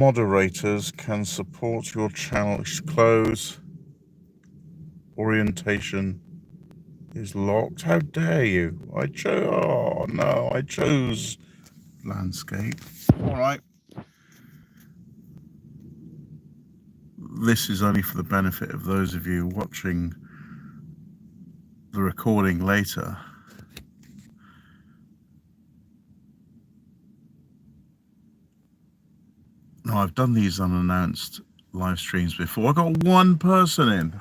Moderators can support your channel. Close. Orientation is locked. How dare you? I chose landscape. All right. This is only for the benefit of those of you watching the recording later. No, I've done these unannounced live streams before. I got one person in.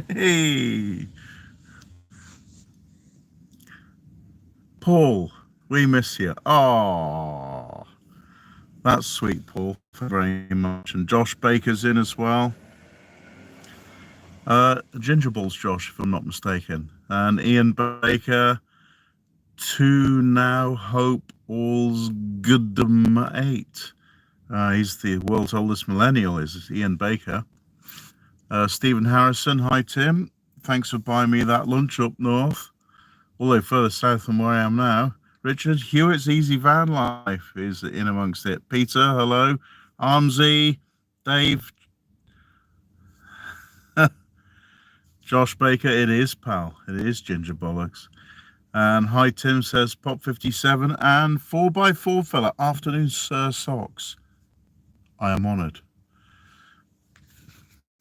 Hey, Paul, we miss you. Oh, that's sweet, Paul. Thank you very much. And Josh Baker's in as well. Ginger Balls Josh, if I'm not mistaken. And Ian Baker. Two now hope all's goodum 8. He's the world's oldest millennial, is Ian Baker. Stephen Harrison, hi Tim. Thanks for buying me that lunch up north, although further south than where I am now. Richard Hewitt's Easy Van Life is in amongst it. Peter, hello. Armsy, Dave, Josh Baker, it is, pal. It is Ginger Bollocks. And hi Tim says Pop 57 and 4x4 fella, afternoon Sir Socks. I am honoured.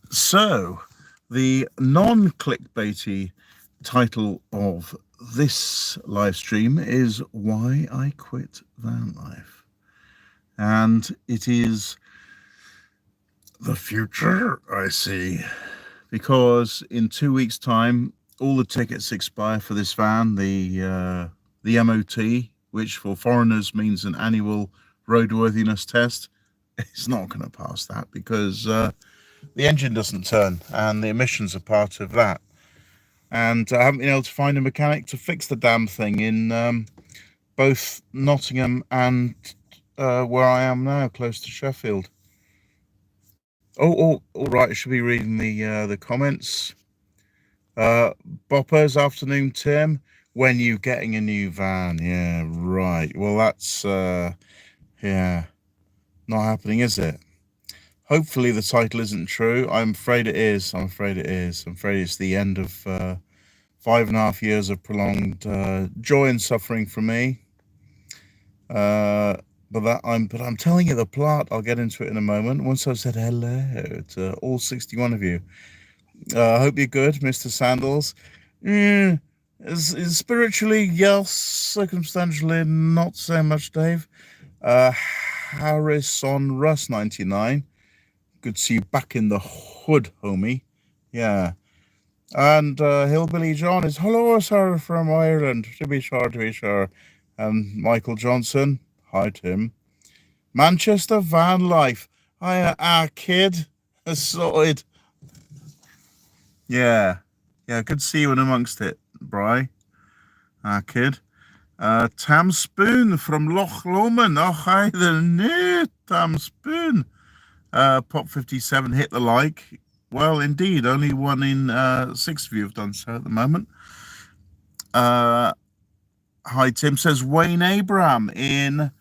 So, the non-clickbaity title of this live stream is Why I Quit Vanlife. And it is the future, I see. Because in 2 weeks' time, all the tickets expire for this van, the MOT, which for foreigners means an annual roadworthiness test. It's not going to pass that because the engine doesn't turn and the emissions are part of that. And I haven't been able to find a mechanic to fix the damn thing in both Nottingham and where I am now, close to Sheffield. Oh, all right, I should be reading the comments. Boppers, afternoon, Tim. When you getting a new van? Yeah, right. Well, that's yeah, not happening, is it? Hopefully the title isn't true. I'm afraid it is. I'm afraid it's the end of 5.5 years of prolonged joy and suffering for me. But I'm telling you the plot. I'll get into it in a moment. Once I've said hello to all 61 of you. I hope you're good, Mr. Sandals. Is spiritually, yes. Circumstantially, not so much, Dave. Harris on Russ 99. Good to see you back in the hood, homie. Yeah. And Hillbilly John is hello, sir, from Ireland. To be sure. And Michael Johnson, hi, Tim. Manchester Van Life. Hi, kid. Sorted. Yeah, good to see you in amongst it, Bry. Kid. Tam Spoon from Loch Lomond. Oh, hi there, no, Tam Spoon. Pop 57, hit the like. Well, indeed, only 1 in 6 of you have done so at the moment. Hi, Tim says Wayne Abraham in.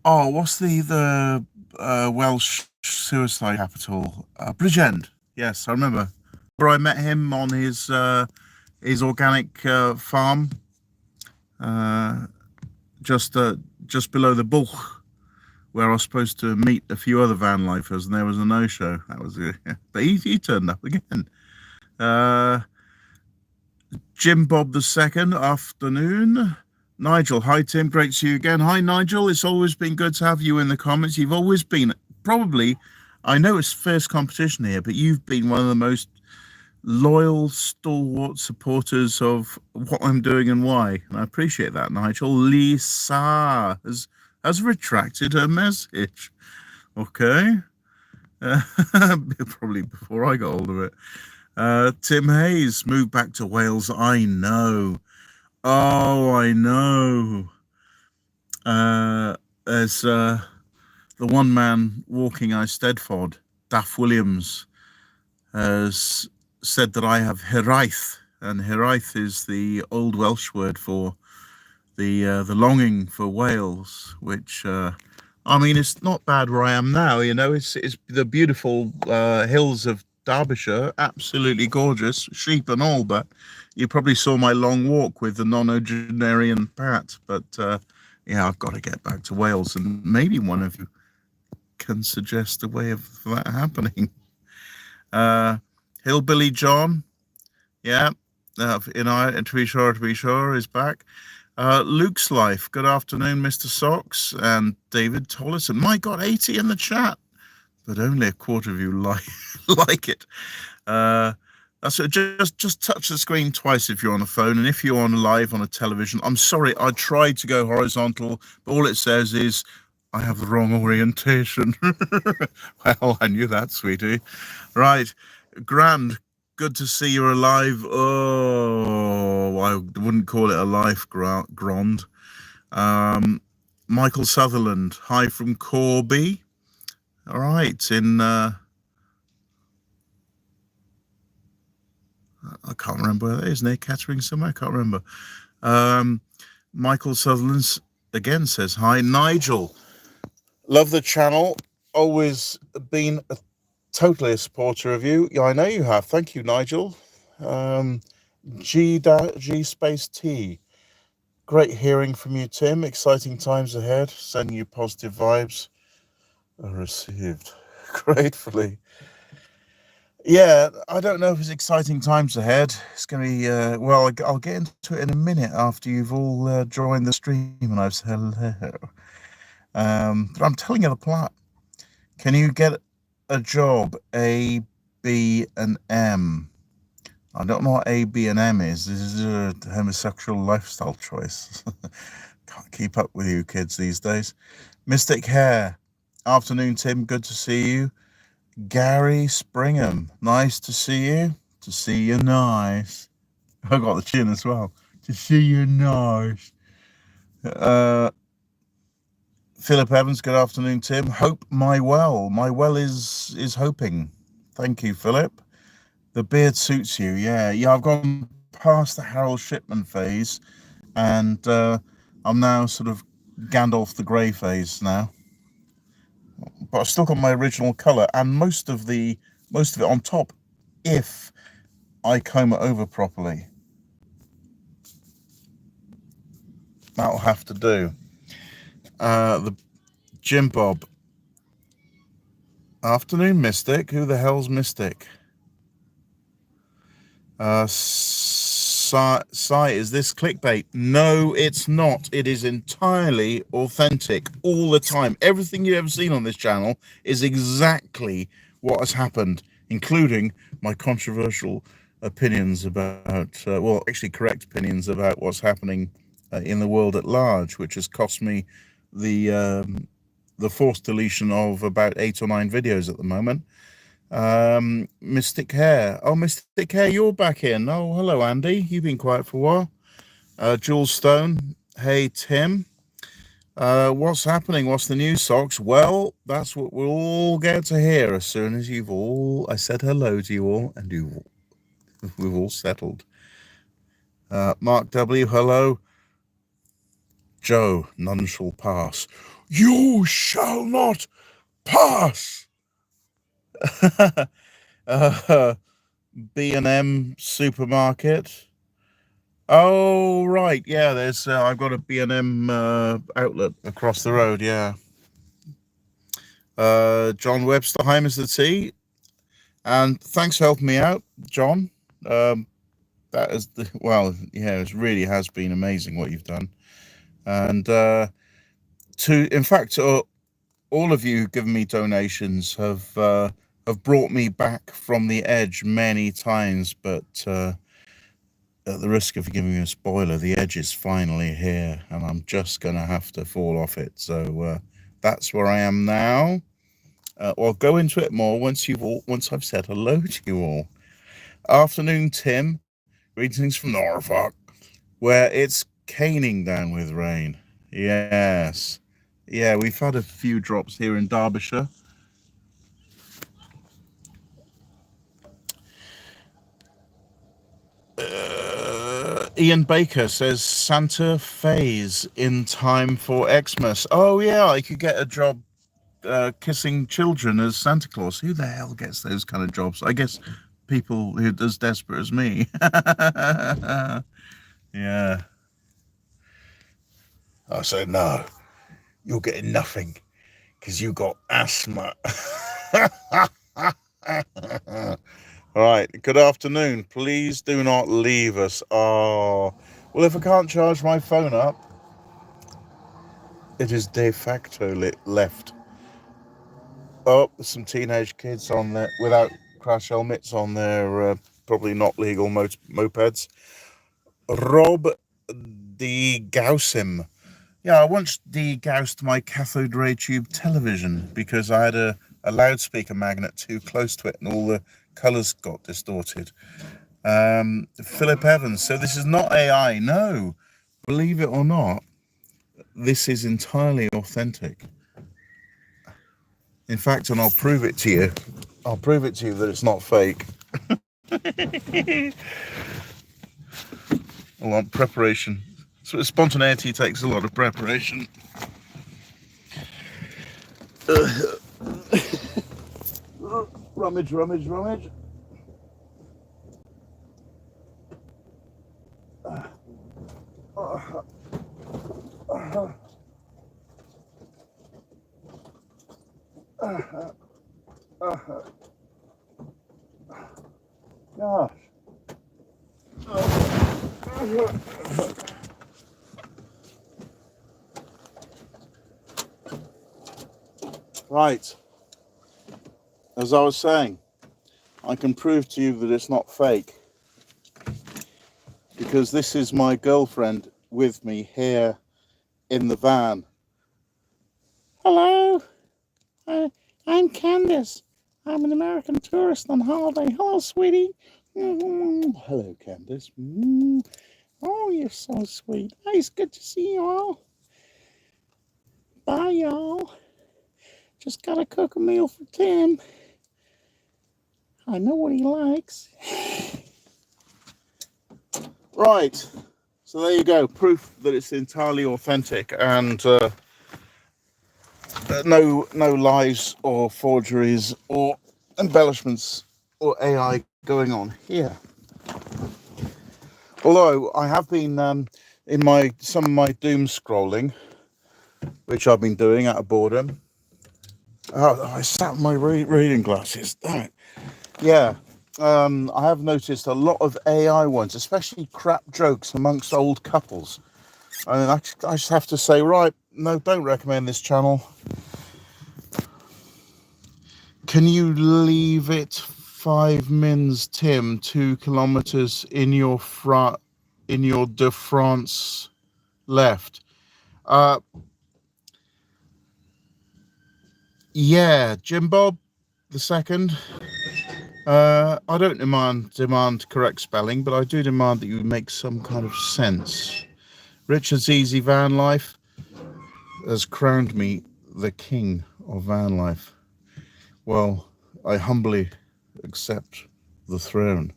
Oh, what's the Welsh suicide capital? Bridgend. Yes, I remember. Where I met him on his organic farm, just below the Buch, where I was supposed to meet a few other van lifers, and there was a no-show. That was it. But he turned up again. Jim Bob II, afternoon. Nigel, hi Tim, great to see you again. Hi Nigel, it's always been good to have you in the comments. You've always been, probably, I know it's fierce competition here, but you've been one of the most loyal, stalwart supporters of what I'm doing and why. And I appreciate that, Nigel. Lisa has retracted her message. Okay. Probably before I got hold of it. Tim Hayes moved back to Wales. I know. Oh, I know. There's the one man walking Eisteddfod, Daff Williams, has said that I have hiraeth, and hiraeth is the old Welsh word for the longing for Wales, which I mean, it's not bad where I am now. It's the beautiful hills of Derbyshire, absolutely gorgeous, sheep and all. But you probably saw my long walk with the nonagenarian Pat. But yeah, I've got to get back to Wales, and maybe one of you can suggest a way of that happening. Hillbilly John, yeah, to be sure, is back. Luke's Life, good afternoon, Mr. Socks, and David Tollison. My God, 80 in the chat, but only a quarter of you like it. So just touch the screen twice if you're on a phone, and if you're on live on a television. I'm sorry, I tried to go horizontal, but all it says is I have the wrong orientation. Well, I knew that, sweetie. Right, Grand, good to see you're alive. Oh, I wouldn't call it a life, Grand. Michael Sutherland, hi from Corby. All right, I can't remember where that is, near Kettering somewhere, I can't remember. Michael Sutherland again says hi. Nigel, love the channel, always been totally a supporter of you. Yeah, I know you have. Thank you, Nigel. G space T. Great hearing from you, Tim. Exciting times ahead. Sending you positive vibes. Are received gratefully. Yeah, I don't know if it's exciting times ahead. It's going to be, well, I'll get into it in a minute after you've all joined the stream and I've said hello. But I'm telling you the plot. Can you get a job, A, B, and M? I don't know what A, B, and M is. This is a homosexual lifestyle choice. Can't keep up with you kids these days. Mystic Hair. Afternoon, Tim. Good to see you. Gary Springham. Nice to see you. To see you nice. I got the chin as well. To see you nice. Philip Evans. Good afternoon, Tim. Hope my well. My well is hoping. Thank you, Philip. The beard suits you. Yeah. I've gone past the Harold Shipman phase, and I'm now sort of Gandalf the Grey phase now. But I've still got my original colour, and most of it on top, if I comb it over properly. That'll have to do. The Jim Bob. Afternoon, Mystic. Who the hell's Mystic? Sai, is this clickbait? No, it's not. It is entirely authentic all the time. Everything you've ever seen on this channel is exactly what has happened, including my controversial opinions about, well, actually correct opinions about what's happening in the world at large, which has cost me the forced deletion of about 8 or 9 videos at the moment. Mystic Hair. Oh, Mystic Hair, you're back in. Oh, hello, Andy. You've been quiet for a while. Jules Stone. Hey, Tim. What's happening? What's the news, Socks? Well, that's what we'll all get to hear as soon as I said hello to you all, and we've all settled. Mark W, hello. Joe, none shall pass. You shall not pass! B&M supermarket. Oh, right. Yeah, there's. I've got a B&M outlet across the road, yeah. John Webster, hi, Mr. T. And thanks for helping me out, John. That is, well, yeah, it really has been amazing what you've done. And in fact, all of you who've given me donations have brought me back from the edge many times, but at the risk of giving you a spoiler, the edge is finally here, and I'm just going to have to fall off it. So that's where I am now. I'll go into it more once I've said hello to you all. Afternoon, Tim. Greetings from Norfolk, where it's caning down with rain. Yes. Yeah, we've had a few drops here in Derbyshire. Ian Baker says Santa Fe's in time for Xmas. Oh yeah, I could get a job kissing children as Santa Claus. Who the hell gets those kind of jobs? I guess people who are as desperate as me. Yeah. I said, no, you're getting nothing because you got asthma. Right, good afternoon. Please do not leave us. Oh, well, if I can't charge my phone up, it is de facto left. Oh, there's some teenage kids on there without crash helmets on their probably not legal mopeds. Rob degaussed. Yeah, I once degaussed my cathode ray tube television because I had a loudspeaker magnet too close to it and all the colours got distorted. Philip Evans, so this is not AI. No, believe it or not, this is entirely authentic. In fact, and I'll prove it to you. I'll prove it to you that it's not fake. A lot of preparation. So spontaneity takes a lot of preparation. Rummage. Gosh. Right. As I was saying, I can prove to you that it's not fake because this is my girlfriend with me here in the van. Hello, I'm Candace. I'm an American tourist on holiday. Hello, sweetie. Hello, Candace. Oh, you're so sweet. It's good to see you all. Bye, y'all. Just gotta cook a meal for Tim. I know what he likes. Right. So there you go. Proof that it's entirely authentic and no lies or forgeries or embellishments or AI going on here. Although I have been in some of my doom scrolling, which I've been doing out of boredom. Oh, I sat on my reading glasses. Damn it. Yeah. I have noticed a lot of AI ones, especially crap jokes amongst old couples. And I just have to say, right, no, don't recommend this channel. Can you leave it 5 mins, Tim, 2 kilometers in your de France left? Yeah, Jim Bob the second. I don't demand correct spelling, but I do demand that you make some kind of sense. Richard's Easy Van Life has crowned me the king of van life. Well, I humbly accept the throne.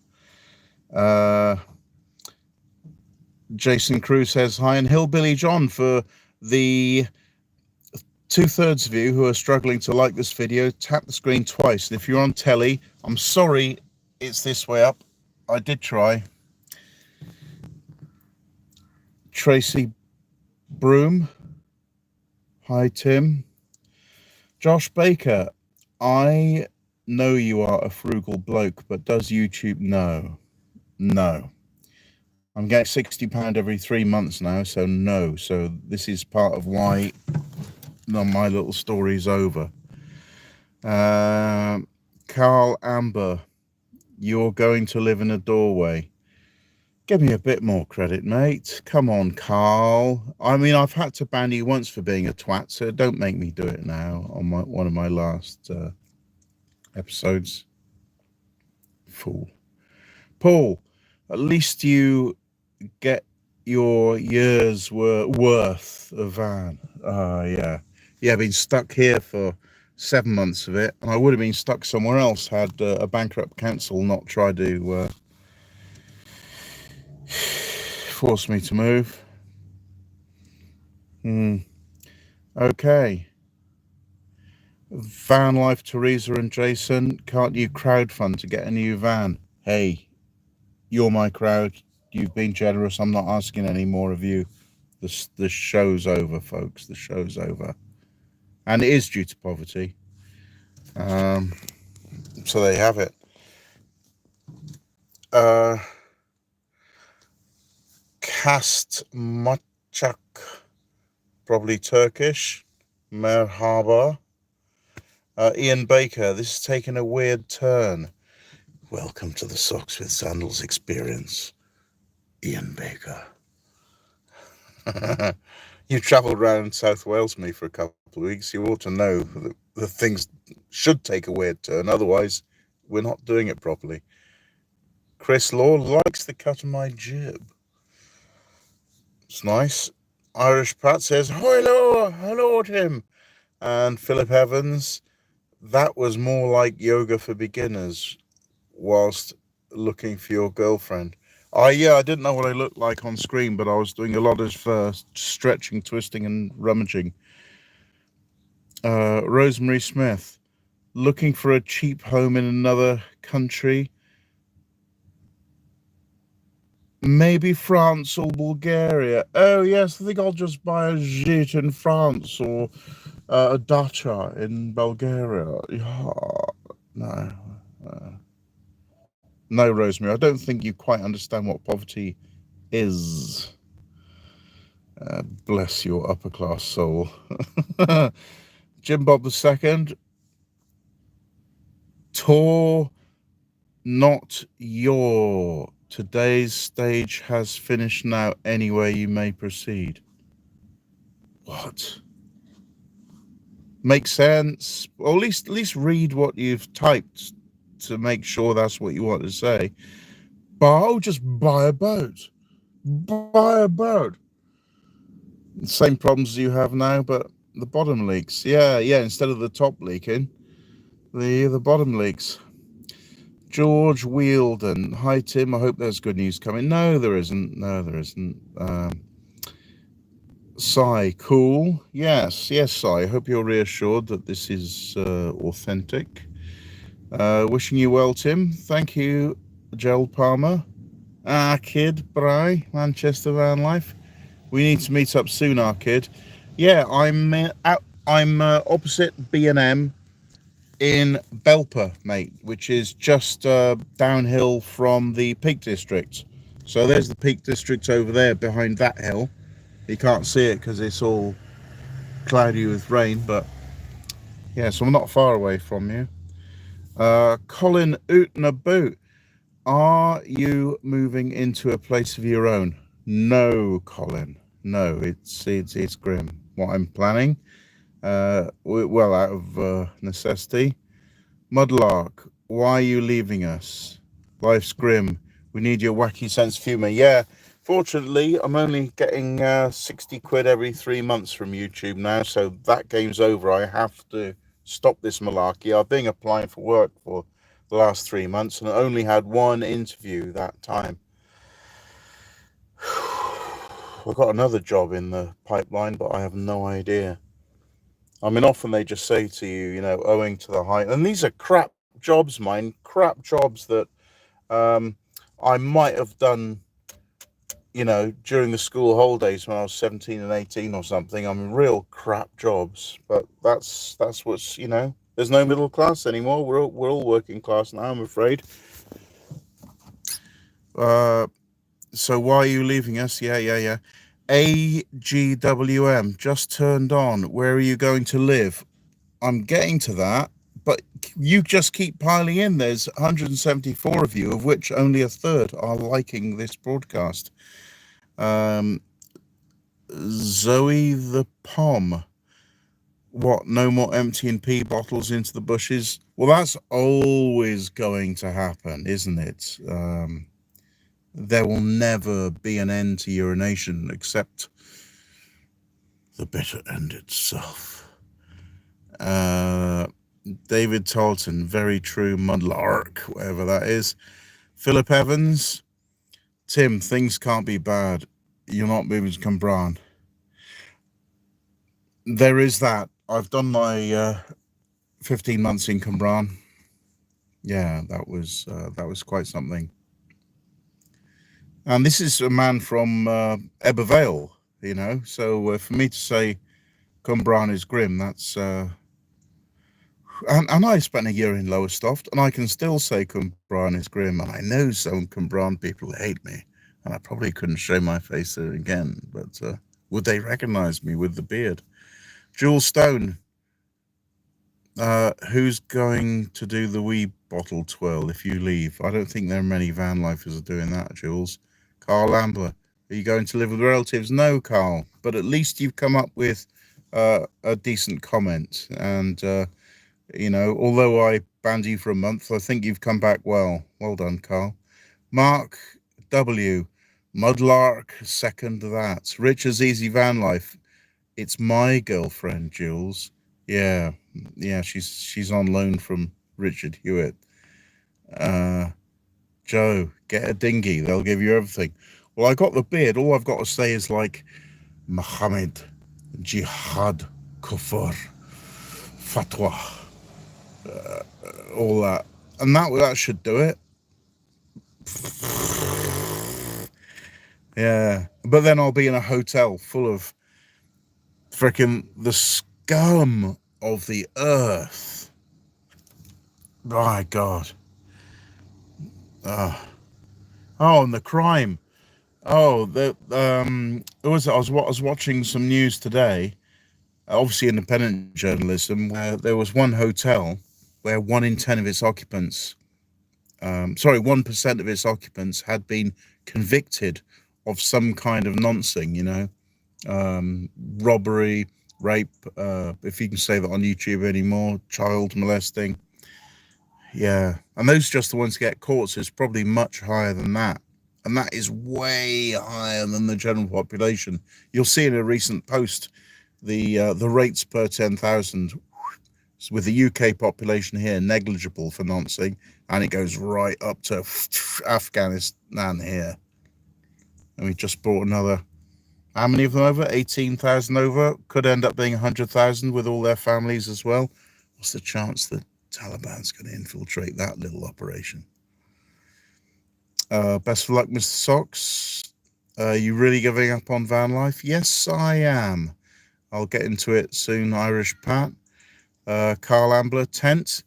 Jason Crew says hi, and Hillbilly John for the 2/3 of you who are struggling to like this video, tap the screen twice. And if you're on telly, I'm sorry it's this way up. I did try. Tracy Broom. Hi, Tim. Josh Baker. I know you are a frugal bloke, but does YouTube know? No. I'm getting £60 every 3 months now, so no. So this is part of why my little story's over. Carl Amber, you're going to live in a doorway. Give me a bit more credit, mate. Come on, Carl. I mean, I've had to ban you once for being a twat, so don't make me do it now on one of my last episodes. Fool. Paul, at least you get your year's worth of van. Yeah, I've been stuck here for 7 months of it, and I would have been stuck somewhere else had a bankrupt council not tried to force me to move. Okay. Van Life, Teresa and Jason, can't you crowdfund to get a new van? Hey, you're my crowd. You've been generous. I'm not asking any more of you. The show's over, folks. The show's over. And it is due to poverty. So there you have it. Kast Machak, probably Turkish. Merhaba. Ian Baker, this has taken a weird turn. Welcome to the Socks with Sandals experience, Ian Baker. You travelled around South Wales with me for a couple of weeks. You ought to know that things should take a weird turn. Otherwise, we're not doing it properly. Chris Law likes the cut of my jib. It's nice. Irish Pat says, hello, Tim. And Philip Evans, that was more like yoga for beginners whilst looking for your girlfriend. Yeah, I didn't know what I looked like on screen, but I was doing a lot of stretching, twisting, and rummaging. Rosemary Smith, looking for a cheap home in another country. Maybe France or Bulgaria. Oh, yes, I think I'll just buy a gîte in France or a dacha in Bulgaria. Yeah, no. No, Rosemary, I don't think you quite understand what poverty is. Bless your upper class soul. Jim Bob II, Tour not your. Today's stage has finished now. Anyway, you may proceed. What? Makes sense. Or at least read what you've typed to make sure that's what you want to say. Just buy a boat. Buy a boat. Same problems you have now, but the bottom leaks. Yeah, instead of the top leaking, the bottom leaks. George Wielden. Hi, Tim. I hope there's good news coming. No, there isn't. Sai, cool. Yes, Sai. I hope you're reassured that this is authentic. Wishing you well, Tim. Thank you, Gerald Palmer. Kid, Bry, Manchester Van Life. We need to meet up soon, Kid. Yeah, I'm opposite B&M in Belper, mate, which is just downhill from the Peak District. So there's the Peak District over there behind that hill. You can't see it because it's all cloudy with rain, but yeah, so I'm not far away from you. Colin Ootnaboot, are you moving into a place of your own? No, Colin. No, it's grim. What I'm planning, well, out of necessity. Mudlark, why are you leaving us? Life's grim. We need your wacky sense of humour. Yeah, fortunately, I'm only getting 60 quid every 3 months from YouTube now, so that game's over. I have to stop this malarkey. I've been applying for work for the last 3 months and I only had one interview that time. I've got another job in the pipeline, but I have no idea. I mean, often they just say to you, owing to the high, and these are crap jobs, crap jobs that I might have done, during the school holidays when I was 17 and 18 or something. I mean, real crap jobs, but that's what's, there's no middle class anymore. We're all working class now, I'm afraid. So why are you leaving us? Yeah. AGWM just turned on. Where are you going to live? I'm getting to that, but you just keep piling in. There's 174 of you, of which only a third are liking this broadcast. Zoe the Pom. What, no more emptying pee bottles into the bushes? Well, that's always going to happen, isn't it? There will never be an end to urination except the bitter end itself. David Talton, very true, Mudlark, whatever that is. Philip Evans, Tim, things can't be bad. You're not moving to Cumbraen. There is that. I've done my 15 months in Cumbraen. Yeah, that was quite something. And this is a man from Ebervale, So for me to say Cumbraen is grim, that's and I spent a year in Lowestoft, and I can still say Cumbraen is grim. And I know some Cumbraen people hate me, and I probably couldn't show my face there again. But would they recognise me with the beard? Jules Stone, who's going to do the wee bottle twirl if you leave? I don't think there are many van lifers are doing that, Jules. Carl Ambler, are you going to live with relatives? No, Carl, but at least you've come up with a decent comment. And, although I banned you for a month, I think you've come back well. Well done, Carl. Mark W. Mudlark, second that. Richard's Easy Van Life. It's my girlfriend, Jules. Yeah, she's on loan from Richard Hewitt. Joe, get a dinghy. They'll give you everything. Well, I got the beard. All I've got to say is like Muhammad, Jihad, Kufr, Fatwa, all that, and that should do it. Yeah, but then I'll be in a hotel full of freaking the scum of the earth. My God. Oh, and the crime. Oh, I was watching some news today, obviously independent journalism, where there was one hotel where 1 in 10 of its occupants, 1% of its occupants had been convicted of some kind of nonsense, robbery, rape, if you can say that on YouTube anymore, child molesting. Yeah, and those are just the ones that get caught, so it's probably much higher than that. And that is way higher than the general population. You'll see in a recent post the rates per 10,000 with the UK population here negligible for nonsense, and it goes right up to Afghanistan here. And we just brought another, how many of them over? 18,000 over. Could end up being 100,000 with all their families as well. What's the chance that Taliban's going to infiltrate that little operation? Best of luck, Mr. Socks. You really giving up on van life? Yes, I am. I'll get into it soon, Irish Pat. Carl Ambler, tent.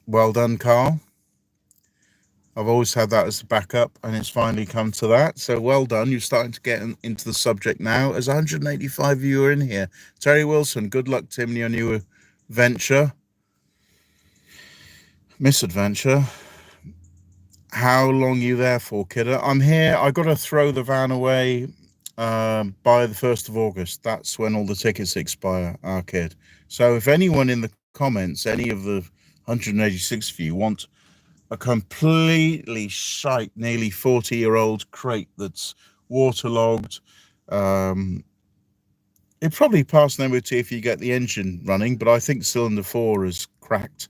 Well done, Carl. I've always had that as a backup, and it's finally come to that. So well done. You're starting to get into the subject now. There's 185 of you are in here. Terry Wilson, good luck, Tim, in your new venture. Misadventure. How long are you there for, kidder? I'm here. I got to throw the van away by the 1st of August. That's when all the tickets expire, our kid. So if anyone in the comments, any of the 186 of you want a completely shite, nearly 40-year-old crate that's waterlogged, it probably passed an MOT if you get the engine running, but I think cylinder 4 is cracked,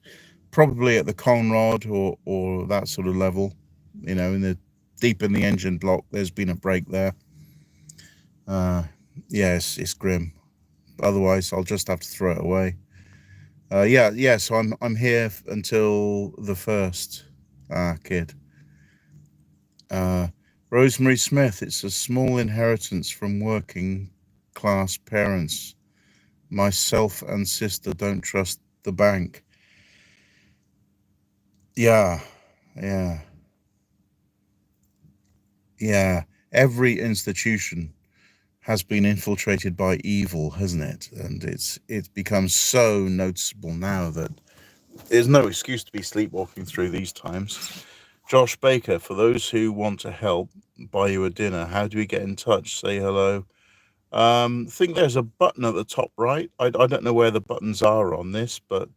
probably at the Conrod or that sort of level, deep in the engine block. There's been a break there. Yes, it's grim. Otherwise, I'll just have to throw it away. So I'm here until the 1st. Kid. Rosemary Smith, it's a small inheritance from working class parents. Myself and sister don't trust the bank. Yeah. Every institution has been infiltrated by evil, hasn't it? And it's become so noticeable now that there's no excuse to be sleepwalking through these times. Josh Baker, for those who want to help buy you a dinner, how do we get in touch? Say hello. I think there's a button at the top right. I don't know where the buttons are on this, but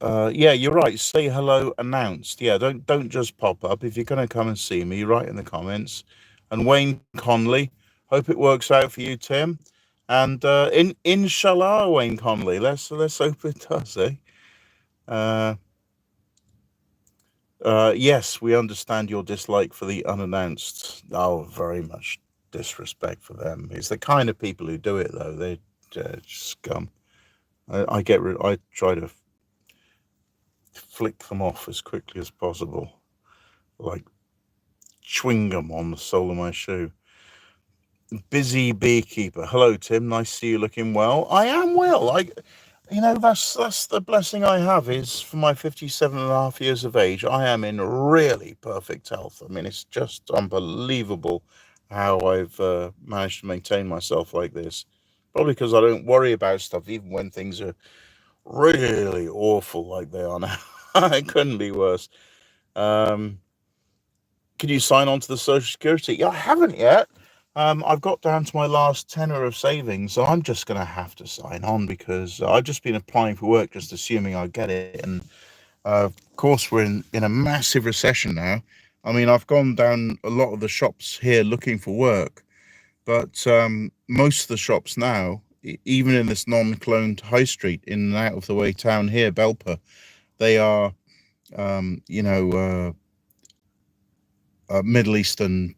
you're right. Say hello, announced. Yeah, don't just pop up. If you're going to come and see me, write in the comments. And Wayne Conley, hope it works out for you, Tim. And inshallah, Wayne Conley. Let's hope it does, eh? Yes, we understand your dislike for the unannounced. Oh, very much disrespect for them. It's the kind of people who do it, though. They're scum. I try to flick them off as quickly as possible, like chewing gum on the sole of my shoe. Busy beekeeper. Hello, Tim. Nice to see you. Looking well. I am well. That's the blessing I have is for my 57.5 years of age. I am in really perfect health. I mean, it's just unbelievable how I've managed to maintain myself like this. Probably because I don't worry about stuff, even when things are really awful like they are now. It couldn't be worse. Um, can you sign on to the Social Security? Yeah, I haven't yet. I've got down to my last tenner of savings, so I'm just going to have to sign on because I've just been applying for work, just assuming I get it. And of course, we're in a massive recession now. I mean, I've gone down a lot of the shops here looking for work, but most of the shops now, even in this non-cloned high street in and out of the way town here, Belper, they are, um, you know, Middle Eastern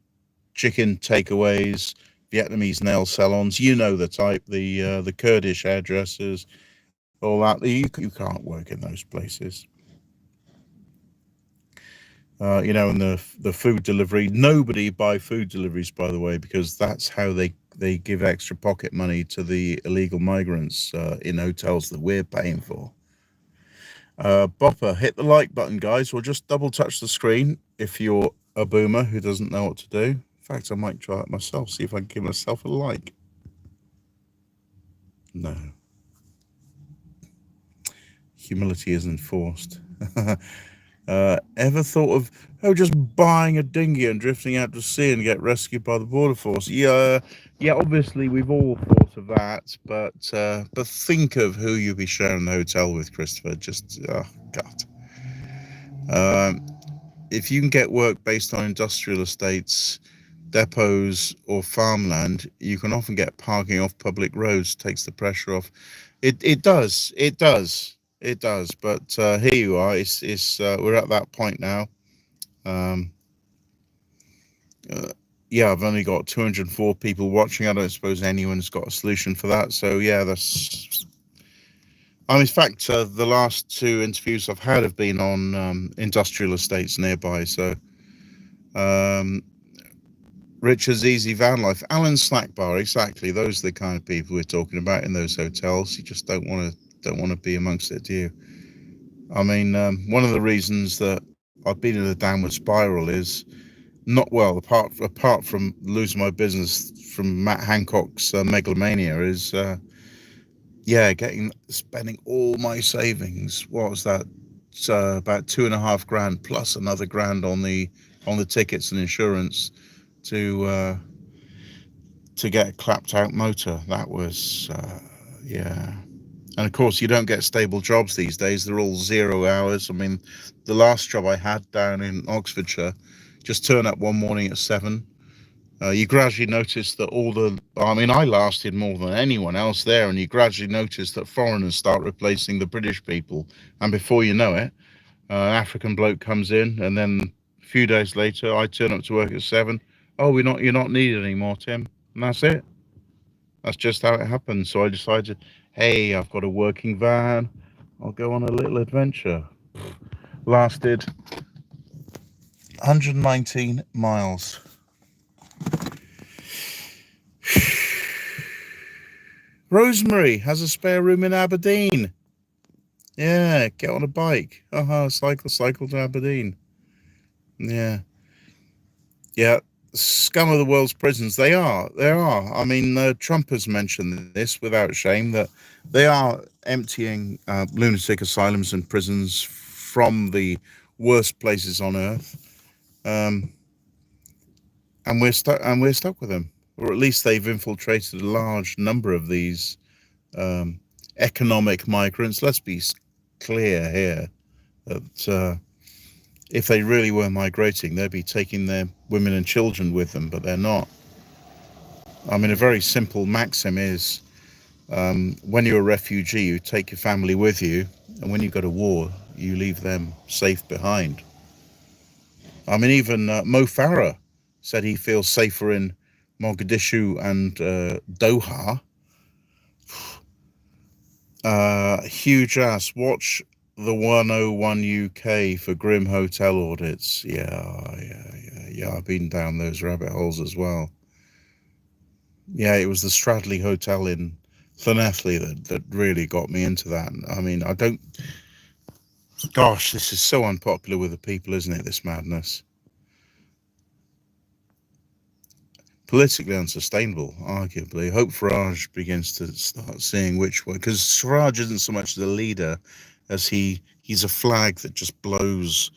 chicken takeaways, Vietnamese nail salons. You know the type, the Kurdish hairdressers, all that. You can't work in those places. And the food delivery. Nobody buy food deliveries, by the way, because that's how they give extra pocket money to the illegal migrants in hotels that we're paying for. Bopper, hit the like button, guys, or just double touch the screen if you're a boomer who doesn't know what to do. In fact, I might try it myself, see if I can give myself a like. No. Humility isn't forced. Ever thought of just buying a dinghy and drifting out to sea and get rescued by the border force? Yeah, obviously we've all thought of that, but think of who you'll be sharing the hotel with, Christopher. Just God. If you can get work based on industrial estates, depots, or farmland, you can often get parking off public roads. Takes the pressure off. It does. But here you are. We're at that point now. Yeah, I've only got 204 people watching. I don't suppose anyone's got a solution for that. So yeah, that's. In fact, the last two interviews I've had have been on industrial estates nearby. So, Richard's Easy Van Life, Alan Snack Bar, exactly. Those are the kind of people we're talking about in those hotels. You just don't want to be amongst it, do you? I mean, one of the reasons that I've been in a downward spiral is not well. Apart from losing my business from Matt Hancock's megalomania, is spending all my savings. What was that? About $2.5 grand plus another grand on the tickets and insurance to get a clapped out motor. That was And of course, you don't get stable jobs these days. They're all 0 hours. I mean, the last job I had down in Oxfordshire, just turn up one morning at 7. You gradually notice that I lasted more than anyone else there, and you gradually notice that foreigners start replacing the British people. And before you know it, an African bloke comes in, and then a few days later, I turn up to work at 7. Oh, you're not needed anymore, Tim. And that's it. That's just how it happens. So I decided, hey, I've got a working van. I'll go on a little adventure. Lasted 119 miles. Rosemary has a spare room in Aberdeen. Yeah, get on a bike. Cycle to Aberdeen. Yeah. Scum of the world's prisons. They are. I mean, Trump has mentioned this without shame, that they are emptying lunatic asylums and prisons from the worst places on earth, and we're stuck. With them, or at least they've infiltrated a large number of these economic migrants. Let's be clear here that. If they really were migrating, they'd be taking their women and children with them, but they're not. I mean, a very simple maxim is when you're a refugee, you take your family with you, and when you go to war, you leave them safe behind. I mean, even Mo Farah said he feels safer in Mogadishu and Doha. Huge ass. Watch the 101 UK for grim hotel audits. Yeah. I've been down those rabbit holes as well. Yeah, it was the Stradley Hotel in Llanelli that really got me into that. I mean, gosh, this is so unpopular with the people, isn't it, this madness? Politically unsustainable, arguably. Hope Farage begins to start seeing which way, because Farage isn't so much the leader as he's a flag that just blows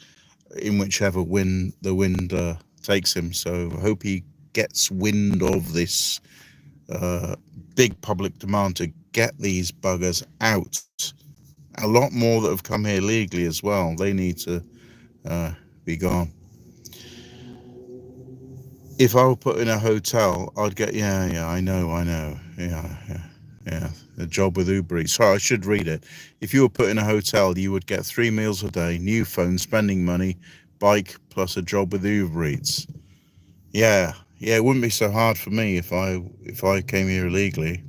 in whichever the wind takes him. So I hope he gets wind of this big public demand to get these buggers out. A lot more that have come here legally as well. They need to be gone. If I were put in a hotel, I'd get I know, yeah. A job with Uber Eats. Sorry, I should read it. If you were put in a hotel, you would get 3 meals a day, new phone, spending money, bike, plus a job with Uber Eats. Yeah, it wouldn't be so hard for me if I came here illegally.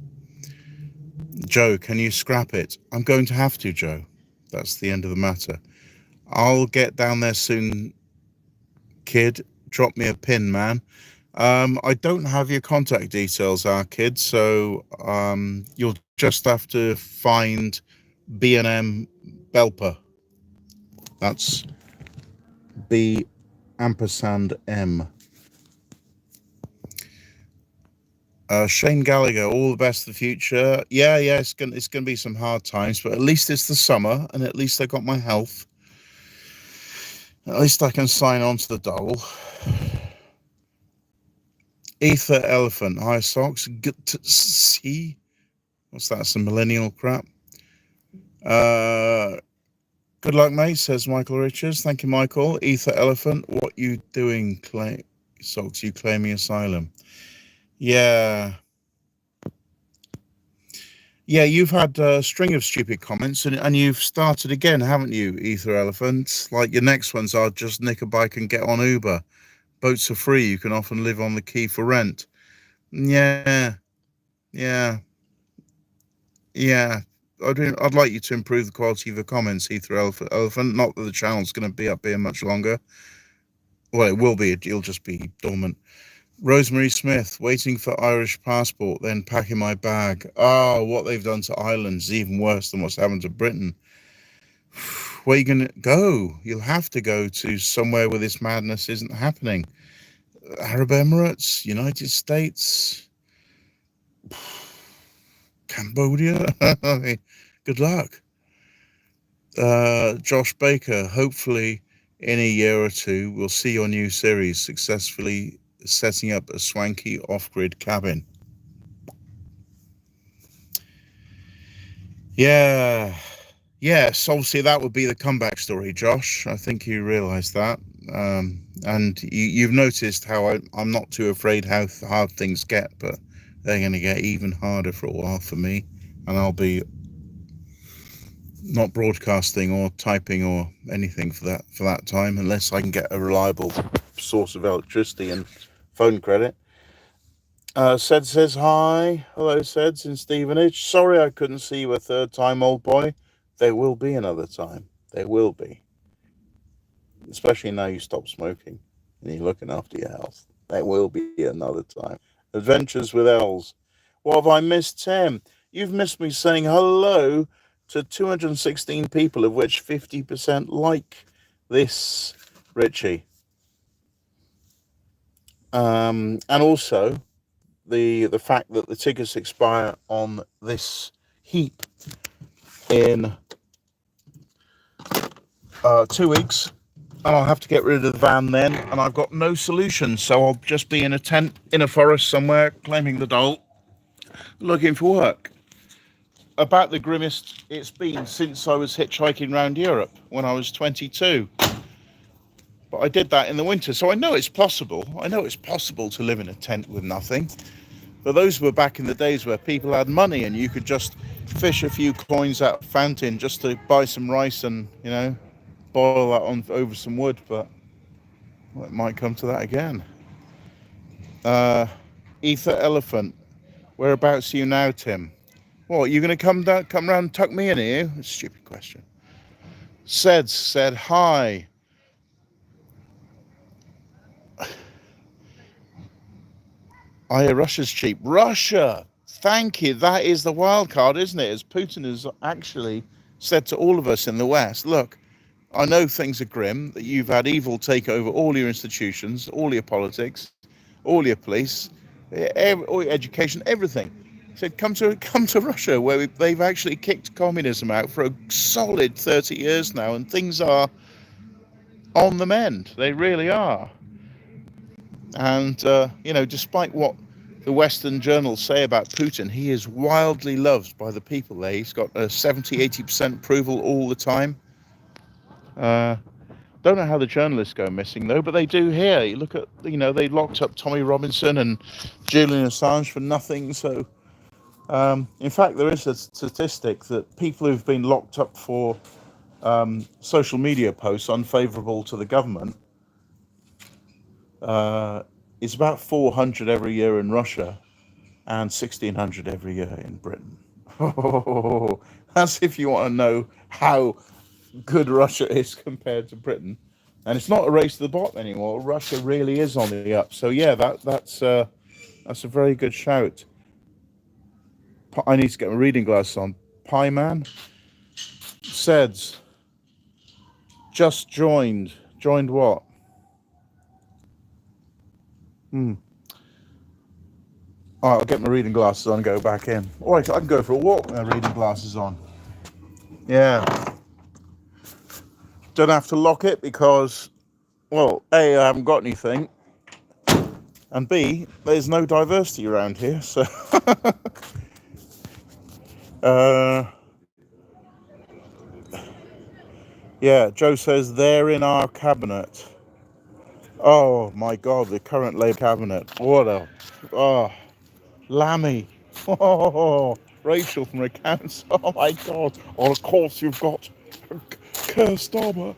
Joe, can you scrap it? I'm going to have to, Joe. That's the end of the matter. I'll get down there soon, kid. Drop me a pin, man. I don't have your contact details, our kid, so you'll just have to find B&M Belper. That's B ampersand M. Shane Gallagher, all the best for the future. Yeah, it's gonna be some hard times, but at least it's the summer, and at least I got my health. At least I can sign on to the dole. Ether Elephant, hi socks. Good to see. What's that? Some millennial crap. Good luck, mate, says Michael Richards. Thank you, Michael. Ether Elephant, what you doing, socks? You claiming asylum? Yeah, you've had a string of stupid comments, and you've started again, haven't you, Ether Elephant? Like your next ones are just nick a bike and get on Uber. Boats are free. You can often live on the quay for rent. Yeah. I'd like you to improve the quality of the comments, Ether Elephant. Not that the channel's going to be up here much longer. Well, it will be. It'll just be dormant. Rosemary Smith, waiting for Irish passport, then packing my bag. Oh, what they've done to Ireland is even worse than what's happened to Britain. Where are you going to go? You'll have to go to somewhere where this madness isn't happening. Arab Emirates, United States, Cambodia. Good luck. Josh Baker, hopefully in a year or two, we'll see your new series successfully setting up a swanky off-grid cabin. Yes, obviously that would be the comeback story, Josh. I think you realise that. And you've noticed how I'm not too afraid how hard things get, but they're going to get even harder for a while for me. And I'll be not broadcasting or typing or anything for that time, unless I can get a reliable source of electricity and phone credit. Sed says hi. Hello, Seds in Stevenage. Sorry I couldn't see you a third time, old boy. There will be another time. There will be. Especially now you stop smoking and you're looking after your health. There will be another time. Adventures with Els. What have I missed, Tim? You've missed me saying hello to 216 people, of which 50% like this, Richie. And also the fact that the tickets expire on this heap in 2 weeks, and I'll have to get rid of the van then, and I've got no solution, so I'll just be in a tent in a forest somewhere, claiming the dole, looking for work. About the grimmest it's been since I was hitchhiking around Europe when I was 22. But I did that in the winter, so I know it's possible. I know it's possible to live in a tent with nothing. But those were back in the days where people had money and you could just fish a few coins out of a fountain just to buy some rice and, boil that on over some wood. But Well, it might come to that again. Ether Elephant. Whereabouts are you now, Tim? What, you going to come round and tuck me in here? Stupid question. Said, hi. I hear Russia's cheap. Russia! Thank you. That is the wild card, isn't it? As Putin has actually said to all of us in the West, look, I know things are grim, that you've had evil take over all your institutions, all your politics, all your police, all your education, everything. He said, come to Russia, where they've actually kicked communism out for a solid 30 years now, and things are on the mend. They really are. And, despite what the Western journals say about Putin, he is wildly loved by the people there. He's got a 70-80% approval all the time. Don't know how the journalists go missing, though, but they do here. You look at, they locked up Tommy Robinson and Julian Assange for nothing. So, in fact, there is a statistic that people who've been locked up for social media posts unfavourable to the government is about 400 every year in Russia and 1,600 every year in Britain. That's if you want to know how good Russia is compared to Britain. And it's not a race to the bottom anymore. Russia really is on the up. So yeah, that's a very good shout. I need to get my reading glasses on. Pie Man Seds just joined. Joined what? All right, I'll get my reading glasses on and go back in. All right, I can go for a walk with my reading glasses on. Yeah. Don't have to lock it because, well, A, I haven't got anything, and B, there's no diversity around here, so... yeah, Joe says they're in our cabinet. Oh my God, the current Labour cabinet. What a... Oh, Lammy. Oh, Rachel from accounts. Oh my God. Oh, of course you've got Keir Starmer.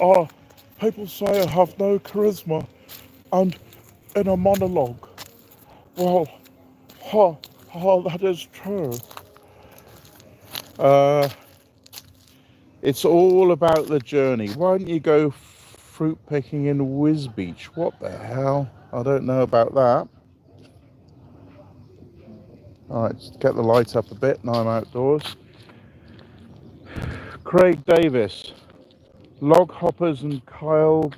Oh, people say I have no charisma. And in a monologue, well, that is true. It's all about the journey. Why don't you go fruit picking in Wisbeach? What the hell? I don't know about that. All right, just get the light up a bit. Now I'm outdoors. Craig Davis, Log Hoppers and Kyle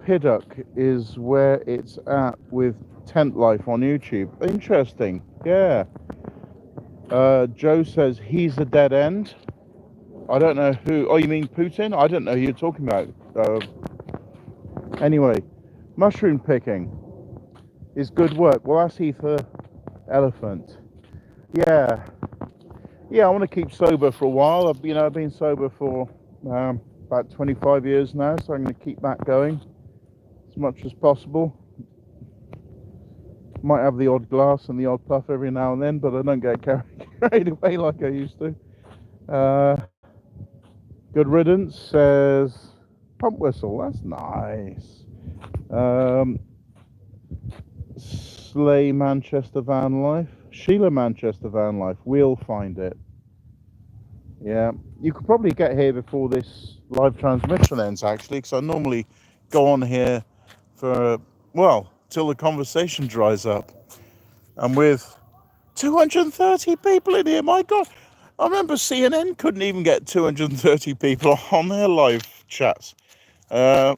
Piddock is where it's at with Tent Life on YouTube. Interesting, yeah. Joe says he's a dead end. I don't know who. Oh, you mean Putin? I don't know who you're talking about. Anyway, mushroom picking is good work. Well, that's Ether Elephant. Yeah, I want to keep sober for a while. I've been sober for about 25 years now, so I'm going to keep that going as much as possible. Might have the odd glass and the odd puff every now and then, but I don't get carried away like I used to. Good riddance says pump whistle. That's nice. Slay Manchester Van Life. Sheila Manchester Van Life. We'll find it. Yeah, you could probably get here before this live transmission ends, actually, because I normally go on here for, well, till the conversation dries up. And with 230 people in here, my God. I remember CNN couldn't even get 230 people on their live chats. I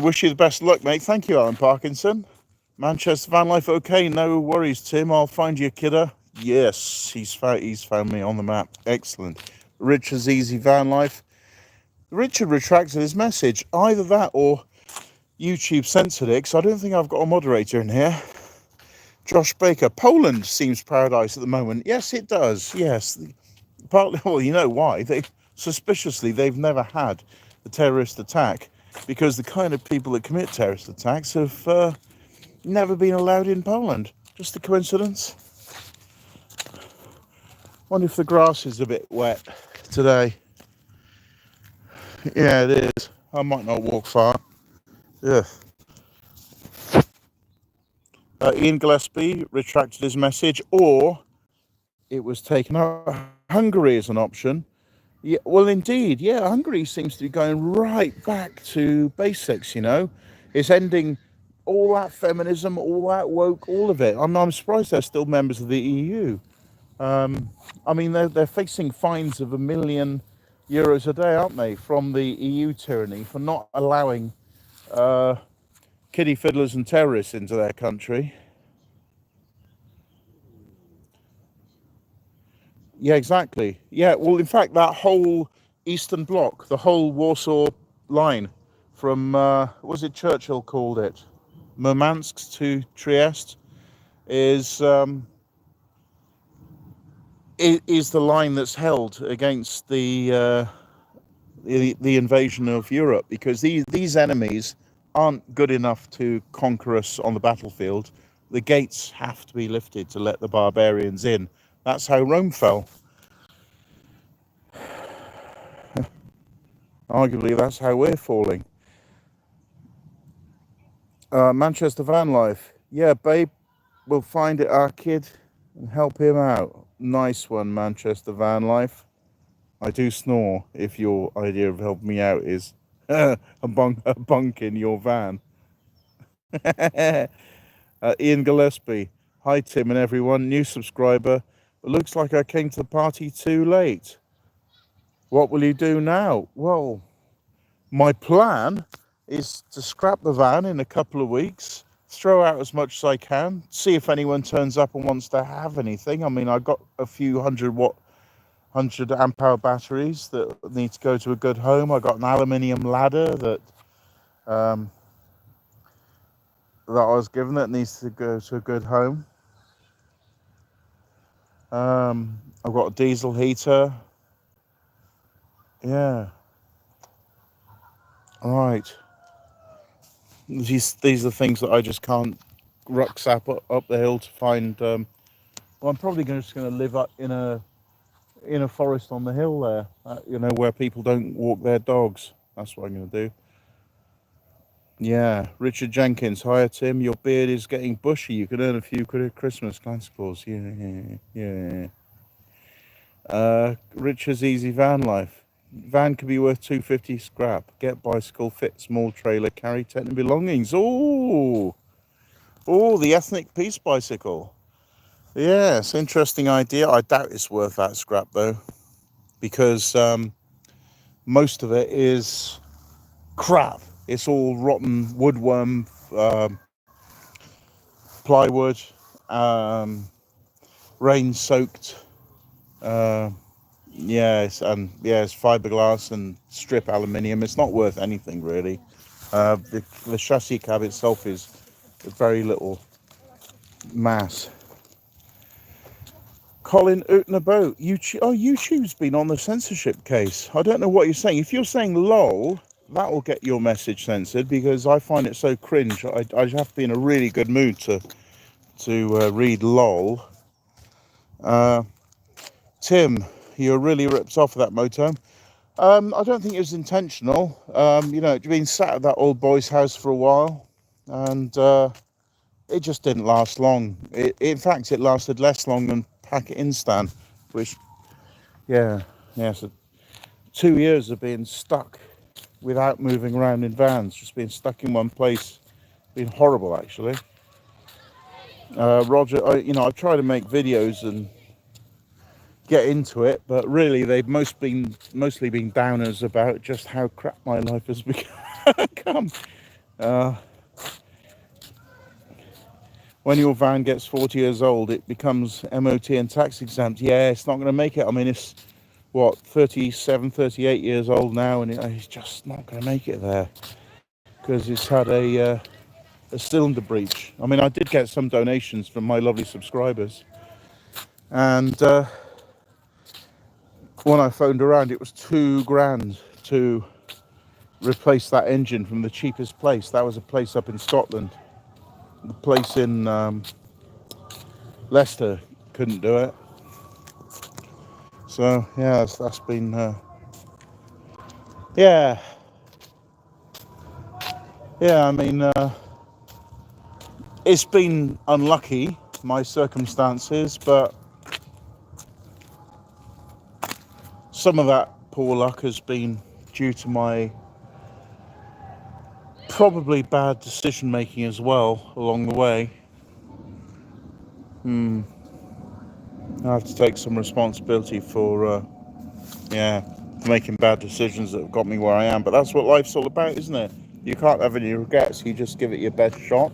wish you the best of luck, mate. Thank you, Alan Parkinson. Manchester Van Life, okay, no worries, Tim. I'll find you, kidder. Yes, he's found me on the map. Excellent. Richard's Easy Van Life. Richard retracted his message. Either that or YouTube censored it, because I don't think I've got a moderator in here. Josh Baker. Poland seems paradise at the moment. Yes, it does. Yes. Partly, well, you know why. They've never had a terrorist attack, because the kind of people that commit terrorist attacks have never been allowed in Poland. Just a coincidence. Wonder if the grass is a bit wet today. Yeah, it is. I might not walk far. Yeah. Ian Gillespie retracted his message, or it was taken out. Hungary is an option. Yeah, well, indeed, yeah. Hungary seems to be going right back to basics. It's ending all that feminism, all that woke, all of it. I'm surprised they're still members of the EU. I mean, they're facing fines of €1 million a day, aren't they, from the EU tyranny for not allowing kiddie fiddlers and terrorists into their country. Yeah, exactly. Yeah, well, in fact, that whole Eastern Bloc, the whole Warsaw line from, was it Churchill called it? Murmansk to Trieste is is the line that's held against the invasion of Europe, because these enemies aren't good enough to conquer us on the battlefield. The gates have to be lifted to let the barbarians in. That's how Rome fell. Arguably, that's how we're falling. Manchester van life. Yeah, babe, we'll find it our kid and help him out. Nice one, Manchester van life. I do snore if your idea of helping me out is a bunk in your van. Ian Gillespie. Hi, Tim and everyone. New subscriber. It looks like I came to the party too late. What will you do now? Well, my plan is to scrap the van in a couple of weeks, throw out as much as I can, see if anyone turns up and wants to have anything. I mean, I've got a few 100 amp hour batteries that need to go to a good home. I got an aluminium ladder that I was given that needs to go to a good home. I've got a diesel heater. Yeah. Right. These are things that I just can't rucksack up the hill to find. Well, I'm probably just going to live up in a forest on the hill there. Where people don't walk their dogs. That's what I'm going to do. Yeah. Richard Jenkins. Hiya, Tim. Your beard is getting bushy. You could earn a few quid at Christmas. Thanks, Claus. Yeah. Richard's easy van life. Van could be worth 250 scrap. Get bicycle, fit small trailer, carry tent and belongings. Oh, the ethnic peace bicycle. Yes, interesting idea. I doubt it's worth that scrap though, because most of it is crap. It's all rotten woodworm, plywood, rain-soaked. Yes, and it's fiberglass and strip aluminium. It's not worth anything really. The chassis cab itself is very little mass. Colin Utnaboat, YouTube's been on the censorship case. I don't know what you're saying. If you're saying lol, that will get your message censored, because I find it so cringe. I have to be in a really good mood to read lol. Tim, you're really ripped off of that motorhome. I don't think it was intentional. It's been sat at that old boy's house for a while, and it just didn't last long. In fact, it lasted less long than Packet Instan, which, so 2 years of being stuck without moving around in vans, just being stuck in one place, been horrible actually. Roger, I've tried to make videos and get into it, but really they've mostly been downers about just how crap my life has become. When your van gets 40 years old, it becomes MOT and tax exempt. Yeah, it's not going to make it. I mean, it's 37, 38 years old now, and it's just not going to make it there because it's had a cylinder breach. I mean, I did get some donations from my lovely subscribers, and when I phoned around, it was £2,000 to replace that engine from the cheapest place. That was a place up in Scotland. The place in Leicester couldn't do it. So yeah, that's been Yeah, I mean, it's been unlucky, my circumstances, but some of that poor luck has been due to my probably bad decision making as well along the way. I have to take some responsibility for, making bad decisions that have got me where I am. But that's what life's all about, isn't it? You can't have any regrets. You just give it your best shot.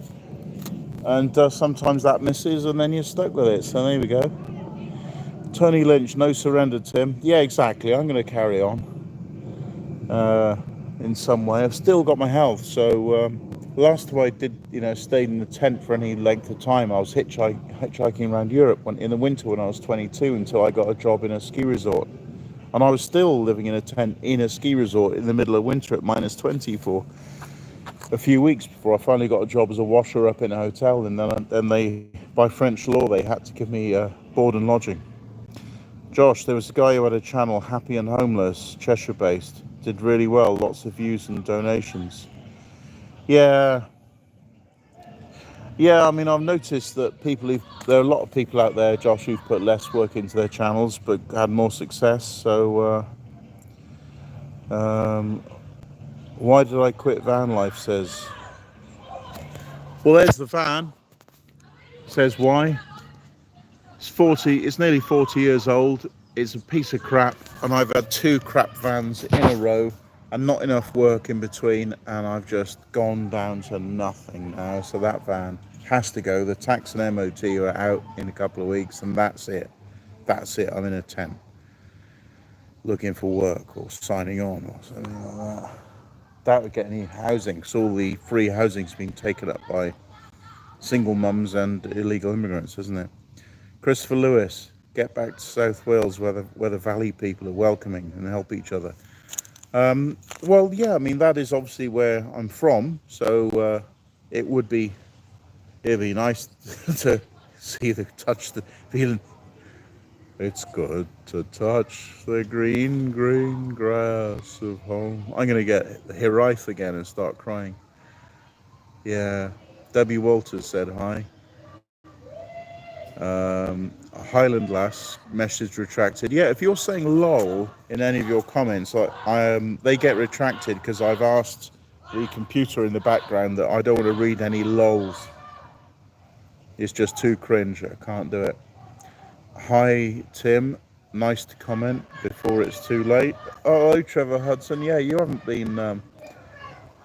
And sometimes that misses and then you're stuck with it. So there we go. Tony Lynch, no surrender, Tim. Yeah, exactly. I'm going to carry on in some way. I've still got my health. So last time I did, stayed in the tent for any length of time, I was hitchhiking around Europe in the winter when I was 22 until I got a job in a ski resort. And I was still living in a tent in a ski resort in the middle of winter at minus 20 for a few weeks before I finally got a job as a washer up in a hotel. And then they, by French law, they had to give me board and lodging. Josh, there was a guy who had a channel, Happy and Homeless, Cheshire based. Did really well, lots of views and donations. Yeah, I mean, I've noticed that there are a lot of people out there, Josh, who've put less work into their channels but had more success. So, why did I quit van life? Says, well, there's the van. Says why? It's nearly 40 years old. It's a piece of crap, and I've had 2 crap vans in a row and not enough work in between, and I've just gone down to nothing now. So that van has to go. The tax and MOT are out in a couple of weeks, and that's it. I'm in a tent looking for work or signing on or something like that. That would get any housing, because all the free housing's been taken up by single mums and illegal immigrants, isn't it? Christopher Lewis, get back to South Wales where the Valley people are welcoming and help each other. Well, yeah, I mean, that is obviously where I'm from, so it'd be nice to touch the feeling. It's good to touch the green, green grass of home. I'm going to get Hiraeth again and start crying. Yeah, Debbie Walters said hi. Highland Lass, message retracted. Yeah, if you're saying lol in any of your comments, they get retracted because I've asked the computer in the background that I don't want to read any lols. It's just too cringe. I can't do it. Hi, Tim. Nice to comment before it's too late. Oh, hello, Trevor Hudson. Yeah, you haven't been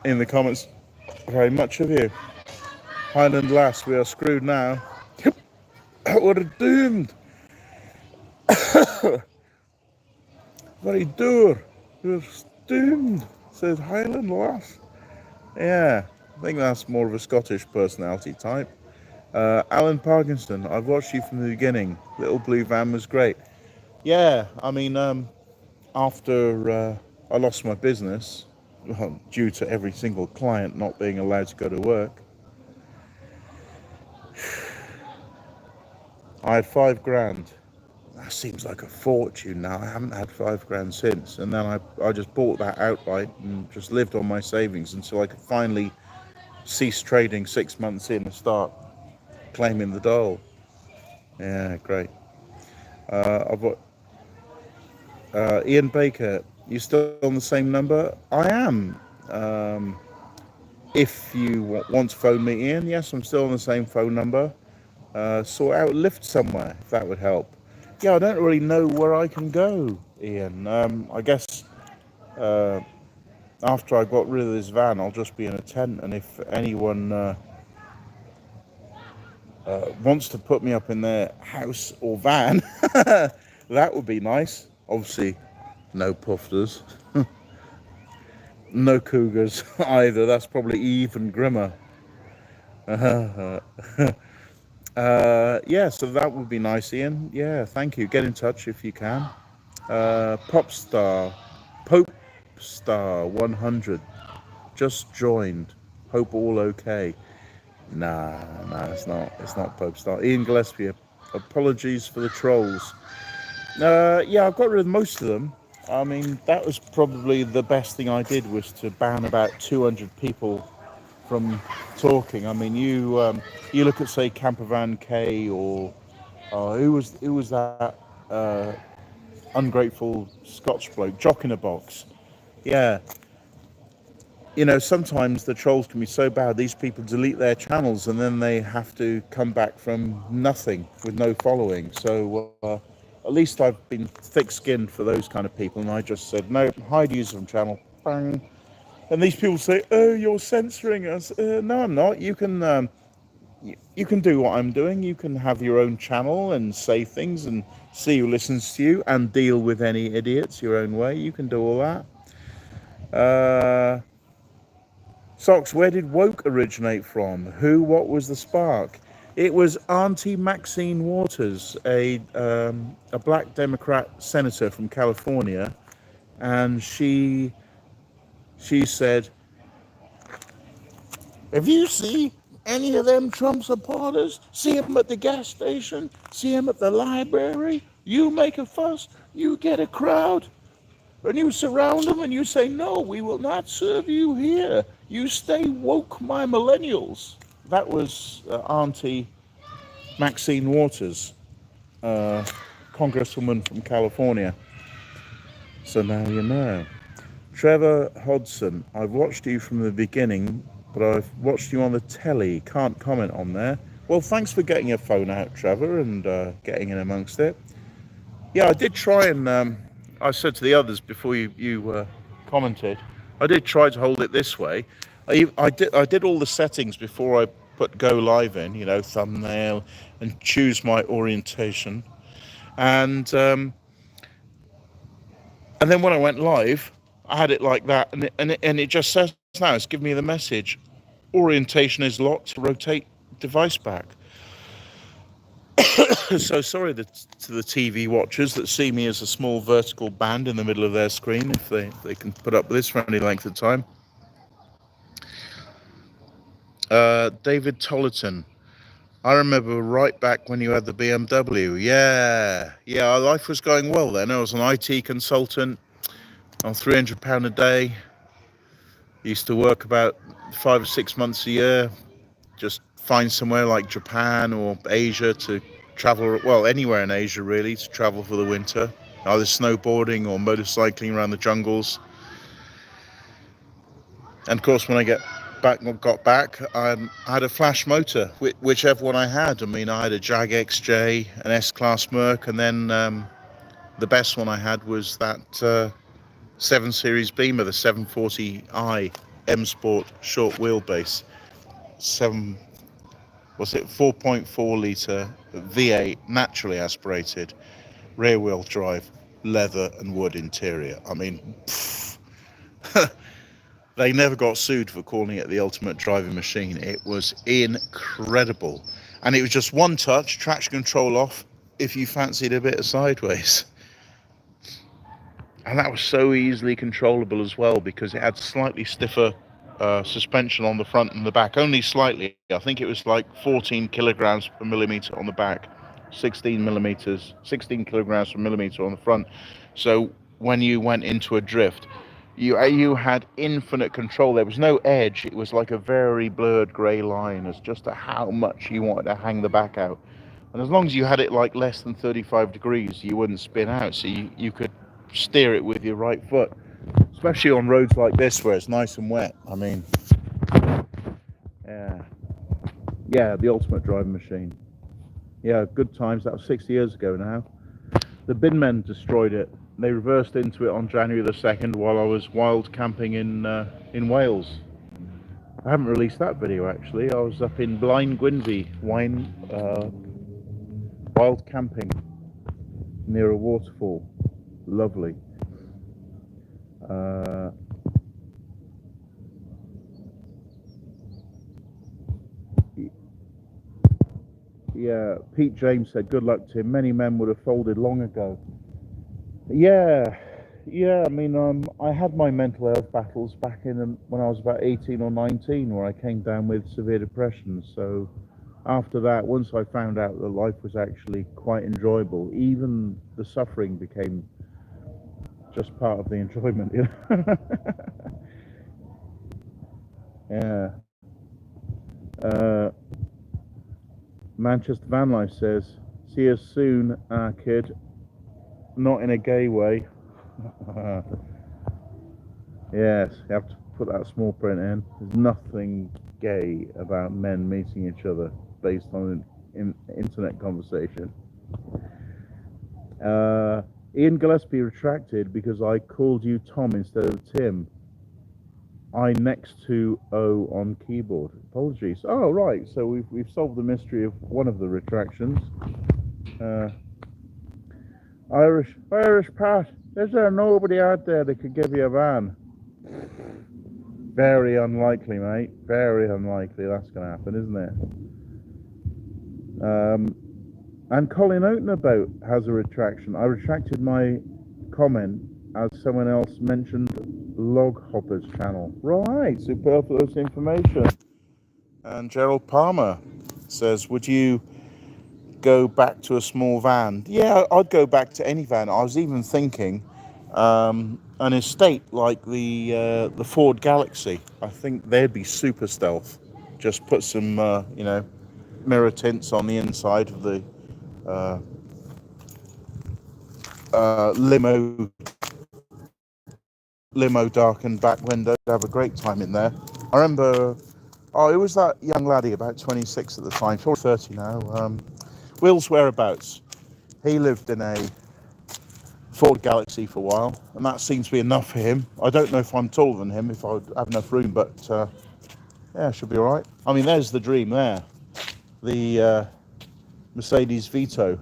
in the comments very much, have you? Highland Lass, we are screwed now. We're doomed. Very dour. We're doomed, says Highland Lass. Yeah, I think that's more of a Scottish personality type. Alan Parkinson, I've watched you from the beginning. Little Blue Van was great. Yeah, I mean, after I lost my business, due to every single client not being allowed to go to work, I had $5,000. That seems like a fortune now. I haven't had $5,000 since. And then I just bought that outright and just lived on my savings until I could finally cease trading 6 months in and start claiming the dole. Yeah, great. I've got Ian Baker. You still on the same number? I am. If you want to phone me, Ian, yes, I'm still on the same phone number. Sort out a lift somewhere, if that would help. Yeah, I don't really know where I can go, Ian. I guess after I got rid of this van, I'll just be in a tent, and if anyone wants to put me up in their house or van, that would be nice. Obviously, no pufters, no cougars either. That's probably even grimmer. Yeah, so that would be nice, Ian. Yeah, thank you. Get in touch if you can. Popstar 100 just joined. Hope all okay. Nah, it's not Popestar. Ian Gillespie, apologies for the trolls. Yeah, I've got rid of most of them. I mean, that was probably the best thing I did, was to ban about 200 people from talking. I mean, you look at, say, Campervan K, or who was that ungrateful Scotch bloke, Jock in a Box. Yeah, sometimes the trolls can be so bad, these people delete their channels and then they have to come back from nothing with no following. So at least I've been thick-skinned for those kind of people, and I just said, no, hide user from channel. Bang. And these people say, oh, you're censoring us. No, I'm not. You can do what I'm doing. You can have your own channel and say things and see who listens to you and deal with any idiots your own way. You can do all that. Socks, where did woke originate from? Who, what was the spark? It was Auntie Maxine Waters, a black Democrat senator from California, and she said, if you see any of them Trump supporters, see them at the gas station, see them at the library, you make a fuss, you get a crowd, and you surround them and you say, no, we will not serve you here. You stay woke, my millennials. That was Auntie Maxine Waters, Congresswoman from California. So now you know. Trevor Hodson, I've watched you from the beginning, but I've watched you on the telly. Can't comment on there. Well, thanks for getting your phone out, Trevor, and getting in amongst it. Yeah, I did try, and I said to the others before you commented, I did try to hold it this way. I did all the settings before I put go live in, thumbnail, and choose my orientation, and then when I went live, I had it like that, and it just says now, it's giving me the message, orientation is locked to rotate device back. So sorry to the TV watchers that see me as a small vertical band in the middle of their screen, if they can put up with this for any length of time. David Tollerton, I remember right back when you had the BMW. Yeah, our life was going well then. I was an IT consultant on £300 a day. Used to work about 5 or 6 months a year, just find somewhere like Japan or Asia to travel, well, anywhere in Asia really, to travel for the winter, either snowboarding or motorcycling around the jungles. And of course, when I got back, I had a flash motor, whichever one I had. I mean, I had a Jag XJ, an S-Class Merc, and then the best one I had was that 7 Series Beamer, the 740i M Sport short wheelbase, 4.4 litre V8 naturally aspirated, rear wheel drive, leather and wood interior. I mean, they never got sued for calling it the ultimate driving machine. It was incredible, and it was just one touch, traction control off if you fancied a bit of sideways. And that was so easily controllable as well, because it had slightly stiffer suspension on the front and the back, only slightly. I think it was like 14 kilograms per millimeter on the back, 16 kilograms per millimeter on the front. So when you went into a drift, you had infinite control. There was no edge. It was like a very blurred grey line as just to how much you wanted to hang the back out. And as long as you had it like less than 35 degrees, you wouldn't spin out. So you could steer it with your right foot, especially on roads like this where it's nice and wet. I mean, yeah, the ultimate driving machine. Yeah, good times. That was 6 years ago now. The bin men destroyed it. They reversed into it on January the 2nd while I was wild camping in Wales. I haven't released that video actually. I was up in Blaen Gwynfi, wild camping near a waterfall. Lovely. Yeah, Pete James said, good luck to him. Many men would have folded long ago. Yeah, I mean, I had my mental health battles back when I was about 18 or 19, where I came down with severe depression. So after that, once I found out that life was actually quite enjoyable, even the suffering became just part of the enjoyment, Yeah. Manchester Vanlife says, see you soon, kid. Not in a gay way. Yes, you have to put that small print in. There's nothing gay about men meeting each other based on an internet conversation. Ian Gillespie retracted because I called you Tom instead of Tim. I next to O on keyboard. Apologies. Oh, right. So we've solved the mystery of one of the retractions. Irish Pat, is there nobody out there that could give you a van? Very unlikely, mate. Very unlikely that's going to happen, isn't it? And Colin Oatenabout has a retraction. I retracted my comment as someone else mentioned Log Hopper's channel. Right, superfluous information. And Gerald Palmer says, would you go back to a small van? Yeah, I'd go back to any van. I was even thinking an estate like the Ford Galaxy. I think they'd be super stealth. Just put some, mirror tints on the inside of the limo darkened back window. Have a great time in there. I remember, it was that young laddie, about 26 at the time, probably 30 now. Will's whereabouts. He lived in a Ford Galaxy for a while, and that seems to be enough for him. I don't know if I'm taller than him, if I would have enough room, but yeah, should be all right. I mean, there's the dream there. The Mercedes Vito.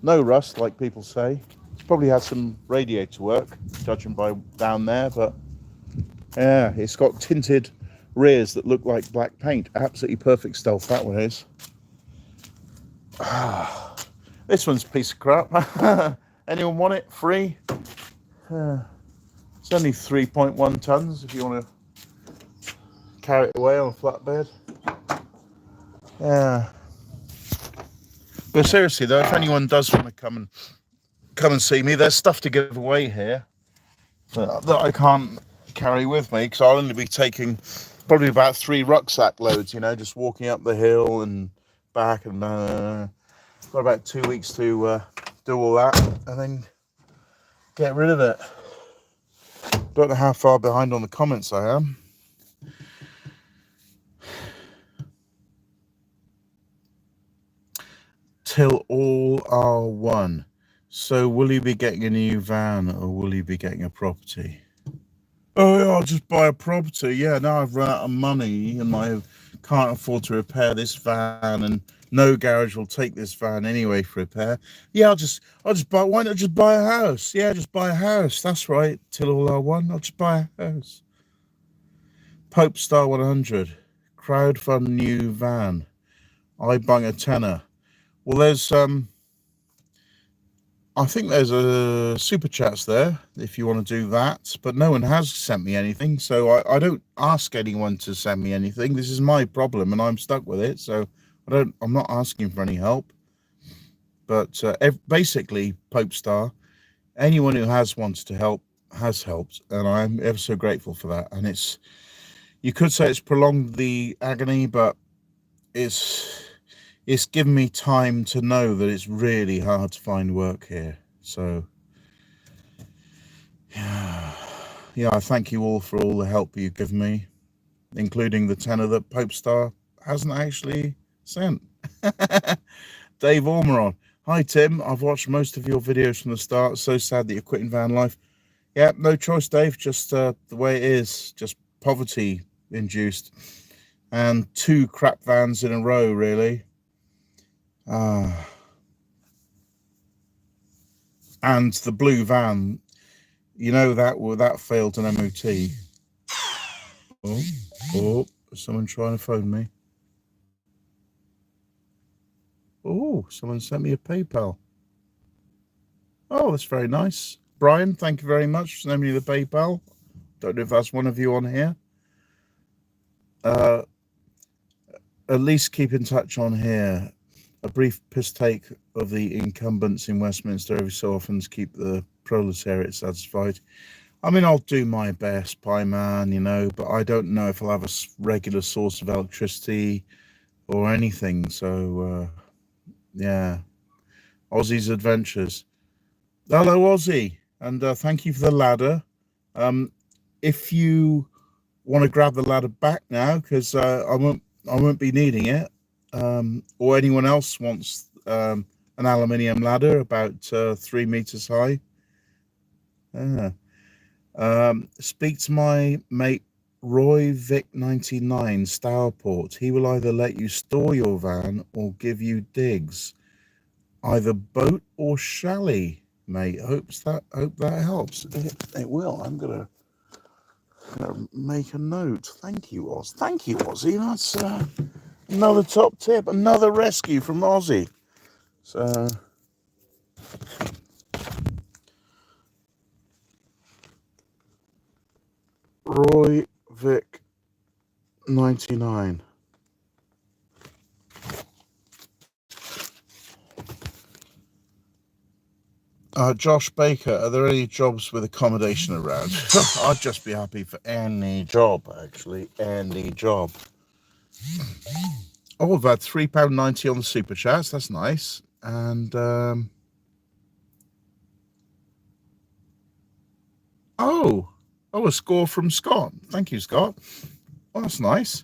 No rust, like people say. It's probably had some radiator work, judging by down there, but yeah, it's got tinted rears that look like black paint. Absolutely perfect stealth, that one is. This one's a piece of crap. Anyone want it? Free? It's only 3.1 tons if you want to carry it away on a flatbed. Yeah. But seriously though, if anyone does want to come and see me, there's stuff to give away here that I can't carry with me, because I'll only be taking probably about 3 rucksack loads, just walking up the hill and back, and got about 2 weeks to do all that and then get rid of it. Don't know how far behind on the comments I am. Till all are one. So will you be getting a new van, or will you be getting a property? Oh yeah, I'll just buy a property. Yeah, now I've run out of money and I can't afford to repair this van, and no garage will take this van anyway for repair. Yeah, I'll just buy. Why not just buy a house? Yeah, just buy a house. That's right. Till all are one. I'll just buy a house. Pope Star 100. Crowdfund new van. I bung a tenner. Well, there's I think there's a super chats there if you want to do that, but no one has sent me anything, so I don't ask anyone to send me anything. This is my problem and I'm stuck with it, so I'm not asking for any help. But basically, Pope Star, anyone who has wanted to help has helped, and I'm ever so grateful for that. And you could say it's prolonged the agony, but it's given me time to know that it's really hard to find work here. So yeah, I thank you all for all the help you've given me, including the tenner that Pope Star hasn't actually sent. Dave Ormeron. Hi Tim, I've watched most of your videos from the start. So sad that you're quitting van life. Yeah, no choice, Dave, just the way it is, just poverty induced, and 2 crap vans in a row, really. And the blue van, that failed an MOT. Oh, someone trying to phone me. Oh, someone sent me a PayPal. Oh, that's very nice. Brian, thank you very much for sending me the PayPal. Don't know if that's one of you on here. At least keep in touch on here. A brief piss take of the incumbents in Westminster every so often to keep the proletariat satisfied. I mean, I'll do my best, Pie Man, but I don't know if I'll have a regular source of electricity or anything. So, yeah, Ozzy's Adventures. Hello, Ozzy, and thank you for the ladder. If you want to grab the ladder back now, because I won't be needing it, or anyone else wants an aluminium ladder about 3 meters high. Speak to my mate Roy Vic 99 Stourport. He will either let you store your van or give you digs, either boat or chalet, mate. Hope that helps. It will. I'm gonna make a note. Thank you, Oz. Thank you, Ozzy. That's another top tip, another rescue from Ozzy. So. Roy Vic 99. Josh Baker, are there any jobs with accommodation around? I'd just be happy for any job, actually. Any job. Oh, we've had £3.90 on the super chats. That's nice. And a score from Scott. Thank you, Scott. Well, that's nice.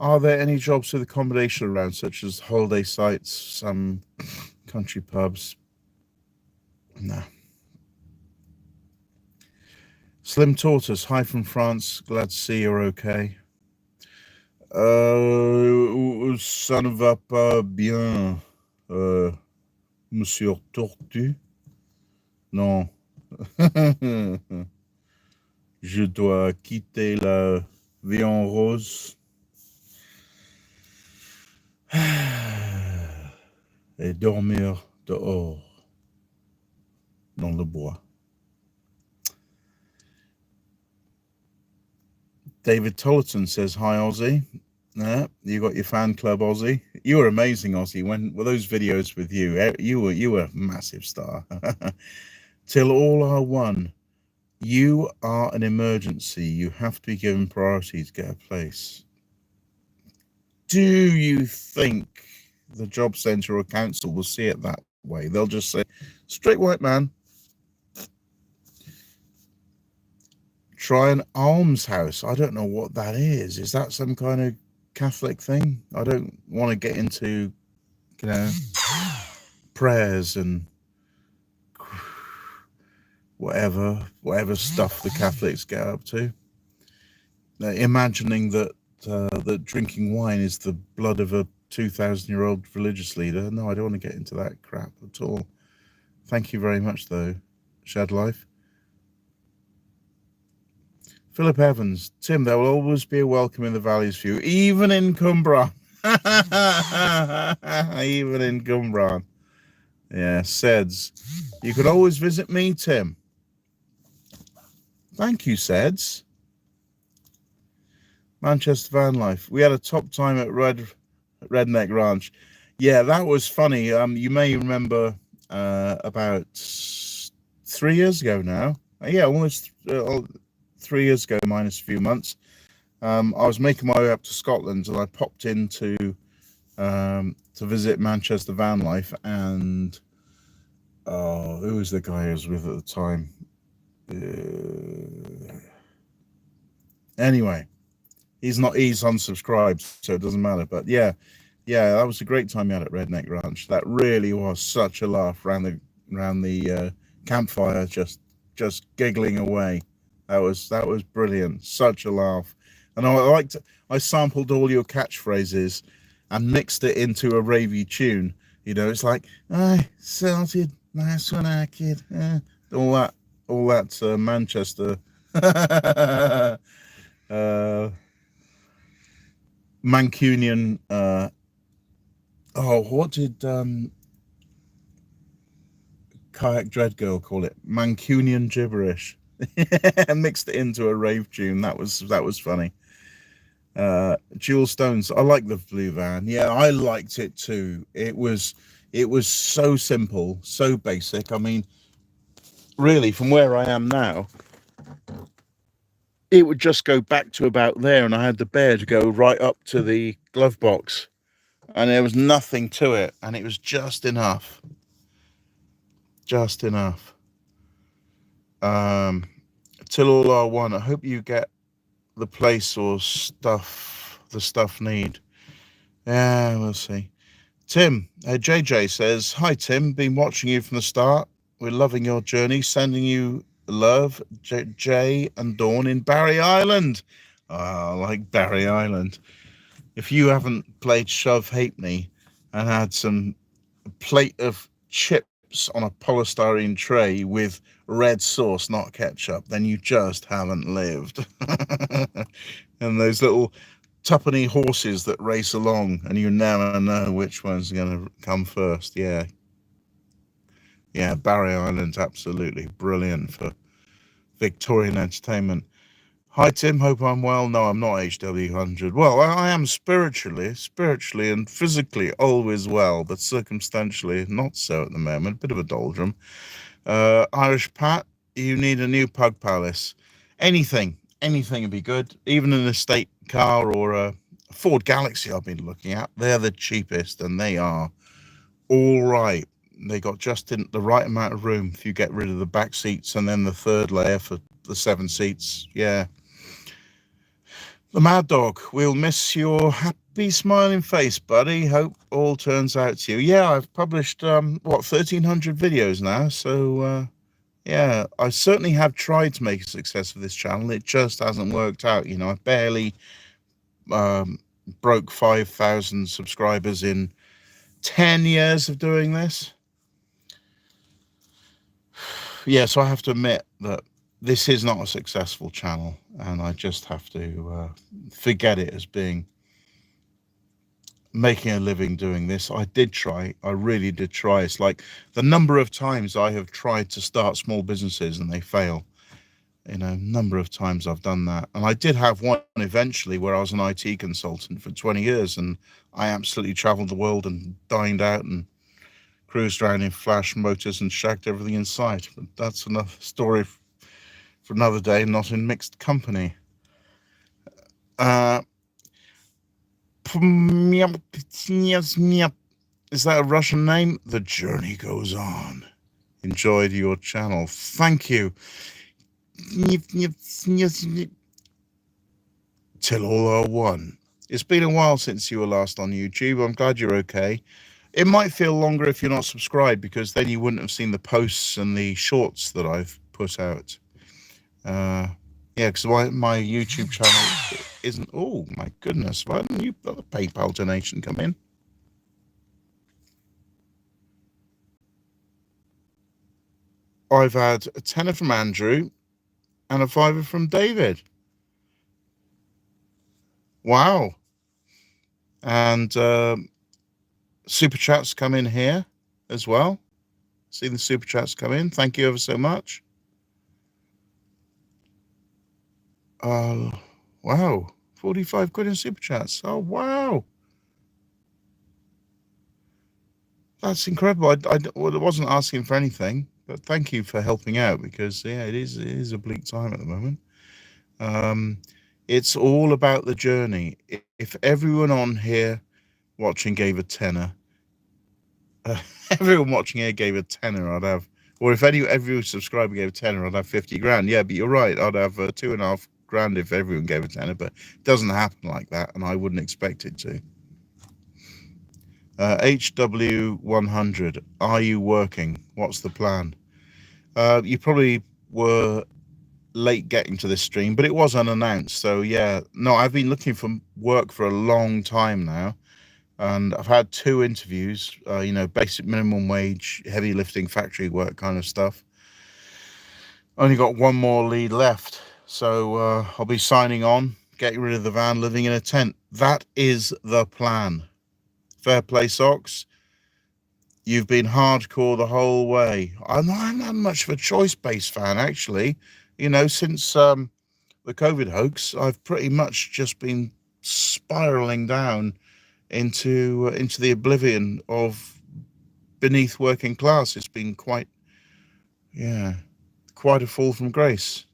Are there any jobs with accommodation around, such as holiday sites, some country pubs? No. Slim Tortoise, hi from France. Glad to see you're okay. Ça ne va pas bien, Monsieur Tortue. Non. Je dois quitter la vie en rose et dormir dehors, dans le bois. David Tolleton says, hi, Ozzy. Yeah, you got your fan club, Ozzy. You were amazing, Ozzy. When were those videos with you? You were a massive star. Till all are one. You are an emergency. You have to be given priority to get a place. Do you think the job centre or council will see it that way? They'll just say, straight white man. Try an almshouse. I don't know what that is. Is that some kind of Catholic thing? I don't want to get into, prayers and whatever stuff the Catholics get up to. Imagining that drinking wine is the blood of a 2,000-year-old religious leader. No, I don't want to get into that crap at all. Thank you very much, though, Shad Life. Philip Evans, Tim, there will always be a welcome in the valleys for you, even in Cumbrae. Even in Cumbrae. Yeah, Seds. You could always visit me, Tim. Thank you, Seds. Manchester Van Life. We had a top time at Redneck Ranch. Yeah, that was funny. You may remember about 3 years ago now. Yeah, almost 3 years ago, minus a few months. I was making my way up to Scotland, and I popped in to visit Manchester Van Life, and who was the guy I was with at the time? Anyway, he's unsubscribed, so it doesn't matter. But yeah, that was a great time we had at Redneck Ranch. That really was such a laugh around the campfire, just giggling away. That was brilliant. Such a laugh. And I sampled all your catchphrases and mixed it into a ravey tune. It's like, I salted nice when I kid. All that Manchester Mancunian. What did Kayak Dread Girl call it? Mancunian gibberish. Mixed it into a rave tune. That was funny. Jewel Stones, I like the blue van. Yeah, I liked it too. It was so simple, so basic. I mean, really, from where I am now, it would just go back to about there, and I had the bear to go right up to the glove box, and there was nothing to it, and it was just enough. Just enough. Till all are one. I hope you get the place or stuff, the stuff need. Yeah, we'll see. Tim, JJ says, hi Tim, been watching you from the start. We're loving your journey. Sending you love, Jay and Dawn in Barry Island. I like Barry Island. If you haven't played Shove Halfpenny and had some plate of chips on a polystyrene tray with red sauce, not ketchup, then you just haven't lived. And those little tuppenny horses that race along, and you never know which one's going to come first. Yeah, Barry Island's absolutely brilliant for Victorian entertainment. Hi Tim, hope I'm well. No, I'm not HW100. Well, I am spiritually and physically always well, but circumstantially not so at the moment. Bit of a doldrum. Irish Pat, you need a new Pug Palace. Anything would be good. Even an estate car or a Ford Galaxy I've been looking at. They're the cheapest, and they are all right. They got just in the right amount of room if you get rid of the back seats and then the third layer for the 7 seats. Yeah. The Mad Dog, we'll miss your happy smiling face, buddy. Hope all turns out to you. Yeah, I've published 1,300 videos now, so yeah, I certainly have tried to make a success of this channel. It just hasn't worked out. You know, I barely broke 5,000 subscribers in 10 years of doing this. Yeah, so I have to admit that this is not a successful channel, and I just have to forget it as being making a living doing this. I really did try. It's like the number of times I have tried to start small businesses and they fail. You know, number of times I've done that. And I did have one eventually where I was an IT consultant for 20 years, and I absolutely traveled the world and dined out and cruised around in flash motors and shagged everything in sight. But that's another story for another day, not in mixed company. Is that a Russian name? The journey goes on. Enjoyed your channel. Thank you. Till all are one. It's been a while since you were last on YouTube. I'm glad you're okay. It might feel longer if you're not subscribed, because then you wouldn't have seen the posts and the shorts that I've put out. Yeah, because my YouTube channel isn't... Oh, my goodness. Why didn't you let the PayPal donation come in? I've had a tenner from Andrew and a £5 from David. Wow. And super chats come in here as well. See the super chats come in. Thank you ever so much. Wow. 45 quid in super chats. Oh, wow. That's incredible. I wasn't asking for anything, but thank you for helping out, because, yeah, it is a bleak time at the moment. It's all about the journey. If everyone on here watching gave a tenner, everyone watching here gave a tenner, I'd have... Or if every subscriber gave a tenner, I'd have 50 grand. Yeah, but you're right. I'd have 2.5 grand if everyone gave a tenner, but it doesn't happen like that, and I wouldn't expect it to. HW100, are you working? What's the plan? You probably were late getting to this stream, but it was unannounced. So yeah, no, I've been looking for work for a long time now, and I've had 2 interviews, you know, basic minimum wage, heavy lifting, factory work kind of stuff. Only got 1 more lead left. So I'll be signing on, getting rid of the van, living in a tent. That is the plan. Fair play, Socks. You've been hardcore the whole way. I'm not much of a choice-based fan, actually. You know, since the COVID hoax, I've pretty much just been spiraling down into the oblivion of beneath working class. It's been quite a fall from grace.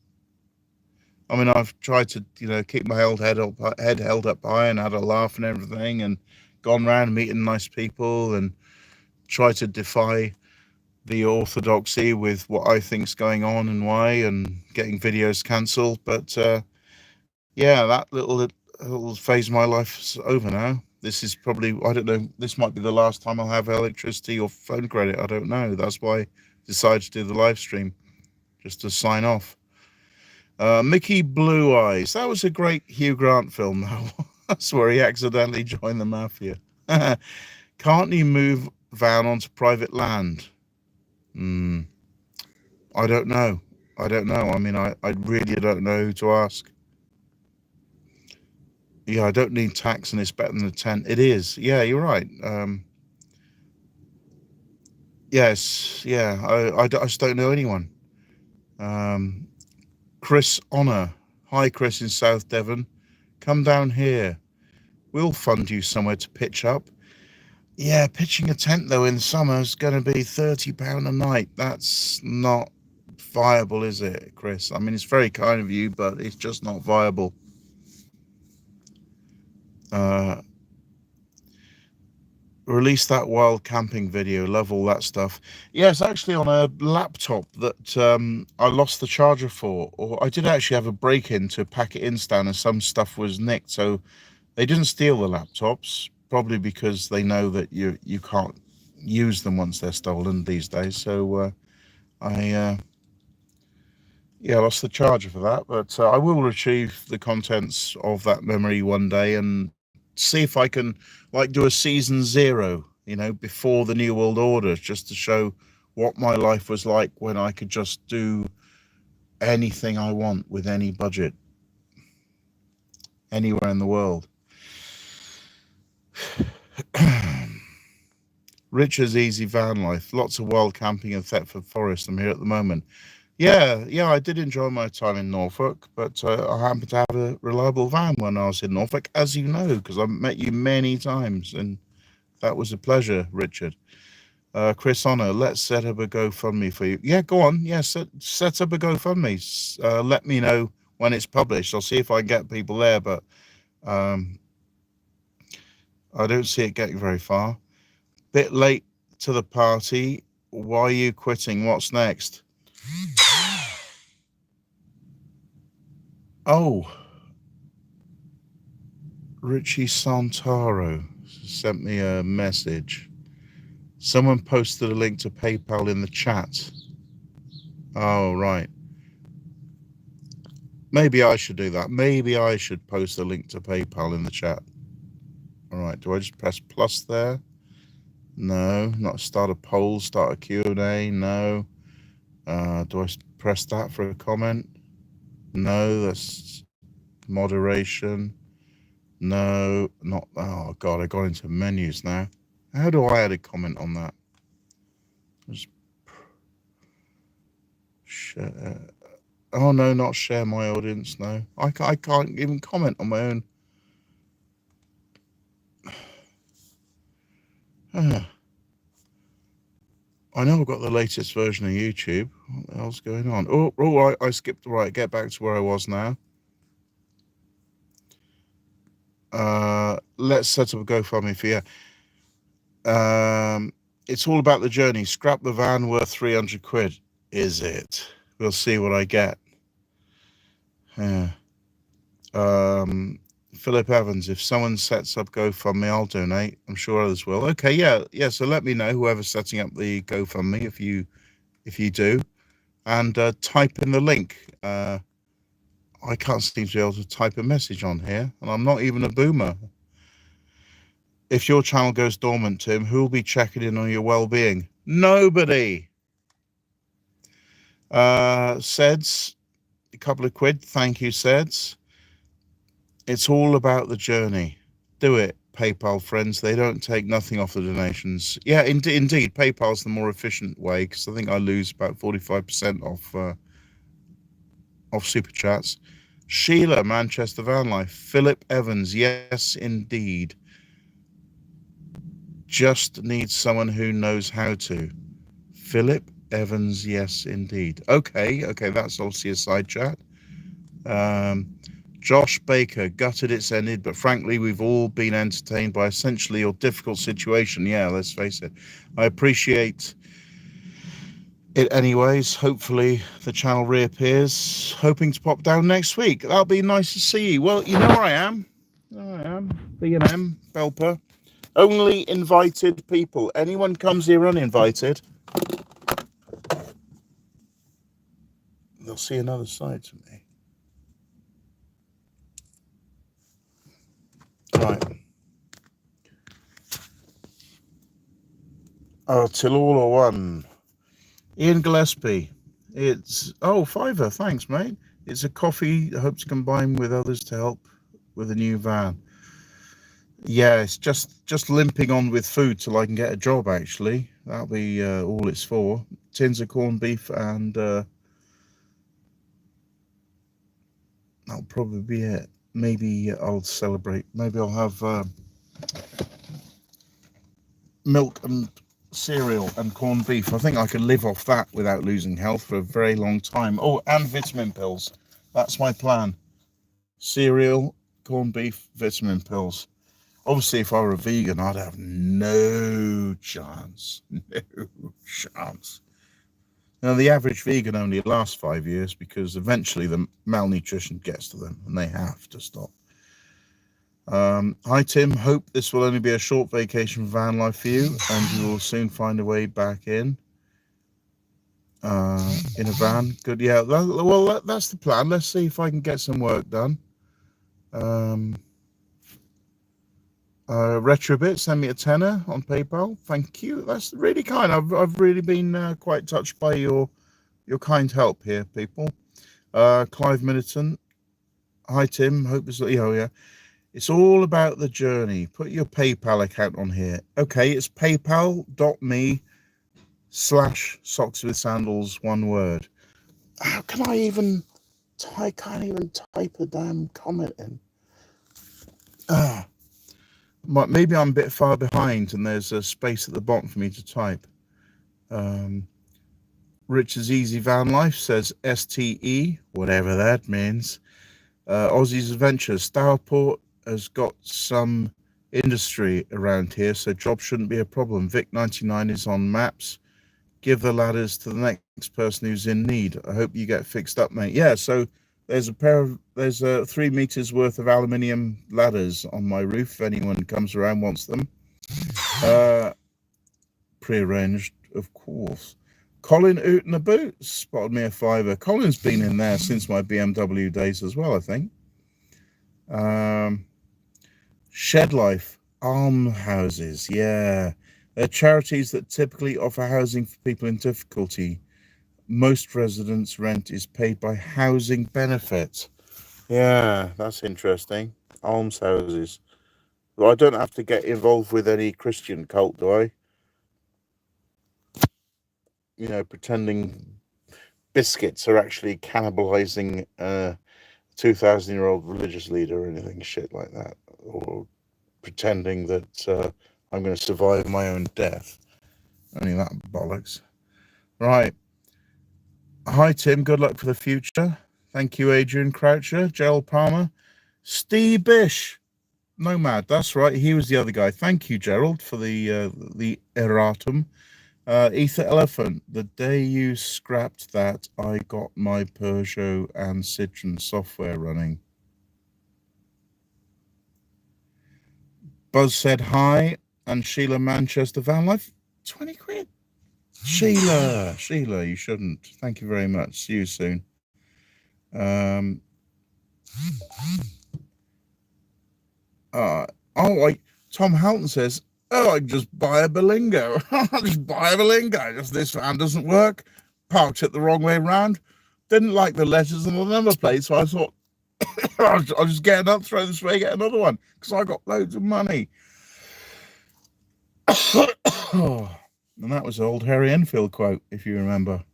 I mean, I've tried to, keep my head held up high and had a laugh and everything, and gone around meeting nice people and try to defy the orthodoxy with what I think's going on and why, and getting videos cancelled. But yeah, that little phase of my life's over now. This is probably, I don't know, this might be the last time I'll have electricity or phone credit. I don't know. That's why I decided to do the live stream, just to sign off. Mickey Blue Eyes. That was a great Hugh Grant film. That's where he accidentally joined the mafia. Can't you move Van onto private land? I don't know. I mean, I really don't know who to ask. Yeah, I don't need tax and it's better than a tent. It is. Yeah, you're right. Yes, yeah, I just don't know anyone. Chris Honor. Hi, Chris in South Devon. Come down here. We'll fund you somewhere to pitch up. Yeah, pitching a tent, though, in summer is going to be £30 a night. That's not viable, is it, Chris? I mean, it's very kind of you, but it's just not viable. Release that wild camping video. Love all that stuff. Yeah, it's actually on a laptop that I lost the charger for, or I did actually have a break-in to pack it in stand, and some stuff was nicked. So they didn't steal the laptops, probably because they know that you can't use them once they're stolen these days. So I lost the charger for that, but I will retrieve the contents of that memory one day and see if I can do a season 0, before the New World Order, just to show what my life was like when I could just do anything I want with any budget, anywhere in the world. Richard's easy van life, lots of wild camping in Thetford Forest. I'm here at the moment. Yeah, I did enjoy my time in Norfolk, but I happened to have a reliable van when I was in Norfolk, as you know, because I've met you many times, and that was a pleasure, Richard. Chris Honor, let's set up a GoFundMe for you. Yeah, go on. Yeah, set up a GoFundMe. Let me know when it's published. I'll see if I can get people there, but I don't see it getting very far. Bit late to the party. Why are you quitting? What's next? Oh, Richie Santaro sent me a message. Someone posted a link to PayPal in the chat. Oh, right. Maybe I should do that. Maybe I should post a link to PayPal in the chat. All right. Do I just press plus there? No. Not start a poll, start a Q&A. No. Do I press that for a comment? No. That's moderation. No. Not. Oh, God. I got into menus now. How do I add a comment on that? Just share. Oh, no, not share my audience. No, I can't even comment on my own. I know I've got the latest version of YouTube. What the hell's going on? Oh, I skipped. Right, get back to where I was now. Let's set up a GoFundMe for you. It's all about the journey. Scrap the van worth 300 quid. Is it? We'll see what I get. Philip Evans, if someone sets up GoFundMe, I'll donate. I'm sure others will. Okay, yeah. So let me know, whoever's setting up the GoFundMe, if you do, and type in the link. I can't seem to be able to type a message on here, and I'm not even a boomer. If your channel goes dormant, Tim, who will be checking in on your well-being? Nobody. Seds, a couple of quid. Thank you, Seds. It's all about the journey. Do it, PayPal friends. They don't take nothing off the donations. Yeah, indeed. PayPal's the more efficient way, because I think I lose about 45% off super chats. Sheila, Manchester Van Life. Philip Evans, yes, indeed. Just need someone who knows how to. Philip Evans, yes, indeed. Okay, that's obviously a side chat. Josh Baker, gutted it's ended, but frankly, we've all been entertained by essentially your difficult situation. Yeah, let's face it. I appreciate it anyways. Hopefully the channel reappears. Hoping to pop down next week. That'll be nice to see you. Well, you know where I am. B&M, Belper. Only invited people. Anyone comes here uninvited, they'll see another side to me. Right. Oh, till all or one. Ian Gillespie. It's fiver. Thanks, mate. It's a coffee. I hope to combine with others to help with a new van. Yeah, it's just limping on with food till I can get a job. Actually, that'll be all it's for. Tins of corned beef and that'll probably be it. Maybe I'll celebrate. Maybe I'll have milk and cereal and corned beef. I think I could live off that without losing health for a very long time. Oh, and vitamin pills. That's my plan. Cereal, corned beef, vitamin pills. Obviously, if I were a vegan, I'd have no chance. No chance. Now, the average vegan only lasts 5 years because eventually the malnutrition gets to them and they have to stop. Hi, Tim. Hope this will only be a short vacation van life for you and you will soon find a way back in a van. Good. Yeah, well, that's the plan. Let's see if I can get some work done. Retrobit, send me a tenner on PayPal. Thank you. That's really kind. I've really been quite touched by your kind help here, people. Clive Middleton. Hi, Tim. Hope it's yeah. It's all about the journey. Put your PayPal account on here. Okay, it's paypal.me/sockswithsandals, one word. How can I even I can't even type a damn comment in. Maybe I'm a bit far behind and there's a space at the bottom for me to type. Richard's Easy Van Life says STE, whatever that means. Aussie's Adventures. Stourport has got some industry around here, so jobs shouldn't be a problem. Vic99 is on maps. Give the ladders to the next person who's in need. I hope you get fixed up, mate. Yeah, so there's 3 meters worth of aluminium ladders on my roof. If anyone comes around wants them. Prearranged, of course. Colin Ooten a Boot spotted me a fiver. Colin's been in there since my BMW days as well, I think. Shed Life, almhouses, yeah. They're charities that typically offer housing for people in difficulty. Most residents' rent is paid by housing benefit. Yeah, that's interesting. Almshouses. Well, I don't have to get involved with any Christian cult, do I? You know, pretending biscuits are actually cannibalizing a 2,000-year-old religious leader or anything shit like that. Or pretending that I'm going to survive my own death. Only that bollocks. Right. Hi, Tim. Good luck for the future. Thank you, Adrian Croucher, Gerald Palmer, Steve Bish, Nomad. That's right. He was the other guy. Thank you, Gerald, for the erratum. Ether Elephant. The day you scrapped that, I got my Peugeot and Citroen software running. Buzz said hi, and Sheila Manchester Van Life, 20 quid. Sheila, you shouldn't. Thank you very much. See you soon. Tom Halton says, oh, I can just buy a Berlingo. Just buy a Berlingo. Just this van doesn't work. Parked it the wrong way around. Didn't like the letters on the number plate, so I thought, I'll just get another, throw this away, get another one, because I got loads of money. And that was an old Harry Enfield quote, if you remember.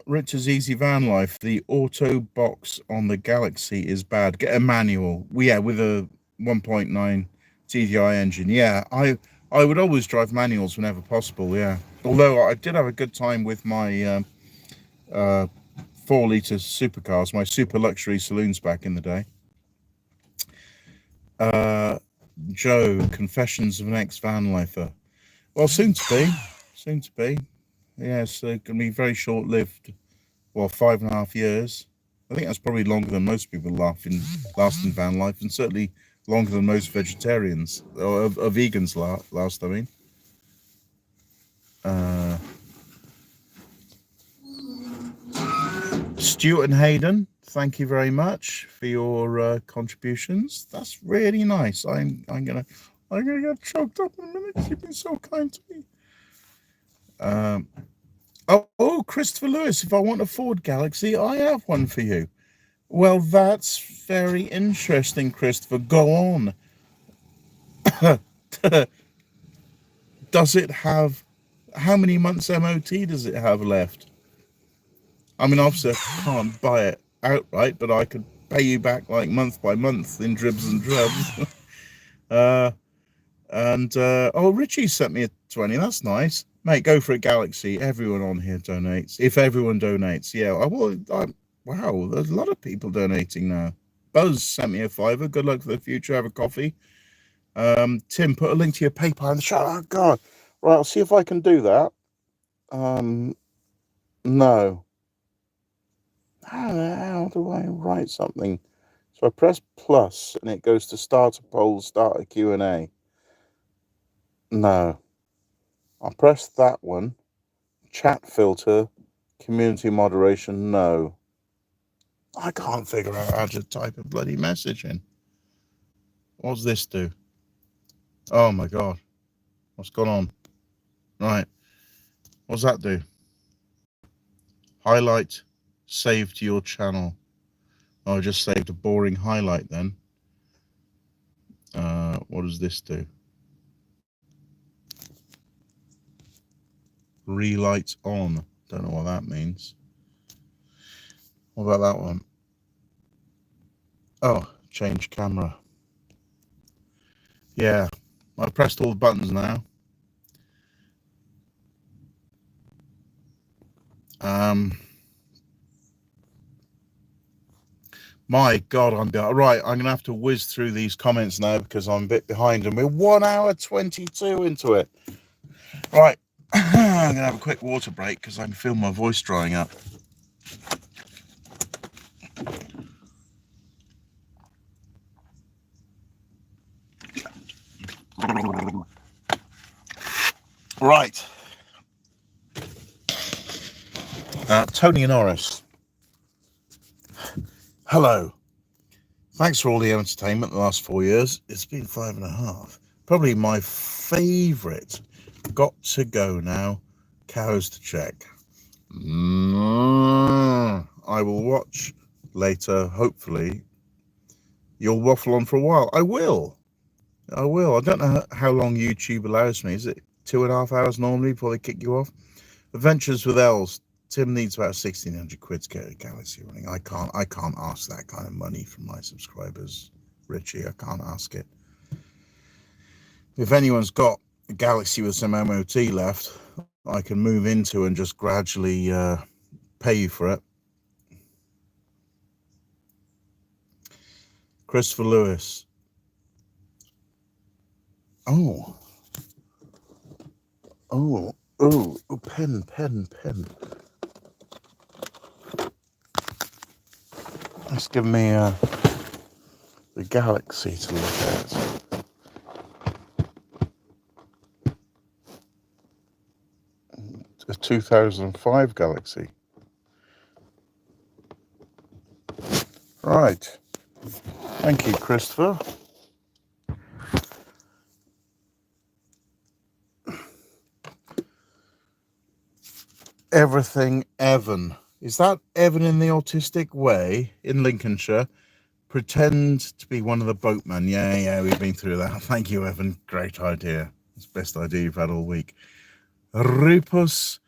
Richard's Easy Van Life. The auto box on the Galaxy is bad. Get a manual. Yeah, with a 1.9 TDI engine. Yeah, I would always drive manuals whenever possible. Yeah, although I did have a good time with my 4-litre supercars, my super luxury saloons back in the day. Joe, Confessions of an Ex-Van Lifer. Well, soon to be. Yes, it can be very short-lived. Well, 5.5 years. I think that's probably longer than most people last in van life, and certainly longer than most vegetarians or vegans last. I mean, Stuart and Hayden, thank you very much for your contributions. That's really nice. I'm gonna get choked up in a minute. You've been so kind to me. Oh, Christopher Lewis, if I want a Ford Galaxy, I have one for you. Well, that's very interesting, Christopher. Go on. Does it have, how many months MOT does it have left? I mean, obviously I can't buy it outright, but I could pay you back like month by month in dribs and drubs. Oh, Richie sent me a 20. That's nice. Mate, go for a Galaxy. Everyone on here donates. If everyone donates, yeah. Wow, there's a lot of people donating now. Buzz sent me a $5. Good luck for the future. Have a coffee. Tim, put a link to your PayPal in the chat. Oh, God. Right, I'll see if I can do that. No. How do I write something? So I press plus and it goes to start a poll, start a Q&A. No. I'll press that one. Chat filter, community moderation, no. I can't figure out how to type a bloody message in. What's this do? Oh my God. What's gone on? Right. What's that do? Highlight, save to your channel. Oh, I just saved a boring highlight then. What does this do? Relight on. Don't know what that means. What about that one? Oh, change camera. Yeah, I've pressed all the buttons now. My God, I'm right. I'm gonna have to whiz through these comments now because I'm a bit behind, and we're 1 hour 22 into it. Right, I'm gonna have a quick water break because I can feel my voice drying up. Right. Tony Norris. Hello. Thanks for all the entertainment the last 4 years. It's been 5.5. Probably my favourite. Got to go now. Cows to check. I will watch later, hopefully. You'll waffle on for a while. I will. I don't know how long YouTube allows me. Is it 2.5 hours normally before they kick you off? Adventures with Els. Tim needs about 1,600 quid to get a Galaxy running. I can't ask that kind of money from my subscribers, Richie. I can't ask it. If anyone's got a Galaxy with some MOT left, I can move into and just gradually pay you for it. Christopher Lewis. Oh, pen. Let's give me the Galaxy to look at. A 2005 Galaxy. Right. Thank you, Christopher. Everything Evan. Is that Evan in the autistic way in Lincolnshire? Pretend to be one of the boatmen. Yeah, we've been through that. Thank you, Evan. Great idea. It's the best idea you've had all week. Rupus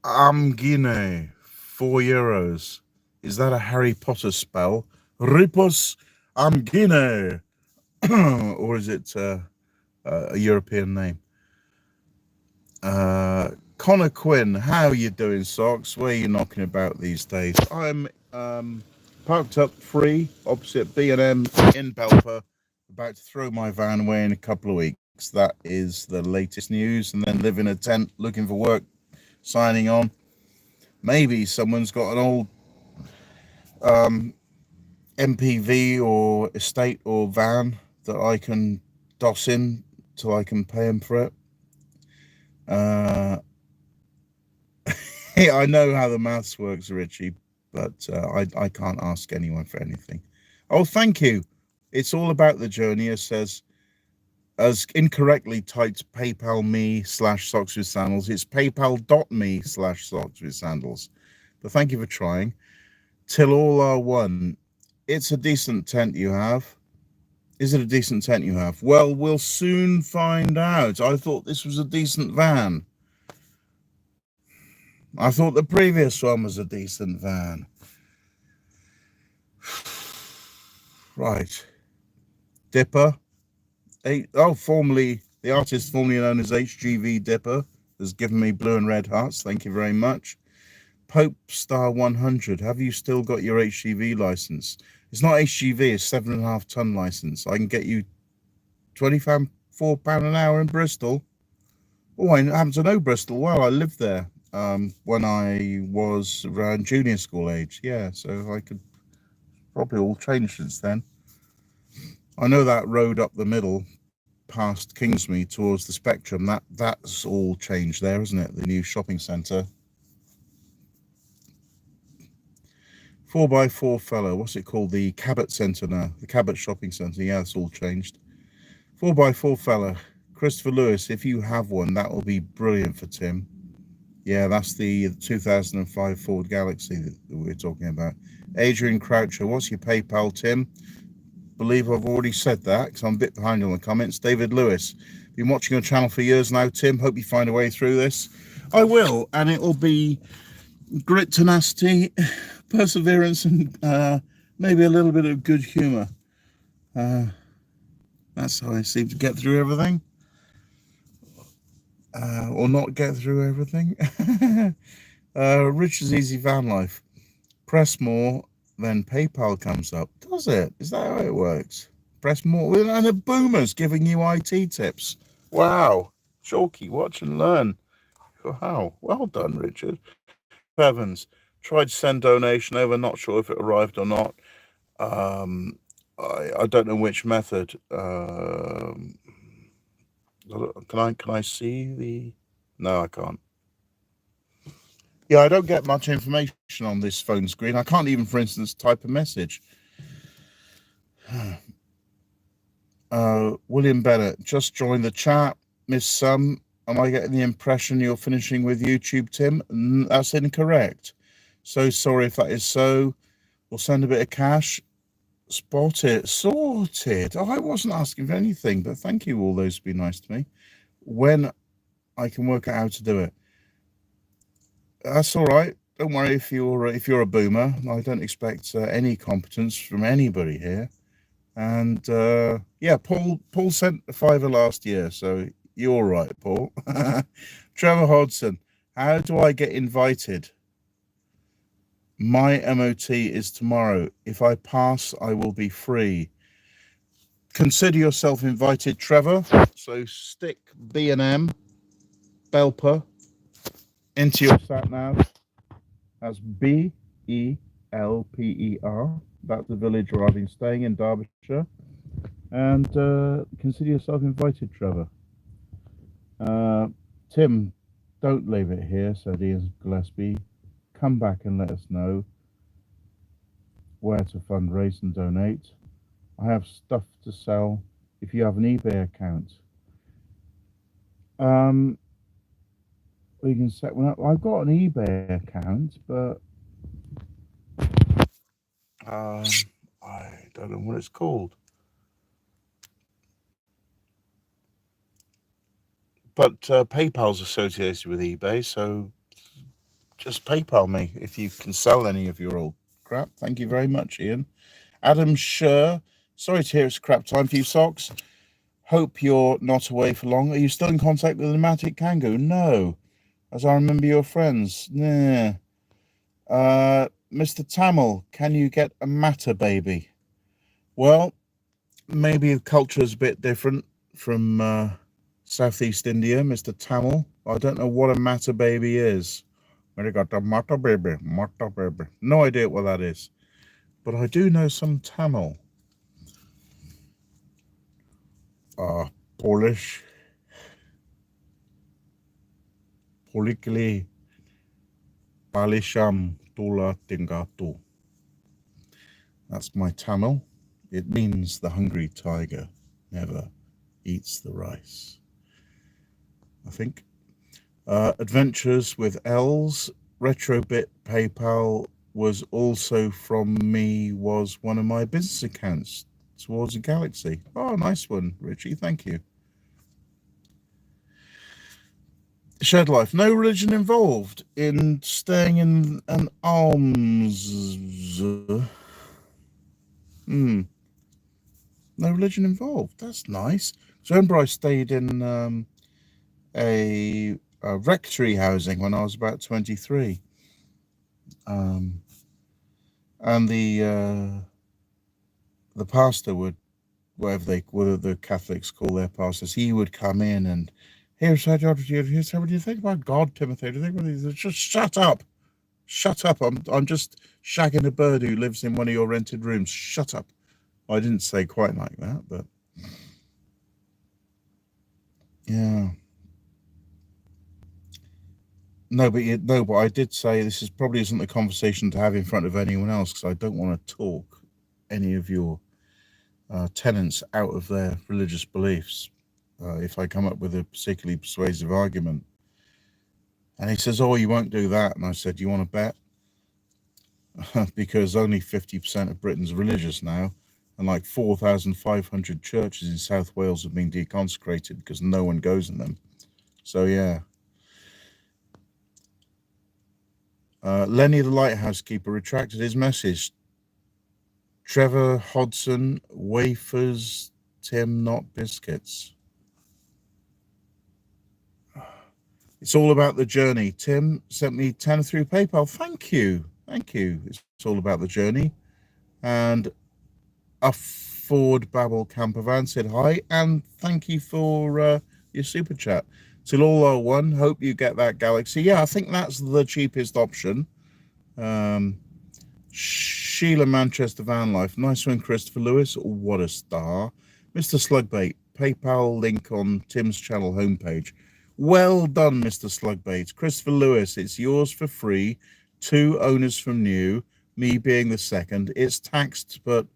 Amgine, €4. Is that a Harry Potter spell? Rupus Amgine. Or is it a European name? Connor Quinn, how you doing, Socks? Where are you knocking about these days? I'm parked up free opposite B&M in Belper, about to throw my van away in a couple of weeks. That is the latest news. And then live in a tent looking for work, signing on. Maybe someone's got an old MPV or estate or van that I can doss in till I can pay him for it. I know how the maths works, Richie, but I can't ask anyone for anything. Oh, thank you. It's all about the journey, as incorrectly typed PayPal me/socks with sandals. It's paypal.me/socks with sandals. But thank you for trying. Till all are one. It's a decent tent you have. Is it a decent tent you have? Well, we'll soon find out. I thought this was a decent van. I thought the previous one was a decent van. Right. Dipper. Formerly, the artist formerly known as HGV Dipper has given me blue and red hearts. Thank you very much. Pope Star 100. Have you still got your HGV license? It's not HGV, it's 7.5 ton license. I can get you £24 an hour in Bristol. Oh, I happen to know Bristol well. I lived there when I was around junior school age. Yeah, so I could probably all change since then. I know that road up the middle past Kingsmead towards the Spectrum, that's all changed there, isn't it? The new shopping centre. 4x4 fellow, what's it called? The Cabot Centre now, the Cabot Shopping Centre. Yeah, it's all changed. 4x4 fella, Christopher Lewis, if you have one, that will be brilliant for Tim. Yeah, that's the 2005 Ford Galaxy that we're talking about. Adrian Croucher, what's your PayPal, Tim? Believe I've already said that because I'm a bit behind on the comments. David Lewis, been watching your channel for years now, Tim. Hope you find a way through this. I will, and it will be grit, tenacity, perseverance, and maybe a little bit of good humor. That's how I seem to get through everything, or not get through everything. Richard's Easy Van Life. Press more, then PayPal comes up. Does it? Is that how it works? Press more, and a boomer's giving you IT tips. Wow, Chalky, watch and learn. Wow, well done, Richard. Evans, tried to send donation over, not sure if it arrived or not. I don't know which method. Can I see the? No, I can't. Yeah, I don't get much information on this phone screen. I can't even, for instance, type a message. William Bennett, just joined the chat. Miss Sum, am I getting the impression you're finishing with YouTube, Tim? That's incorrect. So sorry if that is so. We'll send a bit of cash. Spot it. Sorted. Oh, I wasn't asking for anything, but thank you all those to be nice to me. When I can work out how to do it. That's all right. Don't worry if you're a boomer. I don't expect any competence from anybody here. And yeah, Paul sent a £5 last year, so you're all right, Paul. Trevor Hodson, how do I get invited? My MOT is tomorrow. If I pass, I will be free. Consider yourself invited, Trevor. So stick B&M Belper into your sat nav. That's BELPER. That's the village where I've been staying in Derbyshire. And consider yourself invited, Trevor. Tim, don't leave it here, said Ian Gillespie. Come back and let us know where to fundraise and donate. I have stuff to sell if you have an eBay account. We can set one up. I've got an eBay account, but I don't know what it's called. But PayPal's associated with eBay, so just PayPal me if you can sell any of your old crap. Thank you very much, Ian. Adam Scher, sorry to hear it's crap time for you, Socks. Hope you're not away for long. Are you still in contact with the Pneumatic Kangoo? No. as I remember your friends. Nah. Mr. Tamil, can you get a matter baby? Well, maybe the culture is a bit different from Southeast India, Mr. Tamil. I don't know what a matter baby is. I got the matter baby, matter baby. No idea what that is. But I do know some Tamil. Polish. Polikli. Palisham Tula Tingatu. That's my Tamil. It means the hungry tiger never eats the rice, I think. Adventures with L's. Retrobit PayPal was also from me, was one of my business accounts towards a galaxy. Oh, nice one, Richie. Thank you. Shed life. No religion involved in staying in an alms. No religion involved. That's nice. So remember, I stayed in a rectory housing when I was about 23. And the pastor would, whatever the Catholics call their pastors, he would come in and, here's what do you think about God, Timothy? Do you think about this? Just shut up. Shut up. I'm just shagging a bird who lives in one of your rented rooms. Shut up. I didn't say quite like that, but yeah. No, but I did say this is probably isn't a conversation to have in front of anyone else, because I don't want to talk any of your tenants out of their religious beliefs if I come up with a particularly persuasive argument. And he says, oh, you won't do that. And I said, you want to bet? Because only 50% of Britain's religious now, and like 4,500 churches in South Wales have been deconsecrated because no one goes in them. So yeah. Lenny the lighthouse keeper retracted his message. Trevor Hodson, wafers, Tim, not biscuits. It's all about the journey. Tim sent me 10 through PayPal. Thank you. Thank you. It's all about the journey. And a Ford Babel Campervan said hi. And thank you for your super chat. Till all are one. Hope you get that Galaxy. Yeah, I think that's the cheapest option. Sheila Manchester Vanlife. Nice one, Christopher Lewis. What a star. Mr. Slugbait. PayPal link on Tim's channel homepage. Well done, Mr. Slugbait. Christopher Lewis, it's yours for free. 2 owners from new, me being the second. It's taxed, but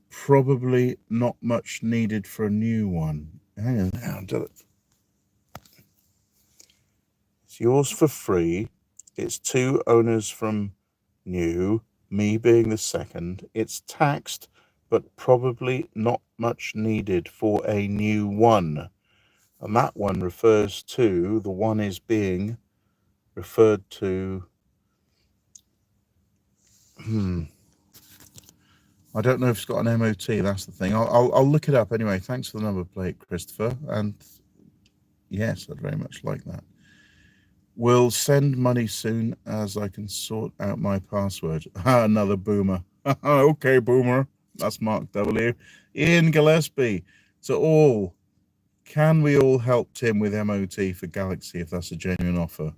probably not much needed for a new one. Hang on. It's yours for free. It's 2 owners from new, me being the second. It's taxed, but probably not much needed for a new one. And that one refers to, the one is being referred to, I don't know if it's got an MOT, that's the thing. I'll look it up anyway. Thanks for the number plate, Christopher. And yes, I'd very much like that. We'll send money soon as I can sort out my password. Another boomer. Okay, boomer. That's Mark W. Ian Gillespie. To all, can we all help Tim with MOT for Galaxy if that's a genuine offer?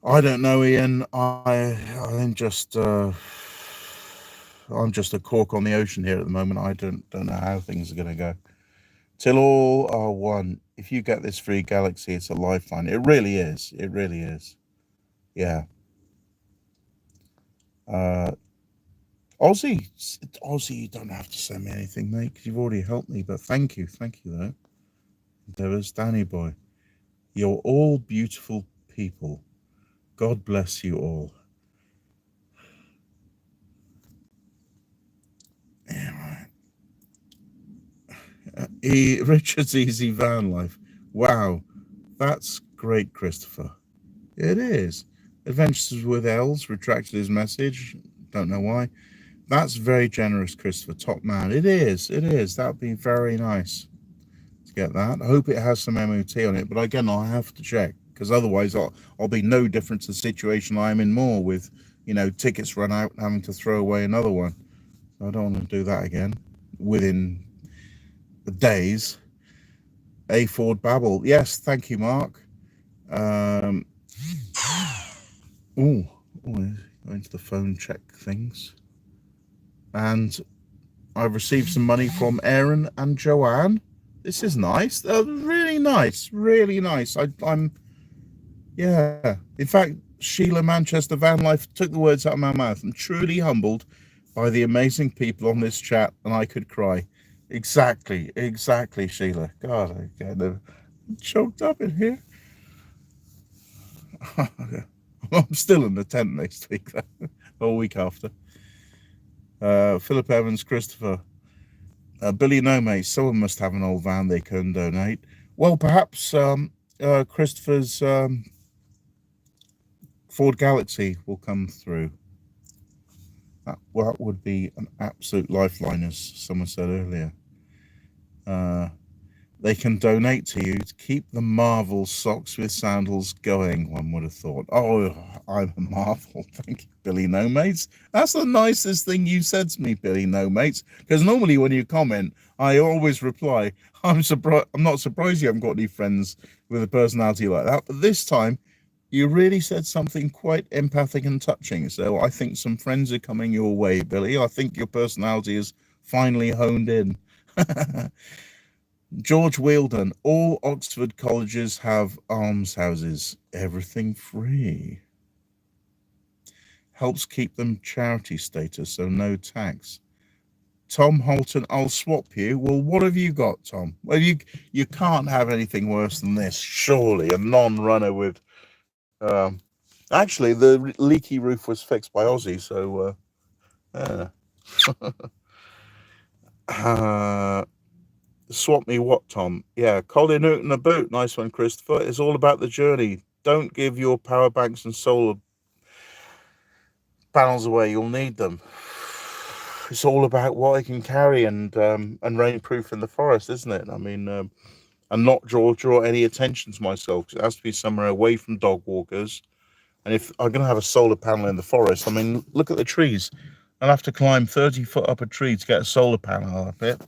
I don't know, Ian. I'm just a cork on the ocean here at the moment. I don't know how things are going to go. Till all are one. If you get this free Galaxy, it's a lifeline. It really is. It really is. Yeah. Aussie, you don't have to send me anything, mate, because you've already helped me. But thank you though. There was Danny boy. You're all beautiful people. God bless you all. Yeah, right. Richard's Easy Van Life. Wow, that's great, Christopher. It is. Adventures with L's retracted his message. Don't know why. That's very generous, Christopher. Top man. It is. That would be very nice. to get that. I hope it has some MOT on it, but again, I'll have to check, because otherwise I'll be no different to the situation I'm in more with, tickets run out and having to throw away another one. I don't want to do that again within the days. A Ford Babel. Yes, thank you, Mark. Oh, going to the phone check things. And I've received some money from Aaron and Joanne. This is nice. Really nice. Really nice. Yeah. In fact, Sheila Manchester Van Life took the words out of my mouth. I'm truly humbled by the amazing people on this chat, and I could cry. Exactly, Sheila. God, I get choked up in here. I'm still in the tent next week, or week after. Philip Evans, Christopher, Billy Nome. Someone must have an old van they can donate. Well, perhaps Christopher's Ford Galaxy will come through. That would be an absolute lifeline, as someone said earlier. They can donate to you to keep the Marvel socks with sandals going, one would have thought. Oh, I'm a Marvel. Thank you, Billy No Mates. That's the nicest thing you said to me, Billy No Mates, because normally when you comment, I always reply, I'm not surprised you haven't got any friends with a personality like that, but this time you really said something quite empathic and touching. So I think some friends are coming your way, Billy. I think your personality is finally honed in. George Wheeldon, all Oxford colleges have almshouses, everything free. Helps keep them charity status, so no tax. Tom Holton, I'll swap you. Well, what have you got, Tom? Well, you can't have anything worse than this, surely. A non-runner with... actually, the leaky roof was fixed by Aussie, so... Swap me what, Tom? Yeah, Colin Newton a boot. Nice one, Christopher. It's all about the journey. Don't give your power banks and solar panels away. You'll need them. It's all about what I can carry and rainproof in the forest, isn't it? I mean, and not draw any attention to myself, because it has to be somewhere away from dog walkers. And if I'm going to have a solar panel in the forest, I mean, look at the trees. I'll have to climb 30 foot up a tree to get a solar panel up it.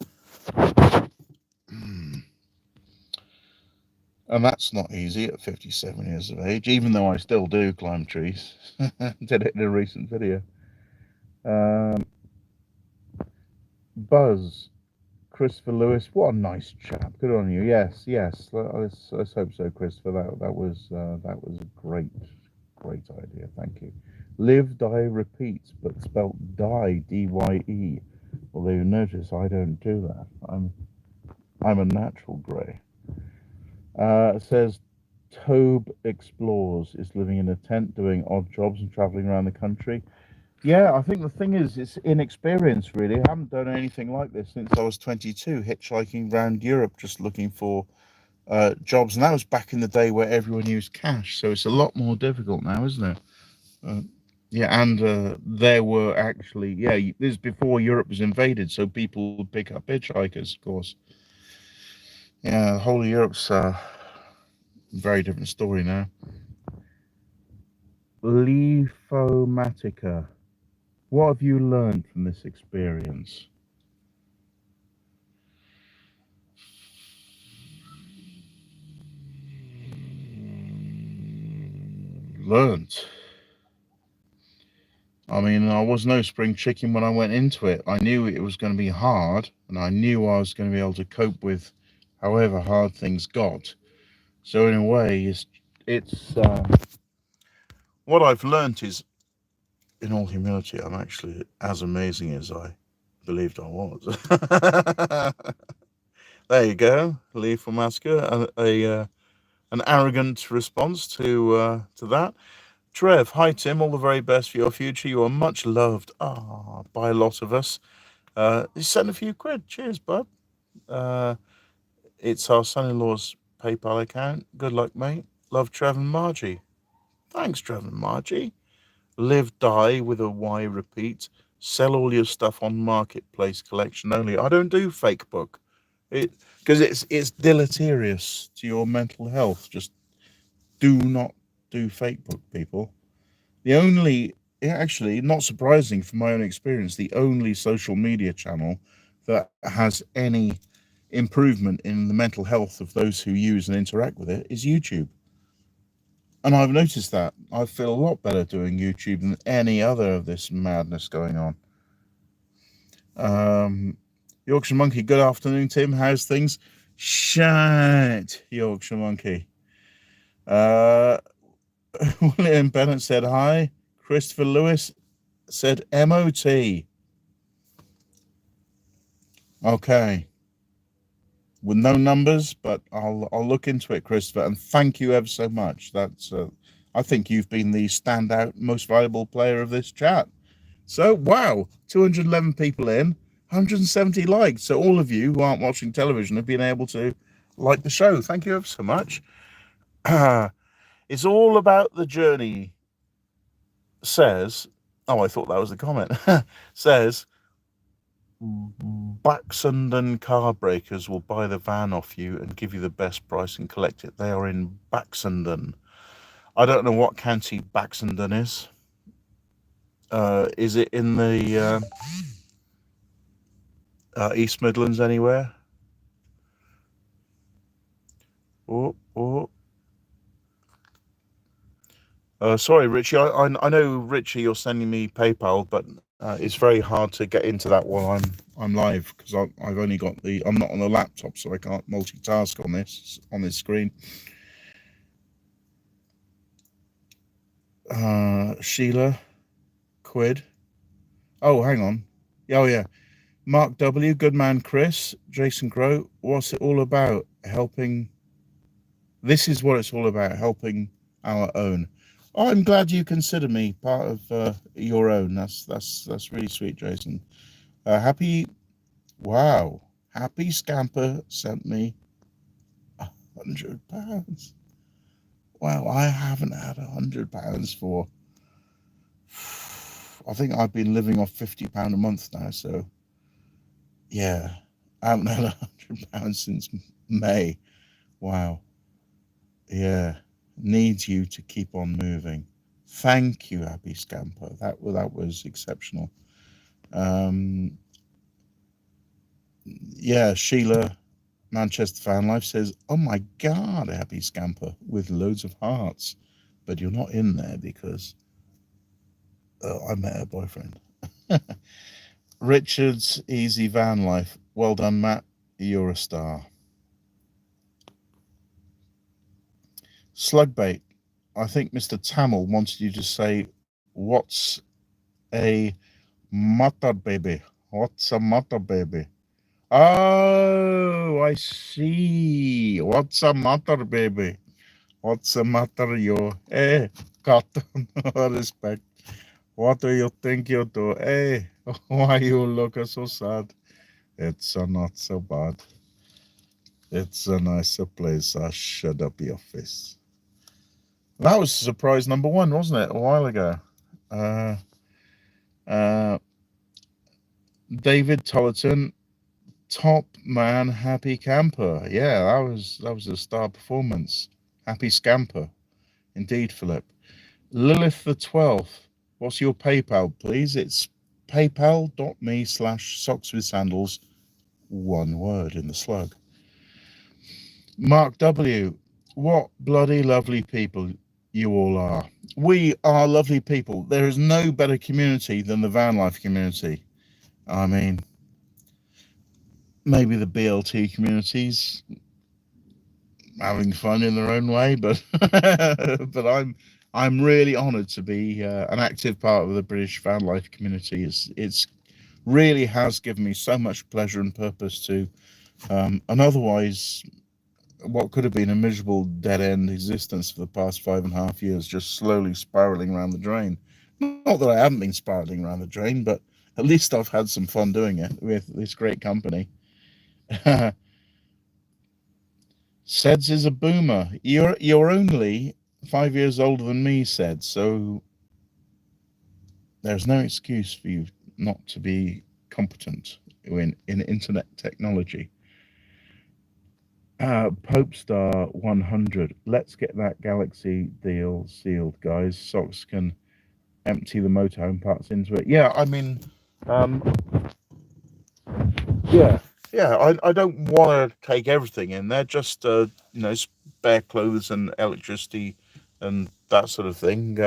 And that's not easy at 57 years of age, even though I still do climb trees. Did it in a recent video. Buzz, Christopher Lewis, what a nice chap. Good on you. Yes. Let's hope so, Christopher. That was a great idea. Thank you. Live, die, repeat, but spelt die, D-Y-E. Although you notice I don't do that. I'm a natural grey. Says Tobe Explores is living in a tent, doing odd jobs and traveling around the country. Yeah, I think the thing is, it's inexperience, really. I haven't done anything like this since I was 22, hitchhiking around Europe just looking for jobs. And that was back in the day where everyone used cash. So it's a lot more difficult now, isn't it? Yeah, and there were actually, this is before Europe was invaded, so people would pick up hitchhikers, of course. Yeah, the whole of Europe's a very different story now. Lefomatica. What have you learned from this experience? Learned. I mean, I was no spring chicken when I went into it. I knew it was going to be hard, and I knew I was going to be able to cope with however hard things got. So in a way, it's what I've learned is, in all humility, I'm actually as amazing as I believed I was. There you go, Lee from Masker, an arrogant response to that. Trev, hi Tim, all the very best for your future. You are much loved by a lot of us. You sent a few quid. Cheers, bud. It's our son-in-law's PayPal account. Good luck, mate. Love, Trev and Margie. Thanks, Trev and Margie. Live, die with a Y, repeat. Sell all your stuff on Marketplace collection only. I don't do fake book. Because it's deleterious to your mental health. Just do not do Facebook, people. The only, actually, not surprising from my own experience, the only social media channel that has any improvement in the mental health of those who use and interact with it is YouTube. And I've noticed that. I feel a lot better doing YouTube than any other of this madness going on. Yorkshire Monkey, good afternoon, Tim. How's things? Shite, Yorkshire Monkey. William Bennett said hi. Christopher Lewis said MOT. Okay. With no numbers, but I'll look into it, Christopher, and thank you ever so much. That's I think you've been the standout, most valuable player of this chat. So wow, 211 people in, 170 likes. So all of you who aren't watching television have been able to like the show. Thank you ever so much. It's all about the journey. Says, oh, I thought that was the comment. Says, Baxenden car breakers will buy the van off you and give you the best price and collect it. They are in Baxenden. I don't know what county Baxenden is. Is it in the East Midlands anywhere? Sorry, Richie. I know, Richie, you're sending me PayPal, but it's very hard to get into that while I'm live because I've only got I'm not on the laptop, so I can't multitask on this screen. Sheila, Quid. Oh, hang on. Oh yeah, Mark W, good man, Chris, Jason Grow. What's it all about? Helping. This is what it's all about. Helping our own. Oh, I'm glad you consider me part of your own. That's really sweet, Jason. Happy Scamper sent me £100. Wow, I haven't had £100 for. I think I've been living off £50 a month now. So yeah, I haven't had £100 since May. Wow. Yeah. Needs you to keep on moving. Thank you, Happy Scamper. That was exceptional. Yeah, Sheila, Manchester Vanlife says, "Oh my God, Happy Scamper," with loads of hearts, but you're not in there because I met her boyfriend. Richard's Easy Van Life. Well done, Matt. You're a star. Slugbait. I think Mr. Tamil wanted you to say, "What's a matter, baby? What's a matter, baby?" Oh, I see. What's the matter, baby? What's the matter, you? Hey, got no respect. What do you think you do? Hey, why you look so sad? It's not so bad. It's a nicer place. Shut up your face. That was surprise number one, wasn't it? A while ago. David Tollerton, top man, happy camper. Yeah, that was a star performance. Happy scamper. Indeed, Philip. Lilith the 12th. What's your PayPal, please? It's paypal.me/socks with sandals. One word in the slug. Mark W. What bloody lovely people you all are. We are lovely people. There is no better community than the van life community. I mean, maybe the BLT communities having fun in their own way, but but I'm really honoured to be an active part of the British van life community. It's really has given me so much pleasure and purpose to an otherwise what could have been a miserable dead end existence for the past 5.5 years, just slowly spiraling around the drain. Not that I haven't been spiraling around the drain, but at least I've had some fun doing it with this great company. Seds is a boomer. You're only 5 years older than me, Sed, so there's no excuse for you not to be competent in internet technology. Popestar 100. Let's get that Galaxy deal sealed, guys. Socks can empty the motorhome parts into it. Yeah, I mean, um, yeah, yeah. I don't want to take everything in there. Just spare clothes and electricity and that sort of thing.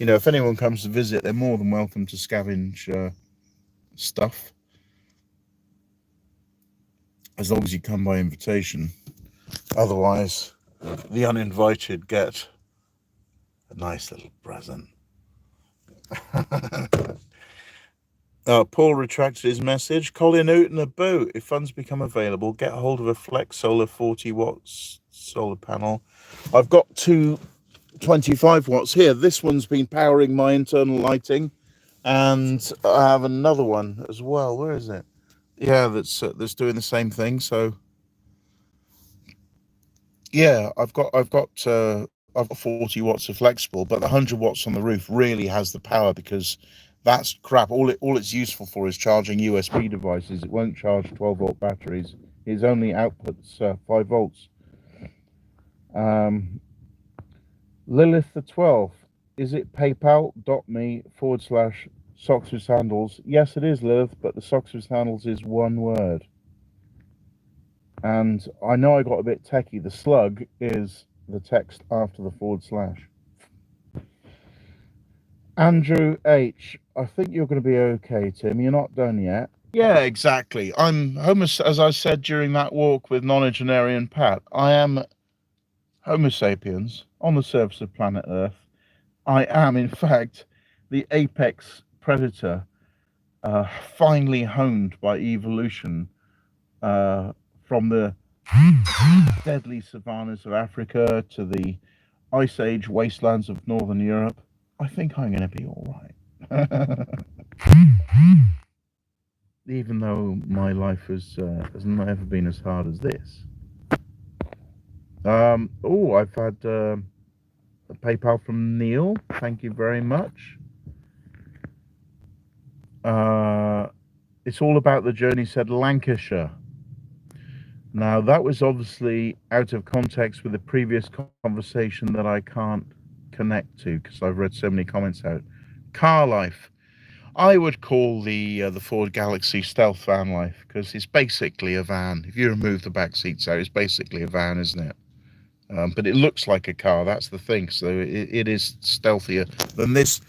If anyone comes to visit, they're more than welcome to scavenge stuff, as long as you come by invitation. Otherwise, the uninvited get a nice little present. Paul retracted his message. Colin Newton, a boat. If funds become available, get hold of a Flex Solar 40 watts solar panel. I've got two 25 watts here. This one's been powering my internal lighting, and I have another one as well. Where is it? Yeah, that's doing the same thing. So yeah, I've got 40 watts of flexible, but the 100 watts on the roof really has the power, because that's crap. All it's useful for is charging USB devices. It won't charge 12-volt batteries. It only outputs 5 volts. Lilith the 12th. Is it paypal.me/socks with sandals? Yes, it is, Lilith, but the socks with sandals is one word. And I know I got a bit techie. The slug is the text after the /. Andrew H. I think you're going to be okay, Tim. You're not done yet. Yeah, exactly. I'm as I said during that walk with nonagenarian Pat, I am Homo sapiens on the surface of planet Earth. I am, in fact, the apex predator, finely honed by evolution from the deadly savannas of Africa to the Ice Age wastelands of Northern Europe. I think I'm going to be all right. Even though my life has never been as hard as this. I've had a PayPal from Neil. Thank you very much. It's all about the journey, said Lancashire. Now, that was obviously out of context with the previous conversation that I can't connect to because I've read so many comments out. Car life. I would call the Ford Galaxy Stealth van life, because it's basically a van. If you remove the back seats out, it's basically a van, isn't it? But it looks like a car. That's the thing. So it is stealthier than this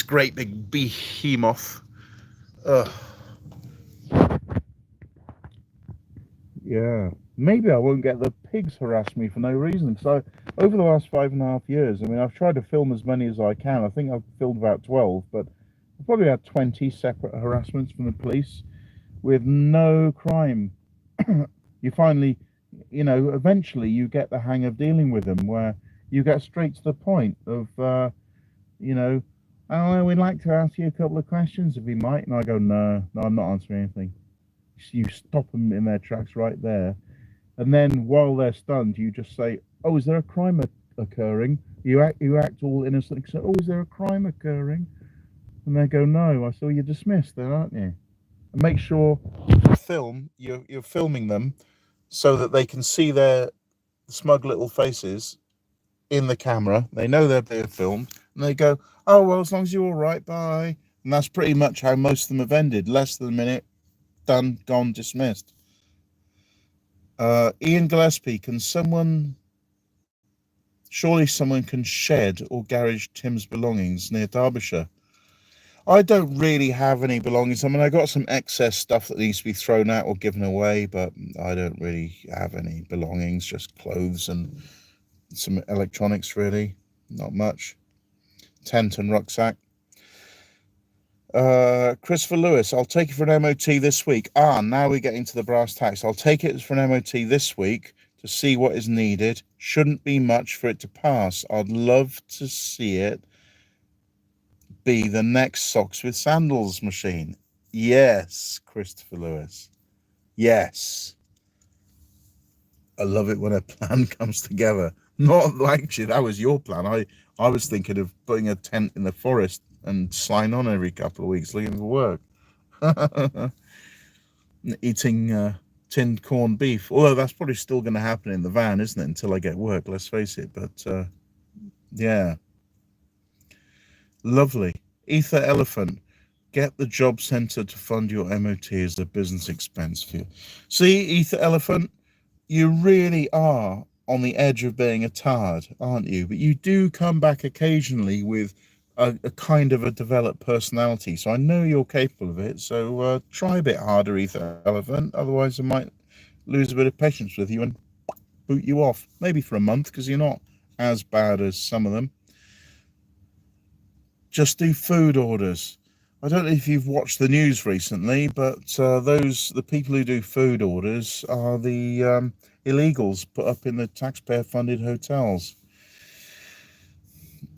great big behemoth. Yeah, maybe I won't get the pigs harass me for no reason. So over the last 5.5 years, I mean, I've tried to film as many as I can. I think I've filmed about 12, but I've probably had 20 separate harassments from the police with no crime. You finally, eventually you get the hang of dealing with them, where you get straight to the point of, oh, we'd like to ask you a couple of questions if we might. And I go, no, I'm not answering anything. You stop them in their tracks right there. And then while they're stunned, you just say, oh, is there a crime occurring? You act all innocent. Say, oh, is there a crime occurring? And they go, no. I say, you're dismissed then, aren't you? And make sure you're filming them so that they can see their smug little faces in the camera. They know they're being filmed, and they go, oh, well, as long as you're all right, bye. And that's pretty much how most of them have ended. Less than a minute, done, gone, dismissed. Ian Gillespie, surely someone can shed or garage Tim's belongings near Derbyshire? I don't really have any belongings. I mean, I got some excess stuff that needs to be thrown out or given away, but I don't really have any belongings, just clothes and some electronics, really. Not much. Tent and rucksack. Christopher Lewis, I'll take it for an MOT this week. Now we're getting to the brass tacks. I'll take it for an MOT this week to see what is needed. Shouldn't be much for it to pass. I'd love to see it be the next Socks with Sandals machine. Yes, Christopher Lewis. Yes. I love it when a plan comes together. Not actually, that was your plan. I was thinking of putting a tent in the forest and sign on every couple of weeks looking for work. Eating tinned corned beef. Although that's probably still going to happen in the van, isn't it? Until I get work, let's face it. But yeah, lovely. Ether Elephant. Get the job centre to fund your MOT as a business expense for you. See, Ether Elephant, you really are on the edge of being a tard, aren't you? But you do come back occasionally with a kind of a developed personality. So I know you're capable of it. So try a bit harder, Ether Elephant. Otherwise, I might lose a bit of patience with you and boot you off. Maybe for a month, because you're not as bad as some of them. Just do food orders. I don't know if you've watched the news recently, but the people who do food orders are the illegals put up in the taxpayer-funded hotels.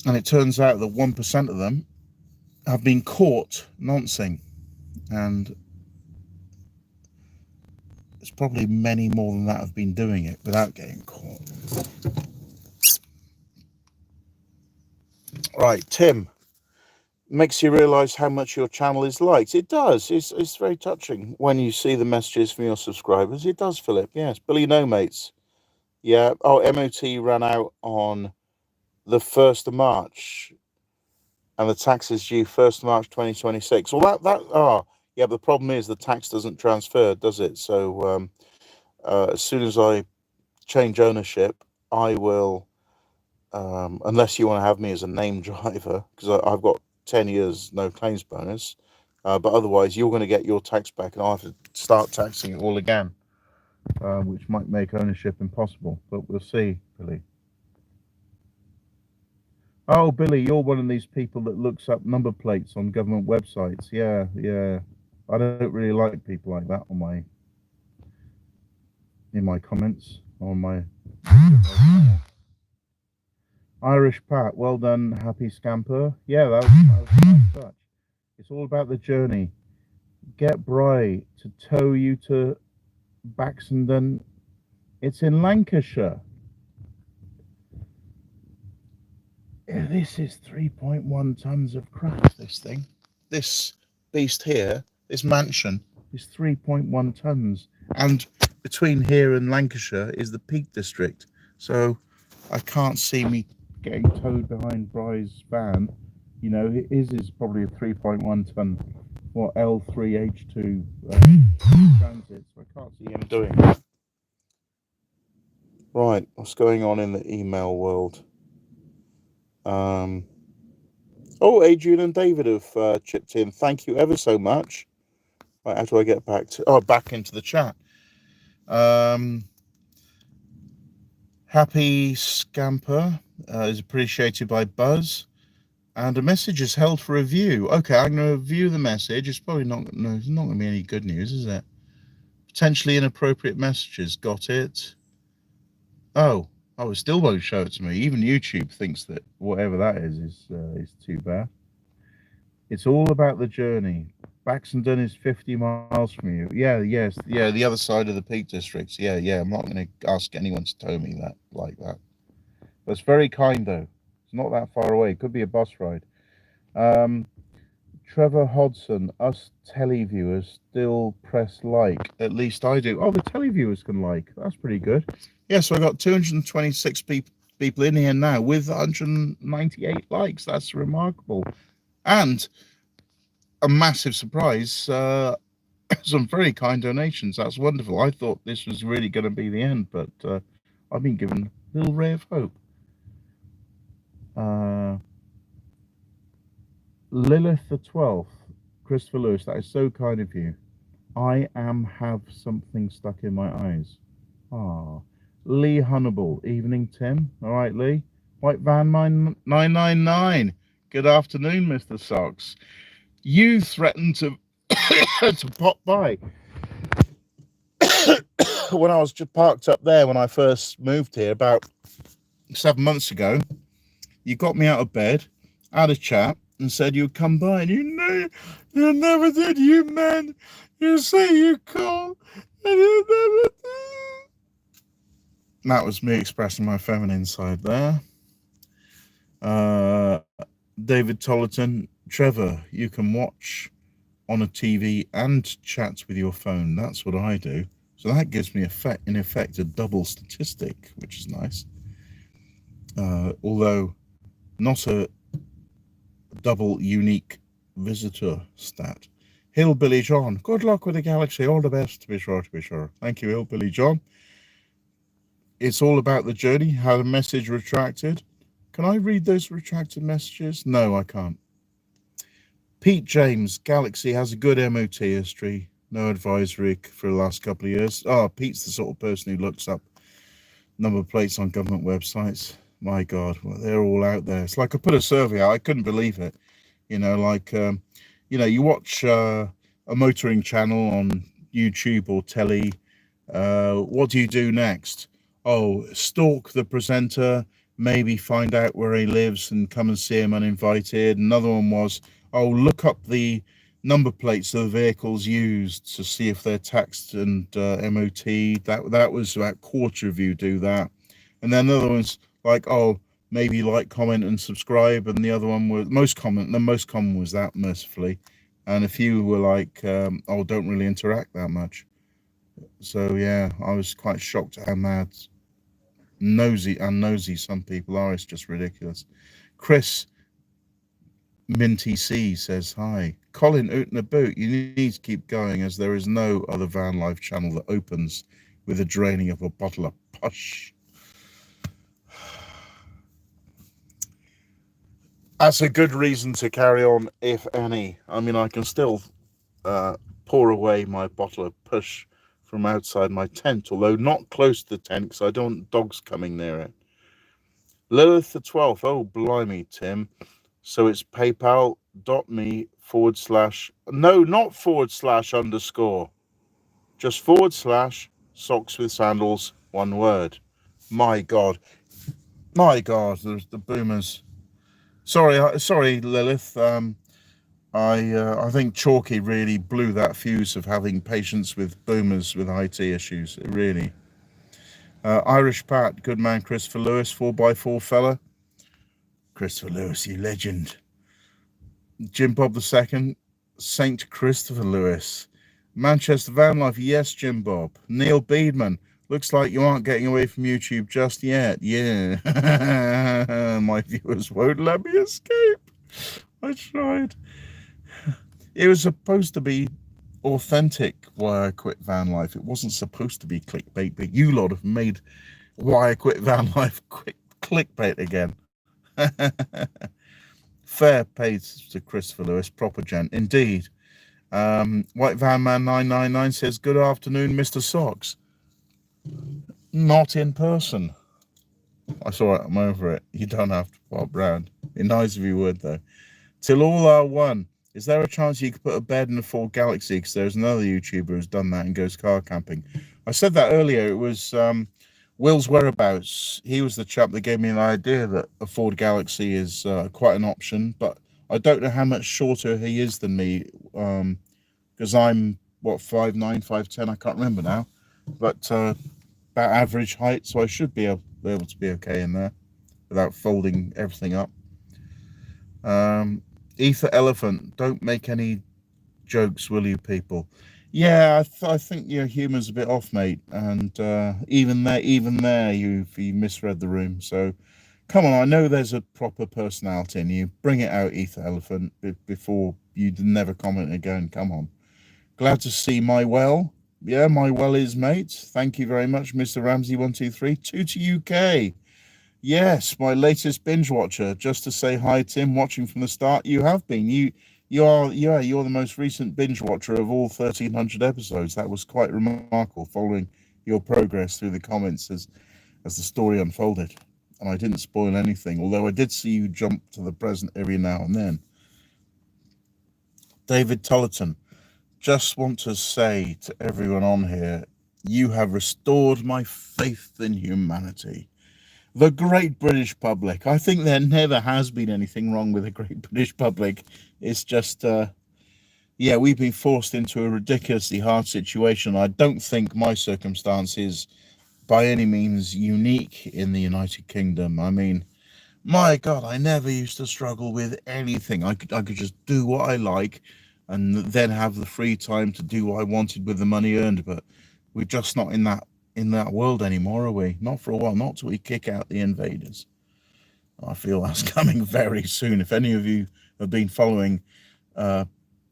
And it turns out that 1% of them have been caught noncing. And there's probably many more than that have been doing it without getting caught. Right, Tim. Makes you realise how much your channel is liked. It does. It's very touching when you see the messages from your subscribers. It does, Philip. Yes. Billy No Mates. Yeah. Oh, MOT ran out on the 1st of March. And the tax is due 1st of March 2026. Well, yeah, but the problem is the tax doesn't transfer, does it? So as soon as I change ownership, I will, unless you want to have me as a name driver, because I've got 10 years no claims bonus, but otherwise you're going to get your tax back and I'll have to start taxing it all again, which might make ownership impossible, but we'll see, Billy. Oh, Billy, you're one of these people that looks up number plates on government websites. Yeah, yeah. I don't really like people like that in my comments on my Irish Pat. Well done, happy scamper. Yeah, that was a nice touch. It's all about the journey. Get Bry to tow you to Baxenden. It's in Lancashire. Yeah, this is 3.1 tons of crap, this thing. This beast here, this mansion, is 3.1 tons. And between here and Lancashire is the Peak District. So I can't see me getting towed behind Bry's van. You know, his is probably a 3.1 ton or L3H2 transit. So I can't see him doing that. Right, what's going on in the email world? Oh, Adrian and David have chipped in. Thank you ever so much. Right, how do I get back into the chat? Happy Scamper is appreciated by Buzz, and a message is held for review. Okay, I'm going to review the message. It's probably not going to be any good news, is it? Potentially inappropriate messages. Got it. Oh, it still won't show it to me. Even YouTube thinks that whatever that is too bad. It's all about the journey. Baxenden is 50 miles from you. Yeah, yes, yeah, the other side of the Peak District. Yeah, yeah. I'm not going to ask anyone to tow me like that. But it's very kind though. It's not that far away. It could be a bus ride. Trevor Hodson, us televiewers still press like. At least I do. Oh, the televiewers can like. That's pretty good. Yeah, so I got 226 people in here now with 198 likes. That's remarkable. And a massive surprise, some very kind donations. That's wonderful. I thought this was really going to be the end, but I've been given a little ray of hope. Lilith the 12th, Christopher Lewis, that is so kind of you. I have something stuck in my eyes. Ah, Lee Hunnable, evening Tim. All right, Lee. White Van Mine 999. Good afternoon, Mr. Socks. You threatened to to pop by when I was just parked up there when I first moved here about 7 months ago. You got me out of bed, had a chat, and said you'd come by, and you never did, you man. You say you call, and you never did. That was me expressing my feminine side there. David Tollerton, Trevor, you can watch on a TV and chat with your phone. That's what I do. So that gives me in effect a double statistic, which is nice. Although not a double unique visitor stat. Hillbilly John, good luck with the galaxy. All the best, to be sure, to be sure. Thank you, Hillbilly John. It's all about the journey, how the message retracted. Can I read those retracted messages? No, I can't. Pete James, Galaxy has a good MOT history. No advisory for the last couple of years. Oh, Pete's the sort of person who looks up number plates on government websites. My God, well, they're all out there. It's like I put a survey out. I couldn't believe it. You know, like, you watch a motoring channel on YouTube or telly. What do you do next? Oh, stalk the presenter, maybe find out where he lives and come and see him uninvited. Another one was, oh, look up the number plates of the vehicles used to see if they're taxed and MOT. That was about quarter of you do that. And then another one's like, oh, maybe like, comment and subscribe. And the other one was the most common was that, mercifully. And a few were like, oh, don't really interact that much. So yeah, I was quite shocked at how mad nosy some people are. It's just ridiculous. Chris Minty C says hi. Colin Ootna Boot, you need to keep going, as there is no other van life channel that opens with the draining of a bottle of push. That's a good reason to carry on, if any. I mean, I can still pour away my bottle of push from outside my tent, although not close to the tent because I don't want dogs coming near it. Lilith the 12th. Oh, blimey, Tim. So it's paypal.me / no, not / just / socks with sandals, one word. My God, there's the boomers. Sorry, Lilith. I think Chalky really blew that fuse of having patience with boomers with IT issues. It really. Irish Pat, good man, Christopher Lewis, 4x4 fella. Christopher Lewis, you legend. Jim Bob II, Saint Christopher Lewis. Manchester Van Life, yes, Jim Bob. Neil Beedman, looks like you aren't getting away from YouTube just yet. Yeah. My viewers won't let me escape. I tried. It was supposed to be authentic Why I Quit Van Life. It wasn't supposed to be clickbait, but you lot have made Why I Quit Van Life clickbait again. Fair paid to Christopher Lewis, proper gent. Indeed. White Van Man 999 says, good afternoon, Mr. Socks. Not in person. That's all right, I'm over it. You don't have to pop round. It'd be nice if you would, though. Till all are one. Is there a chance you could put a bed in a Ford Galaxy? Because there's another YouTuber who's done that and goes car camping. I said that earlier. It was Will's Whereabouts. He was the chap that gave me an idea that a Ford Galaxy is quite an option. But I don't know how much shorter he is than me. Because I'm, 5'9", 5'10", I can't remember now. But about average height. So I should be able to be okay in there without folding everything up. Ether Elephant, don't make any jokes, will you, people? Yeah, I think your humor's a bit off, mate. And even there, you misread the room. So, come on, I know there's a proper personality in you. Bring it out, Ether Elephant, before you never comment again. Come on. Glad to see my well. Yeah, my well is, mate. Thank you very much, Mr. Ramsey123. to UK. Yes, my latest binge watcher. Just to say hi, Tim, watching from the start. You have been. You're the most recent binge watcher of all 1,300 episodes. That was quite remarkable, following your progress through the comments as the story unfolded. And I didn't spoil anything, although I did see you jump to the present every now and then. David Tullerton, just want to say to everyone on here, you have restored my faith in humanity. The great British public. I think there never has been anything wrong with the great British public. It's just, we've been forced into a ridiculously hard situation. I don't think my circumstance is by any means unique in the United Kingdom. I mean, my God, I never used to struggle with anything. I could just do what I like and then have the free time to do what I wanted with the money earned. But We're just not in that world anymore, are we? Not for a while, not till we kick out the invaders. I feel that's coming very soon. If any of you have been following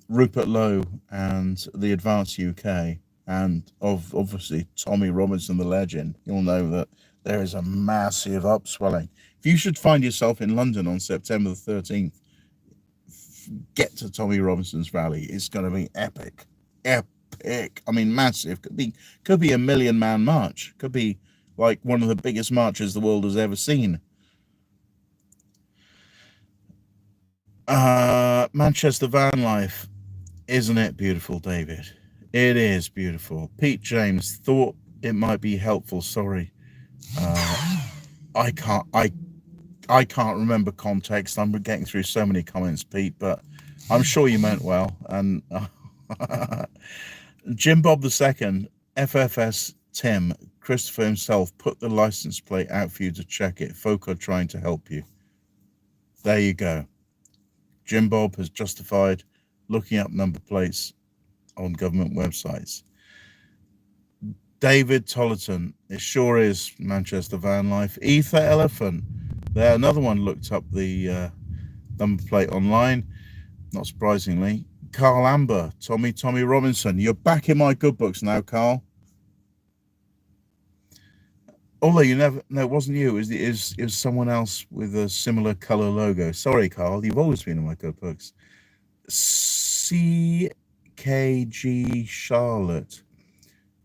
Rupert Lowe and the Advanced UK, and obviously Tommy Robinson, the legend, you'll know that there is a massive upswelling. If you should find yourself in London on September the 13th, get to Tommy Robinson's rally. It's going to be epic. I mean, massive. Could be a 1 million man march. Could be like one of the biggest marches the world has ever seen. Manchester van life, isn't it beautiful, David? It is beautiful. Pete James thought it might be helpful. Sorry, I can't remember context. I'm getting through so many comments, Pete, but I'm sure you meant well. And Jim Bob II, FFS Tim, Christopher himself put the license plate out for you to check it. Folk are trying to help you. There you go. Jim Bob has justified looking up number plates on government websites. David Tollerton, it sure is Manchester van life. Ether Elephant, there, another one looked up the number plate online, not surprisingly. Carl Amber, Tommy Robinson, you're back in my good books now, Carl. Although you never, no, it wasn't you. It was someone else with a similar color logo. Sorry, Carl. You've always been in my good books. CKG Charlotte.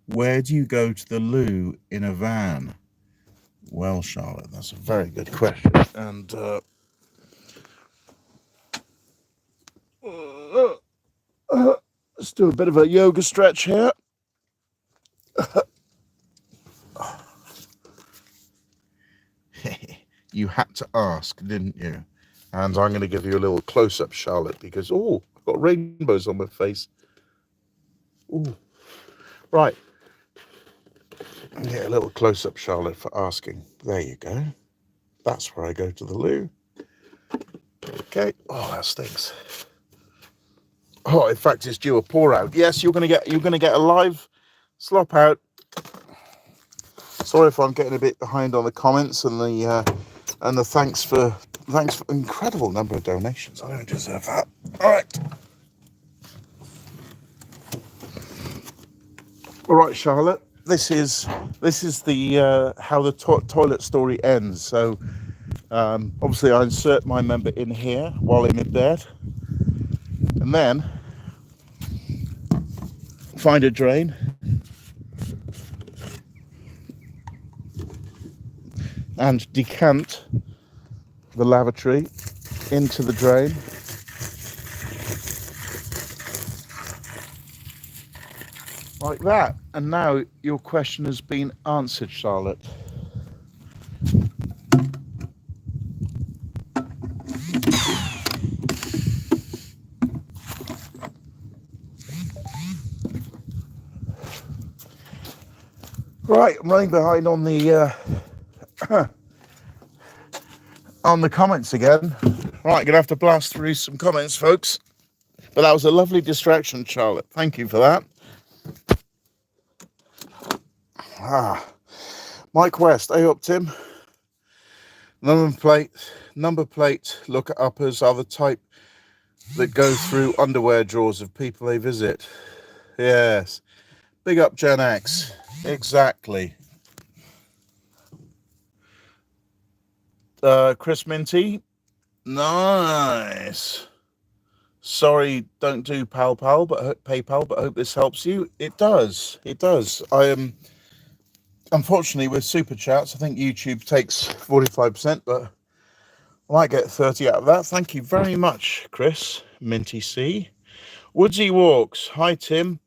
Where do you go to the loo in a van? Well, Charlotte, that's a very good question. And let's do a bit of a yoga stretch here. You had to ask, didn't you? And I'm going to give you a little close-up, Charlotte, because, oh, I've got rainbows on my face. Ooh. Right. Yeah, a little close-up, Charlotte, for asking. There you go. That's where I go to the loo. Okay. Oh, that stinks. Oh, in fact, it's due a pour out. Yes, you're going to get a live slop out. Sorry if I'm getting a bit behind on the comments and the thanks for incredible number of donations. I don't deserve that. All right, Charlotte. This is the how the toilet story ends. So obviously I insert my member in here while I'm in bed, and then find a drain. And decant the lavatory into the drain. Like that. And now your question has been answered, Charlotte. Right, I'm running behind on the on the comments again. Right, gonna have to blast through some comments, folks. But that was a lovely distraction, Charlotte. Thank you for that. Mike West, hey up, Tim. Number plate look uppers are the type that go through underwear drawers of people they visit. Yes. Big up Gen X. Exactly. Chris Minty, nice. Sorry, don't do PayPal, but hope this helps you. It does. I am unfortunately with super chats. I think YouTube takes 45%, but I might get 30 out of that. Thank you very much, Chris Minty C. Woodsy Walks, hi Tim.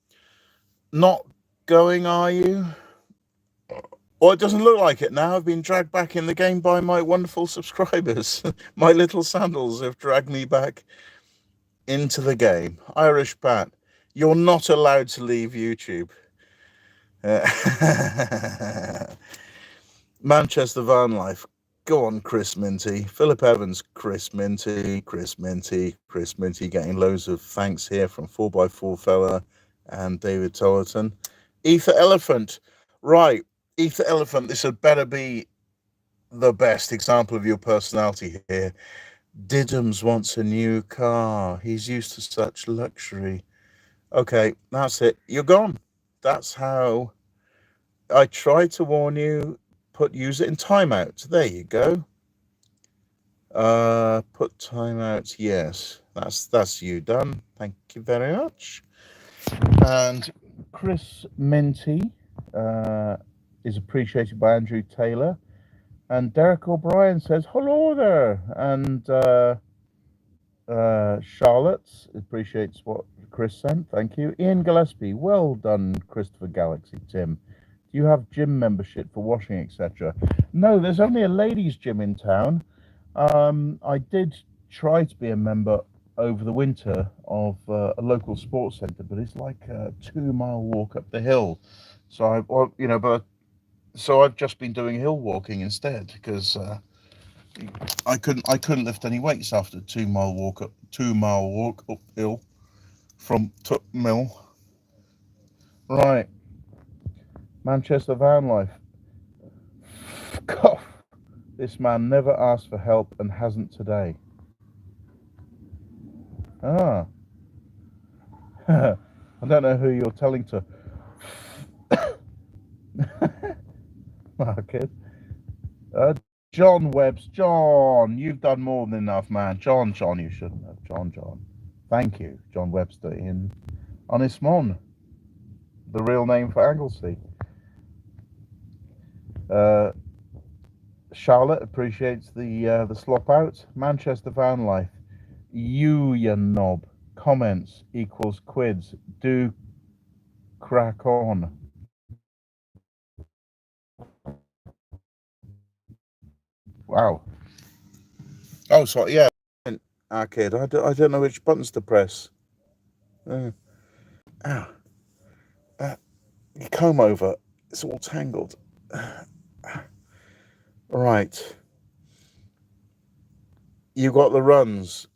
Not going, are you? Well, it doesn't look like it now. I've been dragged back in the game by my wonderful subscribers. My little sandals have dragged me back into the game. Irish Pat, you're not allowed to leave YouTube. Manchester van life. Go on, Chris Minty. Philip Evans, Chris Minty getting loads of thanks here from 4x4 fella and David Tollerton. Ether Elephant. Right. Ether Elephant, this had better be the best example of your personality here. Diddums wants a new car. He's used to such luxury. Okay, that's it. You're gone. That's how I tried to warn you. Use it in timeout. There you go. Put timeout. Yes, that's you done. Thank you very much. And Chris Minty is appreciated by Andrew Taylor. And Derek O'Brien says, hello there. And Charlotte appreciates what Chris sent. Thank you. Ian Gillespie, well done, Christopher Galaxy. Tim, do you have gym membership for washing, etc.? No, there's only a ladies' gym in town. I did try to be a member over the winter of a local sports centre, but it's like a 2-mile walk up the hill. So so I've just been doing hill walking instead because I couldn't lift any weights after a 2-mile walk uphill from Tuck Mill. Right, Manchester van life. Cough. This man never asked for help and hasn't today. Ah. I don't know who you're telling to. Okay. John Webbs. John, you've done more than enough, man. John, you shouldn't have. John. Thank you, John Webster in Honest Mon, the real name for Anglesey. Charlotte appreciates the slop out. Manchester van life. You knob. Comments equals quids. Do crack on. Wow. Oh, sorry. Yeah. Arcade. I don't know which buttons to press. Ow. You comb over. It's all tangled. Right. You got the runs.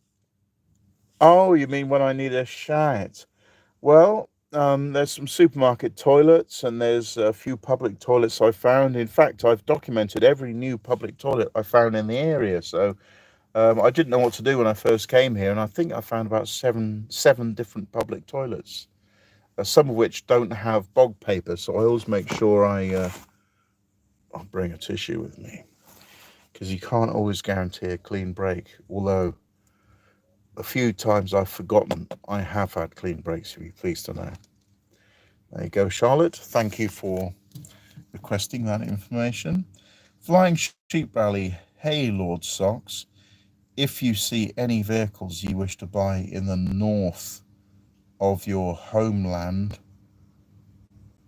Oh, you mean when I need a shat? Well, there's some supermarket toilets and there's a few public toilets I found. In fact, I've documented every new public toilet I found in the area. So I didn't know what to do when I first came here, and I think I found about seven different public toilets, some of which don't have bog paper. So I always make sure I'll bring a tissue with me because you can't always guarantee a clean break. Although a few times I've forgotten I have had clean breaks. You'll be pleased to know. There you go, Charlotte. Thank you for requesting that information. Flying Sheep Rally. Hey, Lord Socks. If you see any vehicles you wish to buy in the north of your homeland,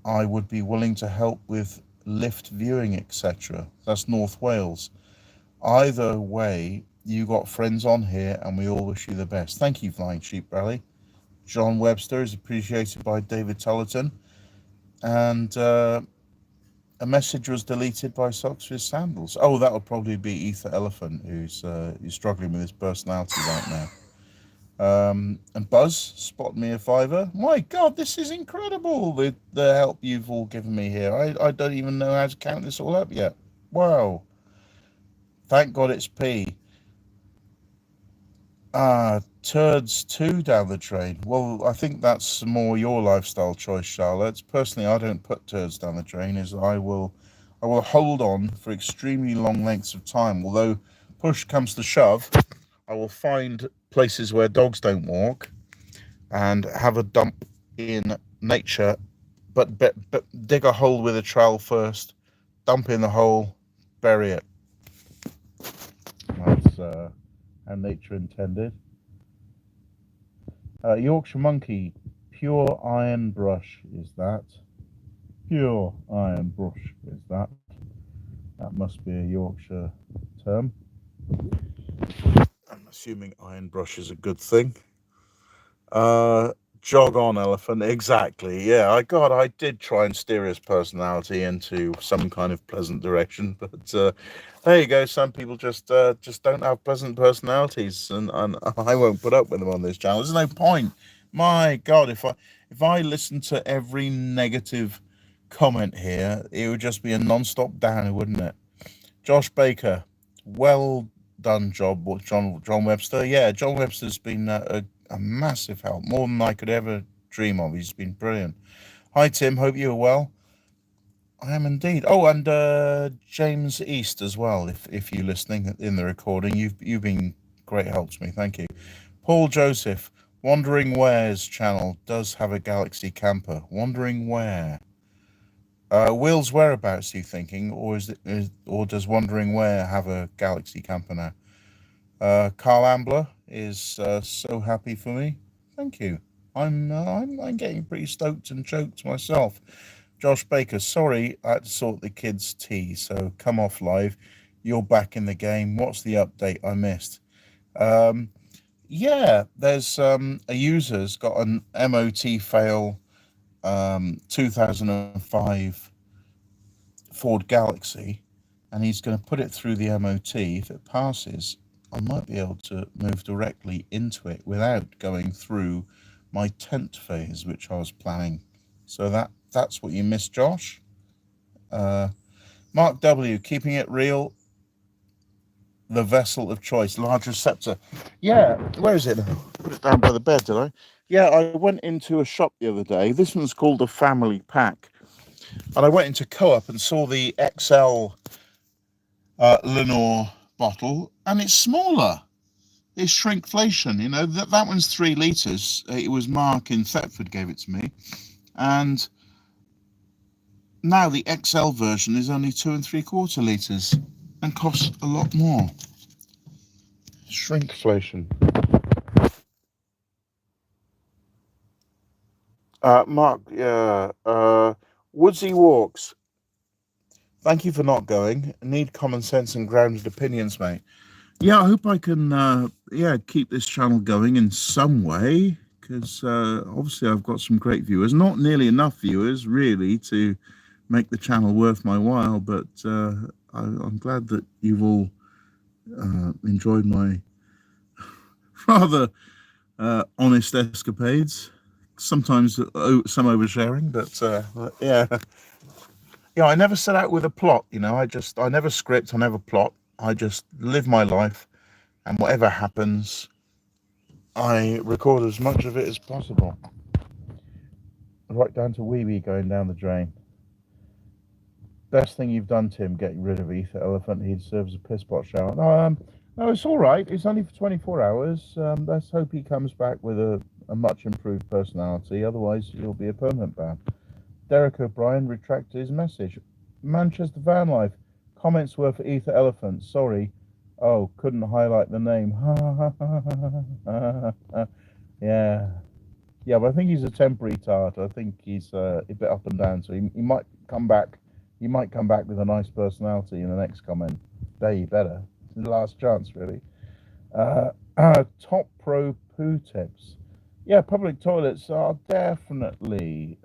I would be willing to help with lift viewing, etc. That's North Wales. Either way, you got friends on here and we all wish you the best. Thank you, Flying Sheep Rally. John Webster is appreciated by David Tullerton. And a message was deleted by Socks with Sandals. Oh, that would probably be Ether Elephant, who's struggling with his personality right now. And Buzz, spot me a $5. My God, this is incredible, the help you've all given me here. I don't even know how to count this all up yet. Wow. Thank God it's P. Turds 2 down the drain. Well, I think that's more your lifestyle choice, Charlotte. Personally, I don't put turds down the drain, as I will hold on for extremely long lengths of time. Although push comes to shove, I will find places where dogs don't walk and have a dump in nature, but dig a hole with a trowel first, dump in the hole, bury it. That's how nature intended. Yorkshire Monkey, pure iron brush is that. Pure iron brush is that. That must be a Yorkshire term. I'm assuming iron brush is a good thing. Jog on, elephant. Exactly. Yeah, I did try and steer his personality into some kind of pleasant direction, but there you go. Some people just don't have pleasant personalities, and I won't put up with them on this channel. There's no point. My God, if I listen to every negative comment here, it would just be a non-stop downer, wouldn't it? Josh Baker, well done job, John Webster. Yeah, John Webster's been a massive help, more than I could ever dream of. He's been brilliant. Hi Tim, hope you are well. I am indeed. Oh, and James East as well. If you're listening in the recording, you've been great help to me. Thank you. Paul Joseph, Wandering Where's channel does have a Galaxy camper. Wandering Where? Will's whereabouts? Are you thinking, or or does Wandering Where have a Galaxy camper now? Carl Ambler is so happy for me. Thank you. I'm getting pretty stoked and choked myself. Josh Baker, sorry I had to sort the kids' tea, so come off live. You're back in the game. What's the update I missed? Yeah, there's a user's got an MOT fail 2005 Ford Galaxy, and he's going to put it through the MOT. If it passes, I might be able to move directly into it without going through my tent phase, which I was planning. So that's what you missed, Josh. Mark W, keeping it real, the vessel of choice, large receptor. Yeah, where is it now? Put it down by the bed, did I? Yeah, I went into a shop the other day. This one's called a family pack. And I went into Co-op and saw the XL Lenore bottle, and it's smaller. It's shrinkflation, you know. That one's 3 litres. It was Mark in Thetford gave it to me. And now the XL version is only 2 3/4 litres and costs a lot more. Shrinkflation. Mark, Woodsy Walks. Thank you for not going. Need common sense and grounded opinions, mate. Yeah, I hope I can keep this channel going in some way, because obviously I've got some great viewers. Not nearly enough viewers, really, to make the channel worth my while, but I'm glad that you've all enjoyed my rather honest escapades. Sometimes some oversharing, but yeah. Yeah, I never set out with a plot, you know. I never script, I never plot. I just live my life, and whatever happens, I record as much of it as possible. Right down to wee wee going down the drain. Best thing you've done, Tim, getting rid of Ether Elephant. He deserves a piss pot shower. No, it's all right. It's only for 24 hours. Let's hope he comes back with a much improved personality. Otherwise, he'll be a permanent ban. Derek O'Brien retracted his message. Manchester Vanlife. Comments were for Ether Elephant. Sorry. Oh, couldn't highlight the name. Yeah. Yeah, but I think he's a temporary tart. I think he's a bit up and down, so he might come back. He might come back with a nice personality in the next comment. There, you better. It's the last chance, really. Top pro poo tips. Yeah, public toilets are definitely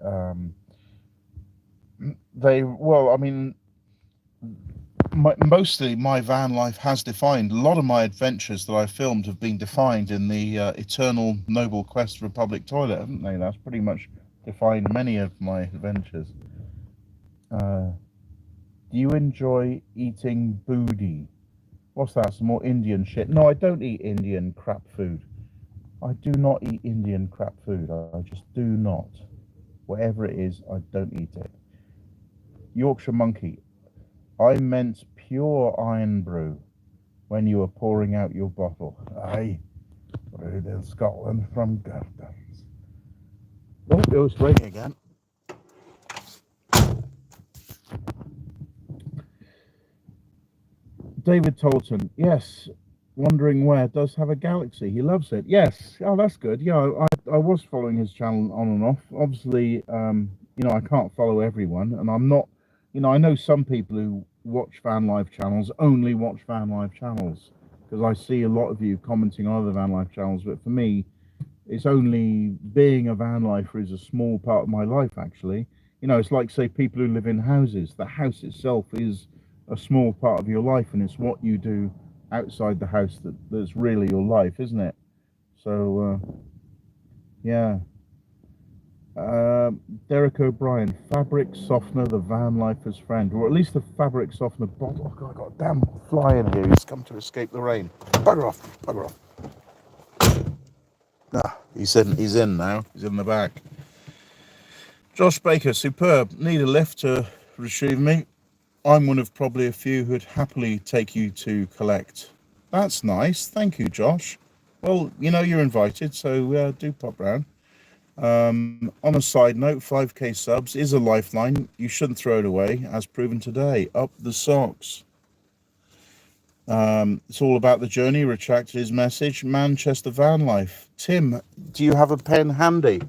mostly my van life has defined. A lot of my adventures that I filmed have been defined in the eternal noble quest for a public toilet, haven't they? That's pretty much defined many of my adventures. Do you enjoy eating booty? What's that? Some more Indian shit? No, I don't eat Indian crap food. I do not eat Indian crap food. I just do not. Whatever it is, I don't eat it. Yorkshire Monkey. I meant pure iron brew when you were pouring out your bottle. Aye, brewed in Scotland from Gardens. Oh, it was raining again. David Tolton. Yes, Wondering Where does have a Galaxy. He loves it. Yes. Oh, that's good. Yeah, I was following his channel on and off. Obviously, you know, I can't follow everyone, and I'm not, you know, I know some people who watch van life channels only watch van life channels, because I see a lot of you commenting on other van life channels, but for me, it's only being a van lifer is a small part of my life, actually. You know, it's like, say, people who live in houses. The house itself is a small part of your life, and it's what you do outside the house that's really your life, isn't it? So, yeah. Derek O'Brien, fabric softener, the van lifer's friend, or at least the fabric softener bottle. Oh God, I got a damn fly in here. He's come to escape the rain. Bugger off, bugger off. Ah, he's in now. He's in the back. Josh Baker, superb. Need a lift to retrieve me. I'm one of probably a few who'd happily take you to collect. That's nice. Thank you, Josh. Well, you're invited, so do pop round. On a side note, 5k subs is a lifeline. You shouldn't throw it away, as proven today. Up the socks. It's all about the journey. Retracted his message. Manchester van life. Tim, do you have a pen handy?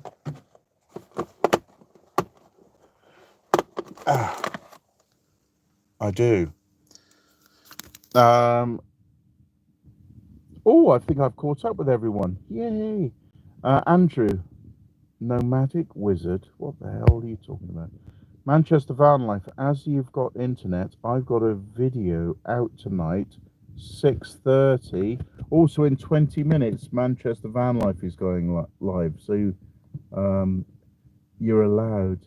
I do. Oh, I think I've caught up with everyone. Yay. Andrew, nomadic wizard. What the hell are you talking about? Manchester van life. As you've got internet, I've got a video out tonight, 6:30. Also in 20 minutes, Manchester van life is going live. So you're allowed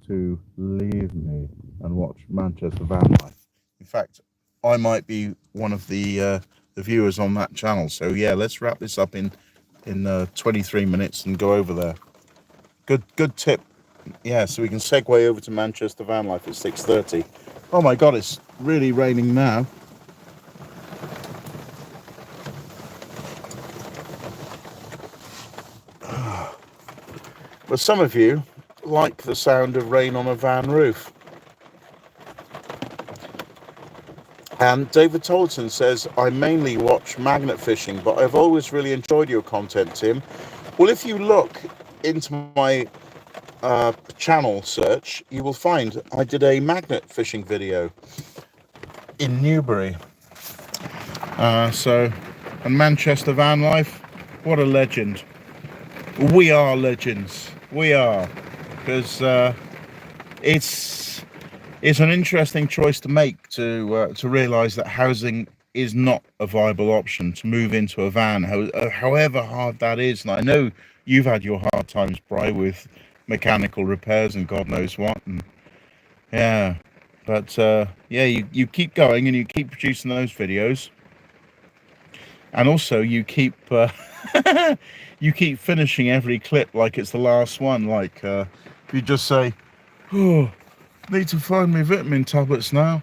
to leave me and watch Manchester van life. In fact, I might be one of the viewers on that channel. So yeah, let's wrap this up in 23 minutes and go over there. Good tip. Yeah, so we can segue over to Manchester van life at 6:30. Oh my God, it's really raining now. But some of you like the sound of rain on a van roof. And David Tolton says, I mainly watch magnet fishing, but I've always really enjoyed your content, Tim. Well, if you look into my channel search, you will find I did a magnet fishing video in Newbury. And Manchester van life, what a legend. We are legends. We are. Because it's an interesting choice to make, to realise that housing is not a viable option, to move into a van, however hard that is. And I know you've had your hard times, Bri, with mechanical repairs and God knows what. And yeah, but yeah, you keep going and you keep producing those videos, and also you keep you keep finishing every clip like it's the last one. Like you just say, oh, need to find me vitamin tablets now.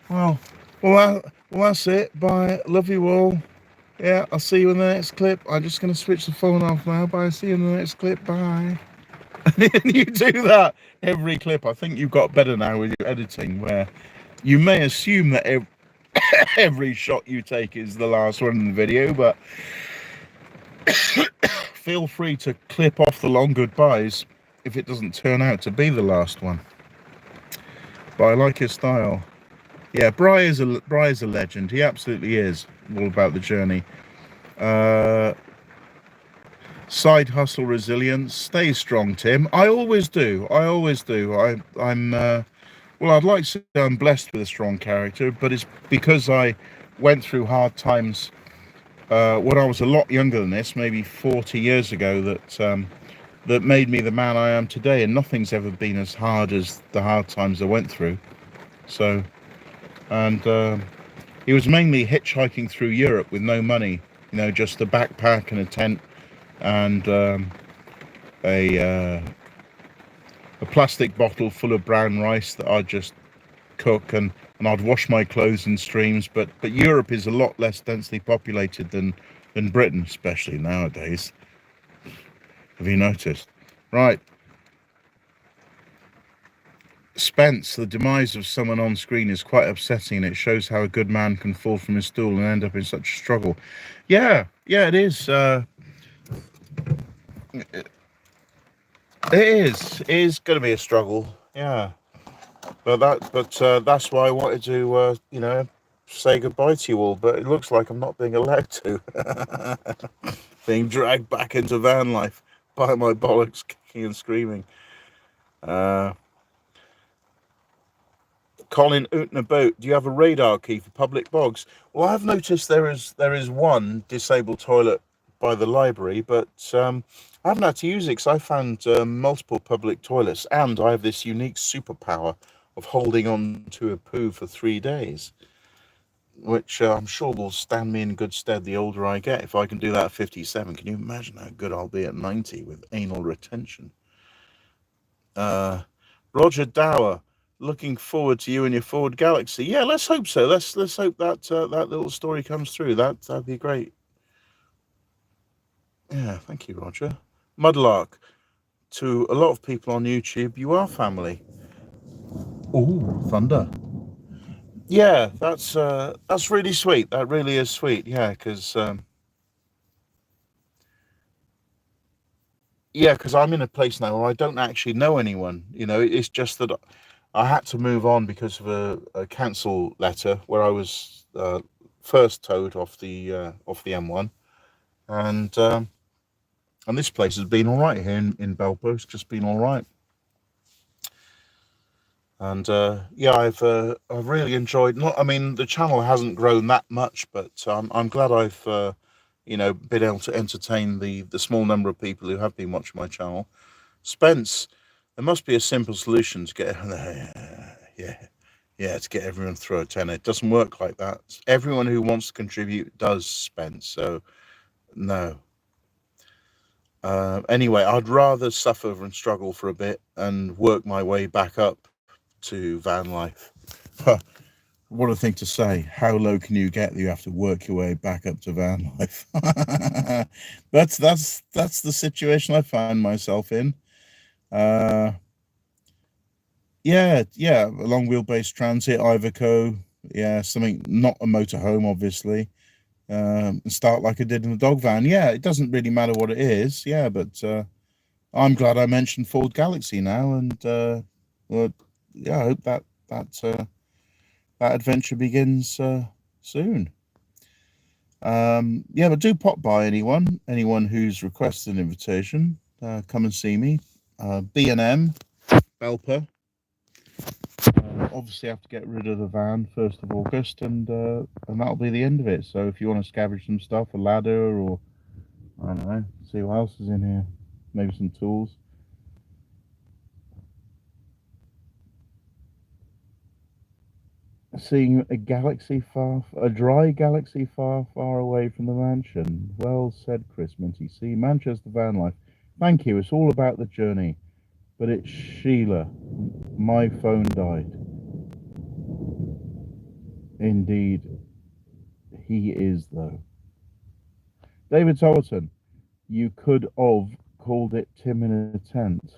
Well, that's it. Bye. Love you all. Yeah, I'll see you in the next clip. I'm just going to switch the phone off now. Bye. See you in the next clip. Bye. And you do that every clip. I think you've got better now with your editing, where you may assume that every shot you take is the last one in the video, but feel free to clip off the long goodbyes if it doesn't turn out to be the last one. But I like his style. Yeah, Bri is a legend. He absolutely is. All about the journey. Side hustle resilience. Stay strong, Tim. I always do. I'm well, I'd like to say I'm blessed with a strong character, but it's because I went through hard times when I was a lot younger than this, maybe 40 years ago, that made me the man I am today. And nothing's ever been as hard as the hard times I went through. So, and he was mainly hitchhiking through Europe with no money, just a backpack and a tent and a plastic bottle full of brown rice that I'd just cook, and I'd wash my clothes in streams. But Europe is a lot less densely populated than Britain, especially nowadays. Have you noticed? Right. Spence, the demise of someone on screen is quite upsetting, and it shows how a good man can fall from his stool and end up in such a struggle. Yeah, it is. It is going to be a struggle. Yeah, but that's why I wanted to, say goodbye to you all. But it looks like I'm not being allowed to. Being dragged back into van life by my bollocks kicking and screaming. Colin Ootner Boat, do you have a radar key for public bogs? Well, I've noticed there is one disabled toilet by the library, but I haven't had to use it because I found multiple public toilets, and I have this unique superpower of holding on to a poo for 3 days, which I'm sure will stand me in good stead the older I get. If I can do that at 57, can you imagine how good I'll be at 90 with anal retention? Roger Dower, looking forward to you and your Ford Galaxy. Yeah, let's hope so. Let's hope that that little story comes through. That'd be great. Yeah, thank you, Roger. Mudlark, to a lot of people on YouTube, you are family. Oh, thunder. Yeah, that's really sweet. That really is sweet. Yeah, because I'm in a place now where I don't actually know anyone. You know, it's just that I had to move on because of a cancel letter where I was first towed off the M1, and this place has been all right here in Belpo. It's just been all right. And I've really enjoyed. Not, I mean, the channel hasn't grown that much, but I'm glad I've been able to entertain the small number of people who have been watching my channel. Spence, there must be a simple solution to get to get everyone through a tenner. It doesn't work like that. Everyone who wants to contribute does, Spence. So no. Anyway, I'd rather suffer and struggle for a bit and work my way back up to van life. What a thing to say. How low can you get that you have to work your way back up to van life? That's the situation I find myself in. A long wheelbase transit, Iveco, something, not a motorhome, obviously. Start like I did in the dog van. Yeah, it doesn't really matter what it is. Yeah, but I'm glad I mentioned Ford Galaxy now, and I hope that adventure begins soon. But do pop by anyone who's requested an invitation. Come and see me. B&M, Belper. Obviously, I have to get rid of the van 1st of August, and that'll be the end of it. So if you want to scavenge some stuff, a ladder, or I don't know, see what else is in here, maybe some tools. Seeing a dry galaxy far, far away from the mansion. Well said, Chris Minty. See, Manchester van life. Thank you. It's all about the journey. But it's Sheila. My phone died. Indeed. He is, though. David Sollerton. You could have called it Tim in a Tent.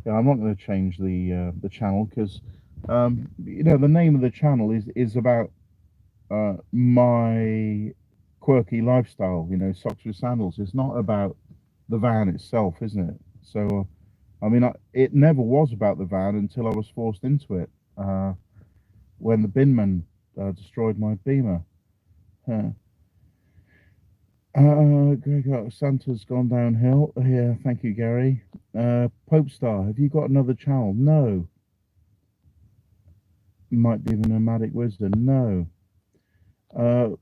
Yeah, I'm not going to change the channel because the name of the channel is about my quirky lifestyle. Socks with Sandals. It's not about the van itself, isn't it? So it never was about the van until I was forced into it when the binman destroyed my Beamer. Santa's gone downhill. Yeah, thank you, Gary. Popestar, have you got another channel? No. Might be the Nomadic Wizard. No.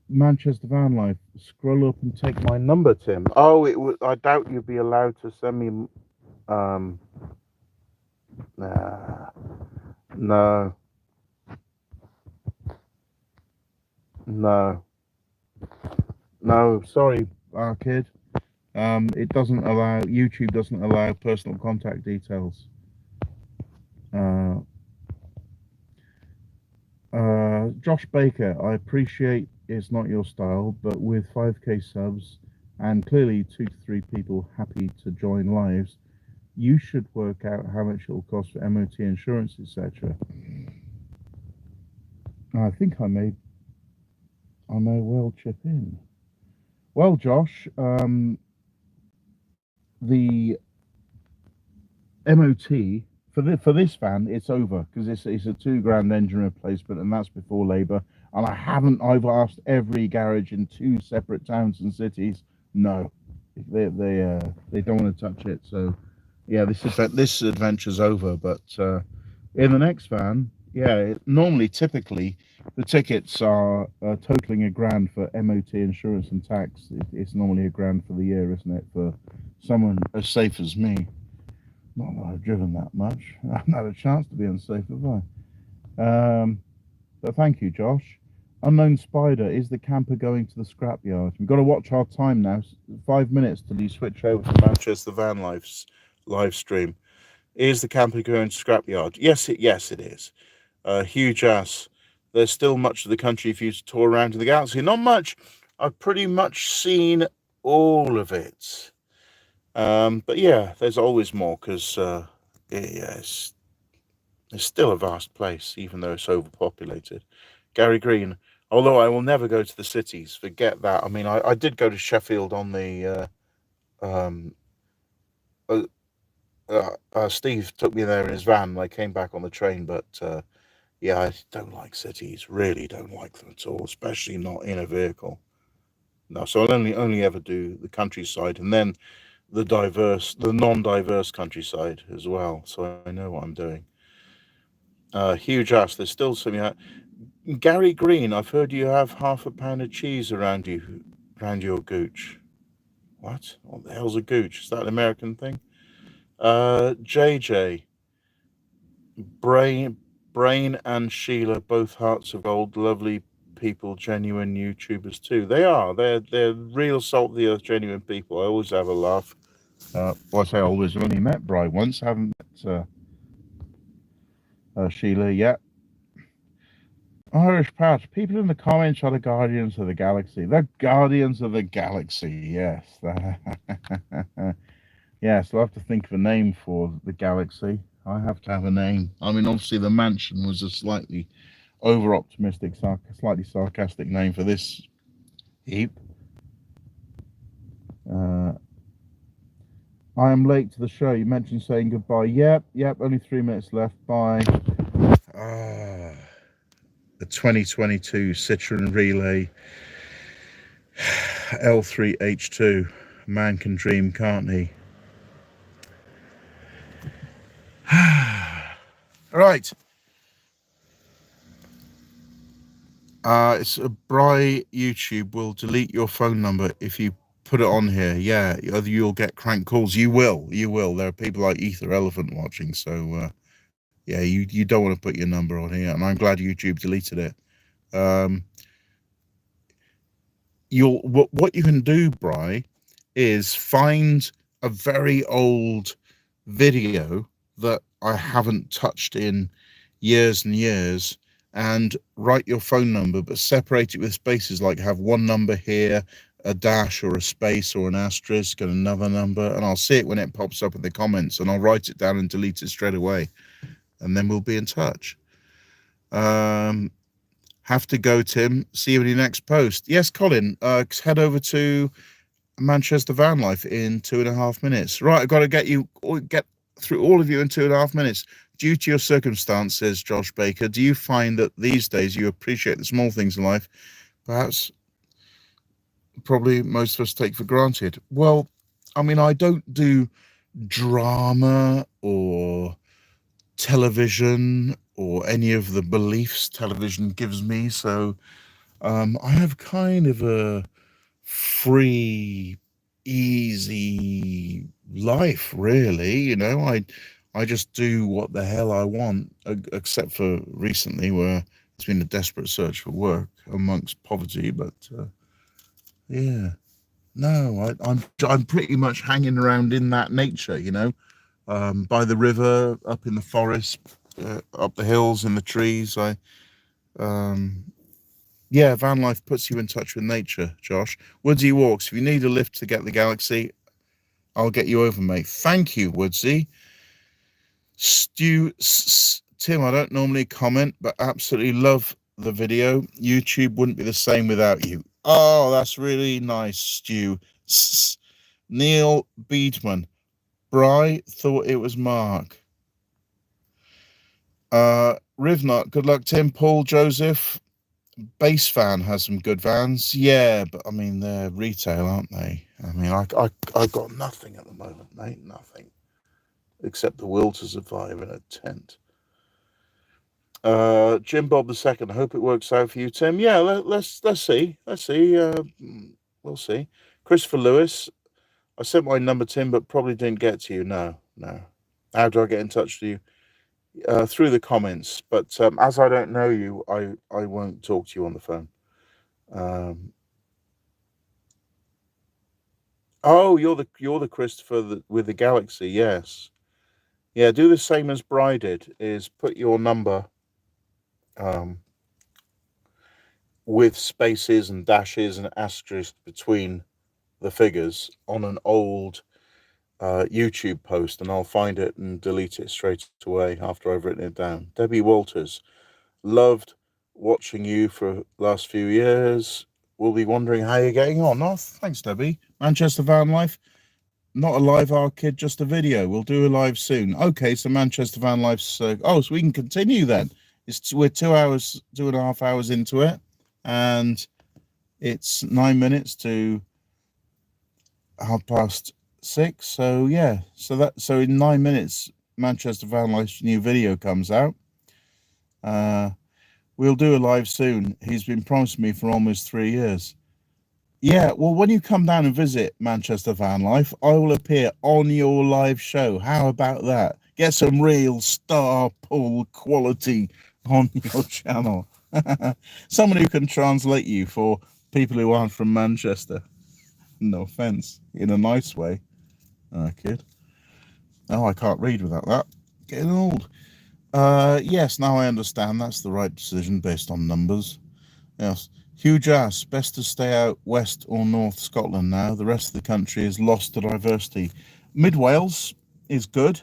Manchester Van Life, scroll up and take my number, Tim. Oh, I doubt you'd be allowed to send me. No. Sorry, kid. It doesn't allow. YouTube doesn't allow personal contact details. Josh Baker, I appreciate it's not your style, but with 5k subs and clearly 2 to 3 people happy to join lives, you should work out how much it'll cost for MOT insurance, etc. I think I may well chip in. Well, Josh, the MOT for this van, it's over because it's a £2,000 engine replacement, and that's before Labour. And I've asked every garage in 2 separate towns and cities. No, they don't want to touch it. So yeah, this adventure's over. But in the next van, Yeah, normally, typically, the tickets are totaling £1,000 for MOT, insurance, and tax. It's normally £1,000 for the year, isn't it? For someone as safe as me. Not that I've driven that much. I haven't had a chance to be unsafe, have I? But thank you, Josh. Unknown Spider, is the camper going to the scrapyard? We've got to watch our time now. 5 minutes till you switch over to Manchester Van Life's live stream. Is the camper going to scrapyard? Yes, it is. Huge ass. There's still much of the country for you to tour around to the galaxy. Not much. I've pretty much seen all of it. But yeah, there's always more because it's still a vast place, even though it's overpopulated. Gary Green, although I will never go to the cities, forget that. I mean, I did go to Sheffield on the. Uh, Steve took me there in his van. And I came back on the train, but yeah, I don't like cities. Really don't like them at all, especially not in a vehicle. No, so I'll only ever do the countryside, and then the non-diverse countryside as well. So I know what I'm doing. Huge ass. There's still some. Gary Green, I've heard you have £0.5 of cheese around your gooch. What the hell's a gooch? Is that an American thing? JJ, Brain and Sheila, both hearts of gold, lovely people, genuine YouTubers too. They are. They're real salt of the earth, genuine people. I always have a laugh. Well, I say always. I've only met Bry once. Haven't met Sheila yet. Irish Pat, people in the comments are the Guardians of the Galaxy. The Guardians of the Galaxy, yes. Yes, I'll have to think of a name for the galaxy. I have to have a name. I mean, obviously, the mansion was a slightly over-optimistic, slightly sarcastic name for this heap. I am late to the show. You mentioned saying goodbye. Yep, only 3 minutes left. Bye. The 2022 Citroen Relay L3H2. Man can dream, can't he? Right. It's a Bry YouTube will delete your phone number if you put it on here. Yeah, you'll get crank calls. You will. There are people like Ether Elephant watching, so yeah, you don't want to put your number on here, and I'm glad YouTube deleted it. What you can do, Bry, is find a very old video that I haven't touched in years and years, and write your phone number, but separate it with spaces, like have one number here, a dash or a space or an asterisk, and another number, and I'll see it when it pops up in the comments, and I'll write it down and delete it straight away, and then we'll be in touch. Have to go, Tim. See you in your next post. Yes, Colin, head over to Manchester Van Life in 2.5 minutes. Right, I've got to get through all of you in 2.5 minutes. Due to your circumstances, Josh Baker, do you find that these days you appreciate the small things in life, perhaps probably most of us take for granted? Well, I mean, I don't do drama or television or any of the beliefs television gives me, so I have kind of a free, easy life, really. I just do what the hell I want, except for recently, where it's been a desperate search for work amongst poverty. But yeah, no, I'm pretty much hanging around in that nature, by the river, up in the forest, up the hills, in the trees. Yeah, van life puts you in touch with nature, Josh. Woodsy Walks. If you need a lift to get the galaxy, I'll get you over, mate. Thank you, Woodsy. Tim, I don't normally comment, but absolutely love the video. YouTube wouldn't be the same without you. Oh, that's really nice, Stu. Neil Beedman. Bry thought it was Mark. Rivnut, good luck, Tim. Paul Joseph. Base Fan has some good vans. Yeah, but I mean, they're retail, aren't they? I mean, I got nothing at the moment, mate. Nothing. Except the will to survive in a tent. Jim Bob the second. Hope it works out for you, Tim. Yeah, let's see. Let's see. We'll see. Christopher Lewis. I sent my number, Tim, but probably didn't get to you. No, no. How do I get in touch with you? Through the comments. But as I don't know you, I won't talk to you on the phone. Oh, you're the Christopher with the Galaxy. Yes. Yeah. Do the same as Bri did. Is put your number um, with spaces and dashes and asterisks between the figures on an old YouTube post, and I'll find it and delete it straight away after I've written it down. Debbie Walters, loved watching you for the last few years. We'll be wondering how you're getting on. Oh, thanks, Debbie. Manchester Van Life, not a live art kid, just a video. We'll do a live soon. Okay, so Manchester Van Life's. So we can continue then. We're 2.5 hours into it, and it's 9 minutes to 6:30. So yeah, so in 9 minutes, Manchester Van Life's new video comes out. We'll do a live soon. He's been promising me for almost 3 years. Yeah, well, when you come down and visit Manchester Van Life, I will appear on your live show. How about that? Get some real star pool quality on your channel. Someone who can translate you for people who aren't from Manchester. No offense, in a nice way. Kid. Oh, I can't read without that. Getting old. Yes, now I understand. That's the right decision based on numbers. Yes. Huge ass. Best to stay out west or north Scotland now. The rest of the country is lost to diversity. Mid Wales is good.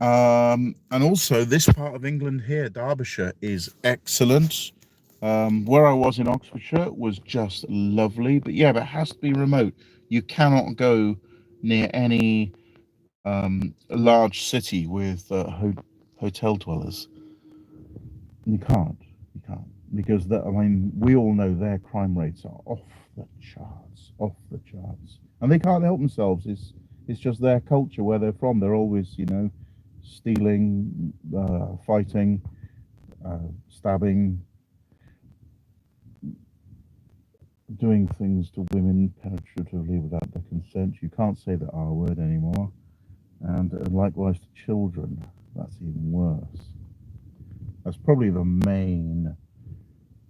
And also this part of England here, Derbyshire, is excellent. Where I was in Oxfordshire was just lovely. But yeah, but it has to be remote. You cannot go near any large city with hotel dwellers. You can't, because we all know their crime rates are off the charts, and they can't help themselves. It's just their culture where they're from. They're always, stealing, fighting, stabbing, doing things to women penetratively without their consent. You can't say the R word anymore. And likewise to children. That's even worse. That's probably the main,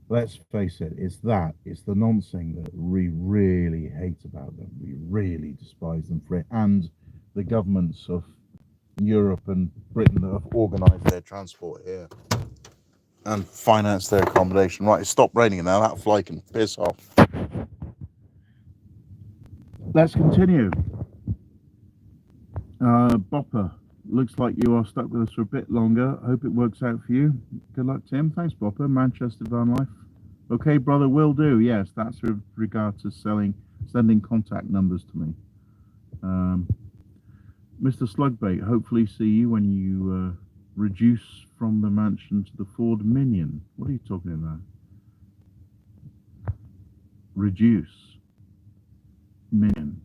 let's face it, it's the nonsense that we really hate about them. We really despise them for it. And the governments of Europe and Britain that have organised their transport here and financed their accommodation. Right, it's stopped raining now. That fly can piss off. Let's continue. Bopper, looks like you are stuck with us for a bit longer. Hope it works out for you. Good luck, Tim. Thanks, Bopper. Manchester Van Life. Okay, brother, will do. Yes, that's with regard to sending contact numbers to me. Mr. Slugbait, hopefully see you when you reduce from the mansion to the Ford Minion. What are you talking about? Reduce. Minion.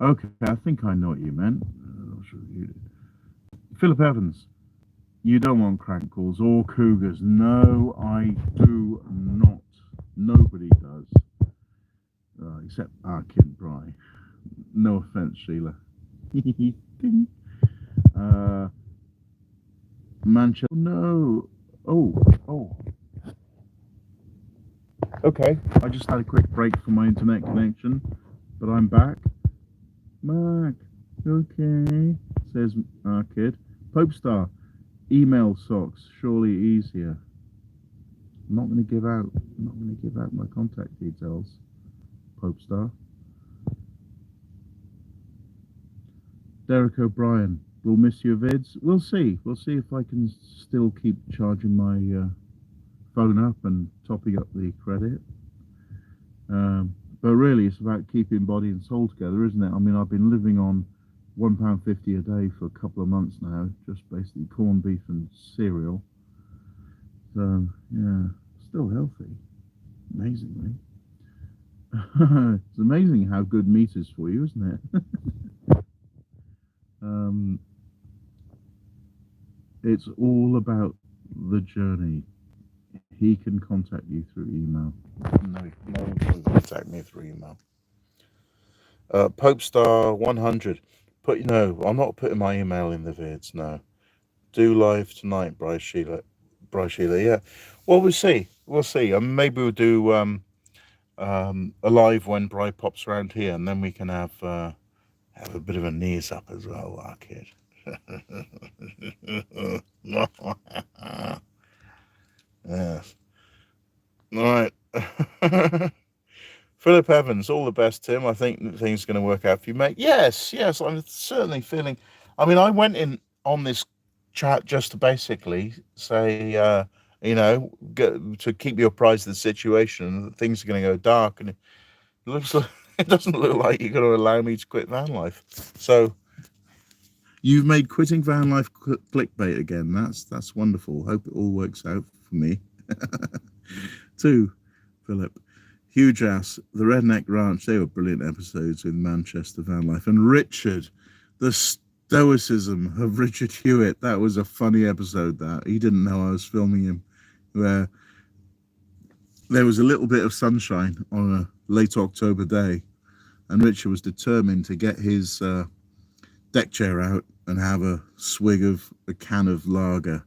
Okay, I think I know what you meant. I'm not sure you did. Philip Evans, you don't want crank calls or cougars. No, I do not. Nobody does. Except our kid Bri. No offense, Sheila. Manchester. No. Oh. Okay, I just had a quick break for my internet connection, but I'm back. Mark, okay, says our kid. Popestar, email socks, surely easier. I'm not going to give out my contact details. Popestar. Derek O'Brien, we'll miss your vids. We'll see if I can still keep charging my phone up and topping up the credit. But really, it's about keeping body and soul together, isn't it? I mean, I've been living on £1.50 a day for a couple of months now, just basically corned beef and cereal. So, yeah, still healthy, amazingly. It's amazing how good meat is for you, isn't it? It's all about, the journey. He can contact you through email. No, no one can contact me through email. Popestar 100. No, I'm not putting my email in the vids. No. Do live tonight, Bryce Sheila. Bryce Sheila, yeah. Well, we'll see. We'll see. Maybe we'll do a live when Bry pops around here, and then we can have a bit of a knees up as well, our kid. Yes. All right. Philip Evans, all the best, Tim. I think things are going to work out for you, mate. Yes, yes, I'm certainly feeling. I mean, I went in on this chat just to basically say, to keep you apprised of the situation. That things are going to go dark, and it looks like it doesn't look like you're going to allow me to quit van life. So you've made quitting van life clickbait again. That's wonderful. Hope it all works out for me. 2, Philip. Huge Ass, The Redneck Ranch, they were brilliant episodes with Manchester Van Life. And Richard, the stoicism of Richard Hewitt, that was a funny episode. That he didn't know I was filming him, where there was a little bit of sunshine on a late October day, and Richard was determined to get his deck chair out and have a swig of a can of lager.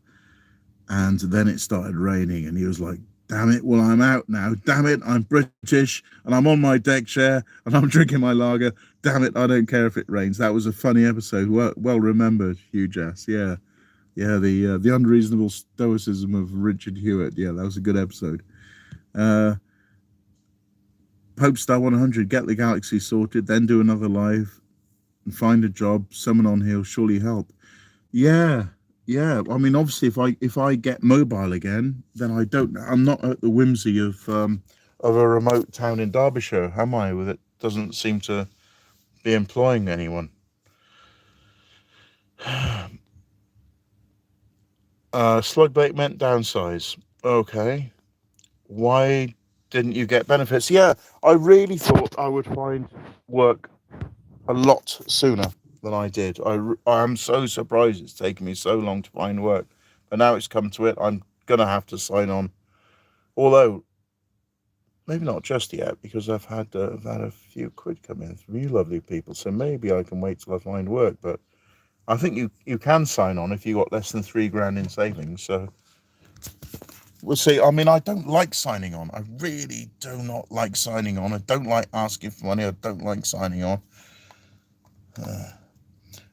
And then it started raining, and he was like, damn it, well, I'm out now. Damn it, I'm British, and I'm on my deck chair, and I'm drinking my lager. Damn it, I don't care if it rains. That was a funny episode. Well remembered, Huge Ass. Yeah. Yeah, the unreasonable stoicism of Richard Hewitt. Yeah, that was a good episode. Popestar 100, get the galaxy sorted, then do another live, and find a job. Someone on here will surely help. Yeah. Yeah, I mean, obviously, if I get mobile again, then I'm not at the whimsy of a remote town in Derbyshire, am I? With it doesn't seem to be employing anyone. Slugbait meant downsize. Okay, why didn't you get benefits? Yeah, I really thought I would find work a lot sooner than I did. I am so surprised it's taken me so long to find work, but now it's come to it. I'm gonna have to sign on, although maybe not just yet, because I've had a few quid come in from you lovely people, so maybe I can wait till I find work. But I think you can sign on if you got less than £3,000 in savings. So we'll see. I mean, I don't like signing on. I really do not like signing on. I don't like asking for money. I don't like signing on.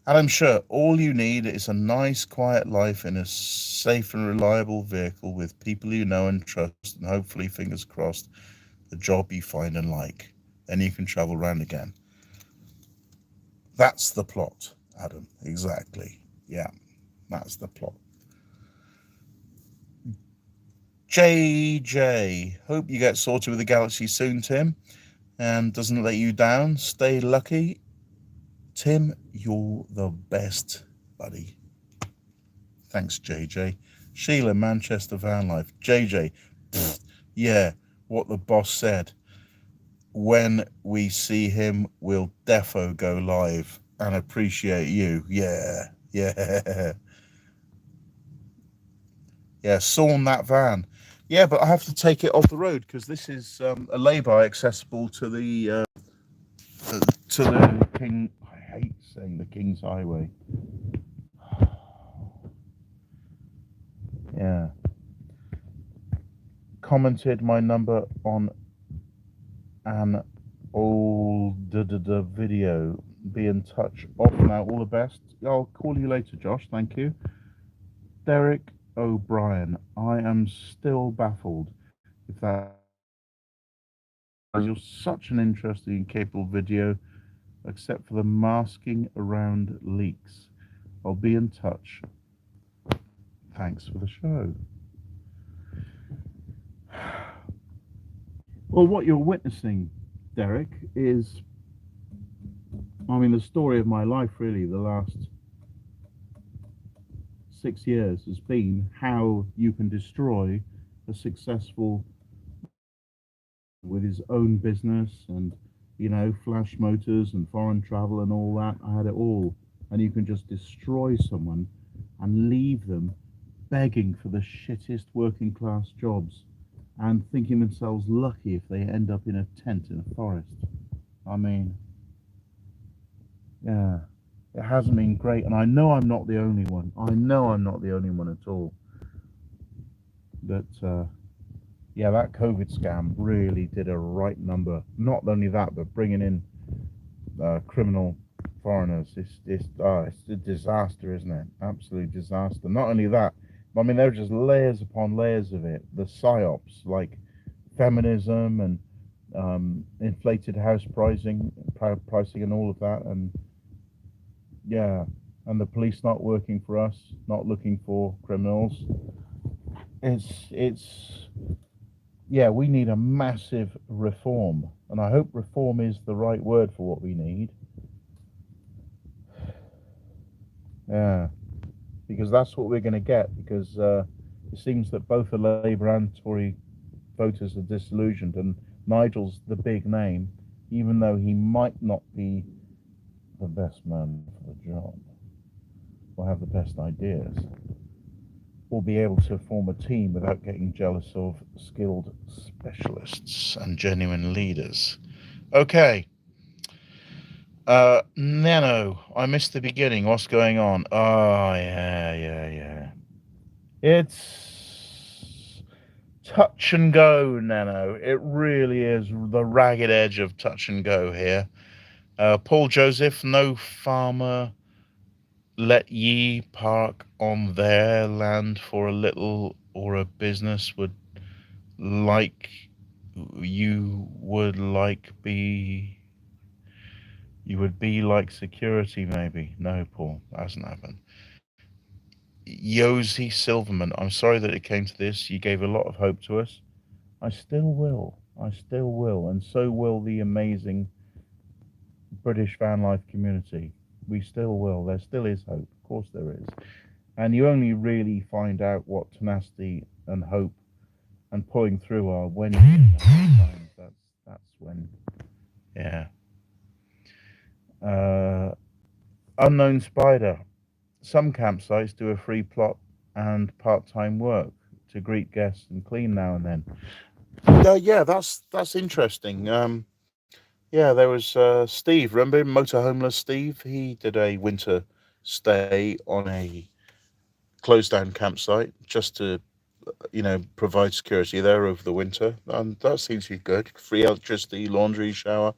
And I'm sure all you need is a nice, quiet life in a safe and reliable vehicle with people you know and trust, and hopefully, fingers crossed, a job you find and like. Then you can travel around again. That's the plot, Adam. Exactly. Yeah, that's the plot. JJ, hope you get sorted with the galaxy soon, Tim, and doesn't let you down. Stay lucky. Tim, you're the best, buddy. Thanks, JJ. Sheila, Manchester Van Life. JJ, yeah, what the boss said. When we see him, we'll defo go live and appreciate you. Yeah, yeah. Yeah, sawn that van. Yeah, but I have to take it off the road because this is a lay-by accessible to the King. I hate saying the King's Highway. Yeah. Commented my number on an old video. Be in touch. Off now. All the best. I'll call you later, Josh. Thank you. Derek O'Brien. I am still baffled. If that you're such an interesting and capable video, except for the masking around leaks. I'll be in touch. Thanks for the show. Well, what you're witnessing, Derek, is, I mean, the story of my life, really. The last 6 years has been how you can destroy a successful with his own business and, you know, flash motors and foreign travel and all that. I had it all. And you can just destroy someone and leave them begging for the shittest working class jobs and thinking themselves lucky if they end up in a tent in a forest. I mean, yeah, it hasn't been great, and I know I'm not the only one. I know I'm not the only one at all. That yeah, that COVID scam really did a right number. Not only that, but bringing in criminal foreigners. It's a disaster, isn't it? Absolute disaster. Not only that, I mean, there are just layers upon layers of it. The psyops, like feminism and inflated house pricing, and all of that, and yeah, and the police not working for us, not looking for criminals. It's yeah, we need a massive reform, and I hope reform is the right word for what we need. Yeah, because that's what we're going to get. Because it seems that both the Labour and Tory voters are disillusioned, and Nigel's the big name, even though he might not be the best man for the job, or have the best ideas, or be able to form a team without getting jealous of skilled specialists and genuine leaders. Okay. Nano, I missed the beginning. What's going on? Oh, yeah. It's touch and go, Nano. It really is the ragged edge of touch and go here. Paul Joseph, no farmer let ye park on their land for a little, or a business would like you would like be you would be like security, maybe. No, Paul, that hasn't happened. Yosi Silverman, I'm sorry that it came to this. You gave a lot of hope to us. I still will. I still will. And so will the amazing British van life community. We still will. There still is hope. Of course there is. And you only really find out what tenacity and hope and pulling through are when you're in the hard times. That's when, yeah. Uh, Unknown Spider. Some campsites do a free plot and part-time work to greet guests and clean now and then. Yeah, that's interesting. Yeah, there was Steve. Remember Motor Homeless Steve? He did a winter stay on a closed down campsite just to provide security there over the winter, and that seems to be good. Free electricity, laundry, shower,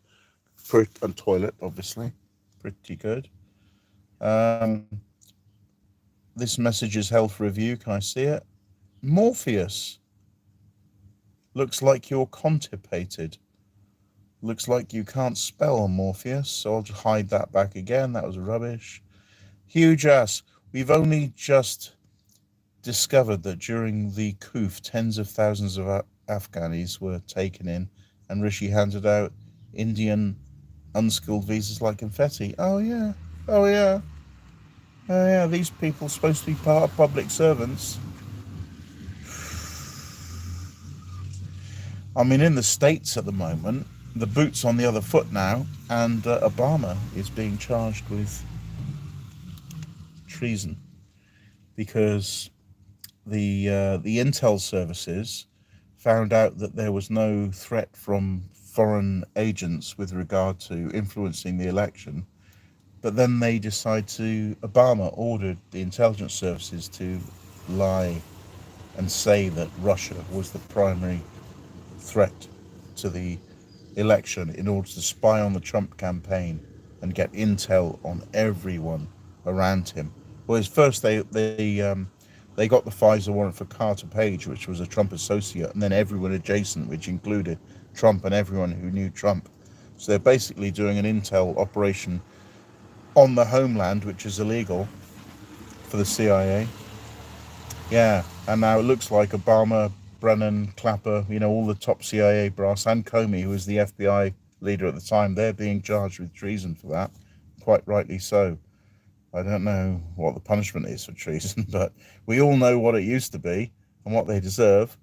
and toilet, obviously, pretty good. Um, this message is held for review. Can I see it? Morpheus, looks like you're constipated. Looks like you can't spell Morpheus, so I'll just hide that back again. That was rubbish. Huge ass. We've only just discovered that during the coup, tens of thousands of Afghanis were taken in, and Rishi handed out Indian unskilled visas like confetti. Oh yeah, oh yeah, oh yeah. These people are supposed to be part of public servants. I mean, in the States at the moment, the boot's on the other foot now, and Obama is being charged with treason because the intel services found out that there was no threat from foreign agents with regard to influencing the election, but then they decide to Obama ordered the intelligence services to lie and say that Russia was the primary threat to the election in order to spy on the Trump campaign and get intel on everyone around him. Whereas first they got the FISA warrant for Carter Page, which was a Trump associate, and then everyone adjacent, which included Trump and everyone who knew Trump. So they're basically doing an intel operation on the homeland, which is illegal for the CIA. Yeah, and now it looks like Obama, Brennan, Clapper, all the top CIA brass, and Comey, who was the FBI leader at the time, they're being charged with treason for that, quite rightly so. I don't know what the punishment is for treason, but we all know what it used to be and what they deserve.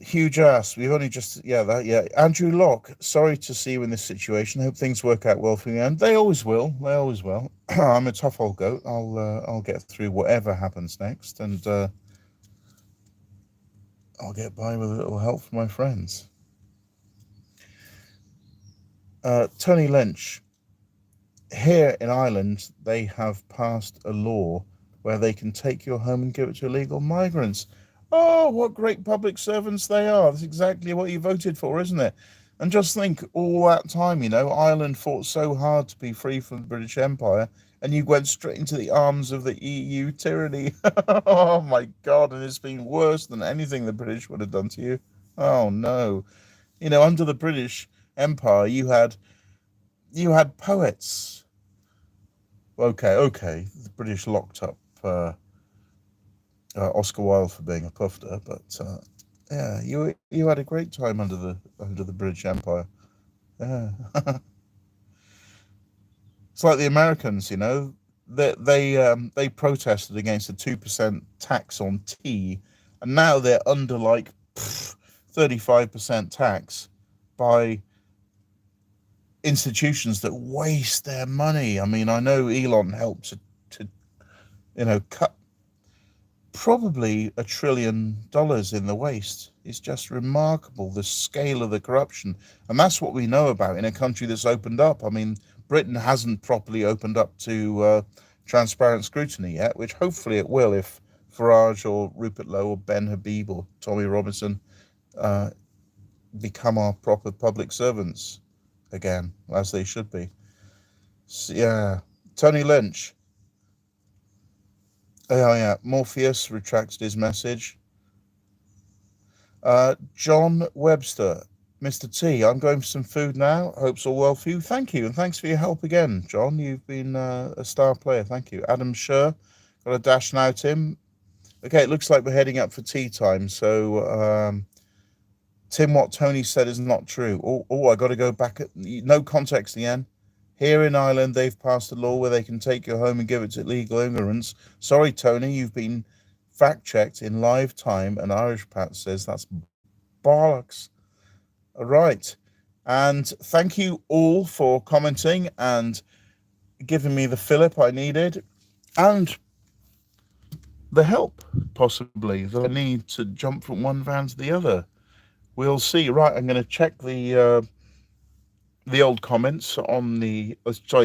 Huge ass. We've only just, yeah, that, yeah. Andrew Locke, sorry to see you in this situation. Hope things work out well for you. And they always will. They always will. I'm a tough old goat. I'll get through whatever happens next, and I'll get by with a little help from my friends. Tony Lynch. Here in Ireland, they have passed a law where they can take your home and give it to illegal migrants. Oh, what great public servants they are. That's exactly what you voted for, isn't it? And just think, all that time, Ireland fought so hard to be free from the British Empire, and you went straight into the arms of the EU tyranny. Oh my God, and it's been worse than anything the British would have done to you. Oh no. Under the British Empire, you had poets. Okay, the British locked up Oscar Wilde for being a puffer, but yeah, you had a great time under the British Empire. Yeah. It's like the Americans, they protested against a 2% tax on tea, and now they're under like 35% tax by institutions that waste their money. I mean, I know Elon helped to cut probably $1 trillion in the waste. It's just remarkable, the scale of the corruption. And that's what we know about in a country that's opened up. I mean, Britain hasn't properly opened up to transparent scrutiny yet, which hopefully it will if Farage or Rupert Lowe or Ben Habib or Tommy Robinson become our proper public servants again, as they should be. So, yeah. Tony Lynch. Oh, yeah. Morpheus retracted his message. John Webster. Mr. T, I'm going for some food now. Hope's all well for you. Thank you. And thanks for your help again, John. You've been a star player. Thank you. Adam Scher. Got a dash now, Tim. Okay, it looks like we're heading up for tea time. So, Tim, what Tony said is not true. I got to go back. No context again. Here in Ireland, they've passed a law where they can take your home and give it to illegal immigrants. Sorry, Tony, you've been fact-checked in live time, and Irish Pat says that's bollocks. All right. And thank you all for commenting and giving me the fillip I needed and the help, possibly, that I need to jump from one van to the other. We'll see. Right, I'm going to check the old comments on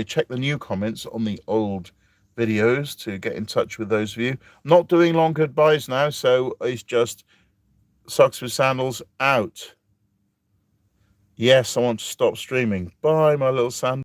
check the new comments on the old videos to get in touch with those of you. I'm not doing long goodbyes now, so it's just Socks with Sandals out. Yes, I want to stop streaming. Bye, my little sand.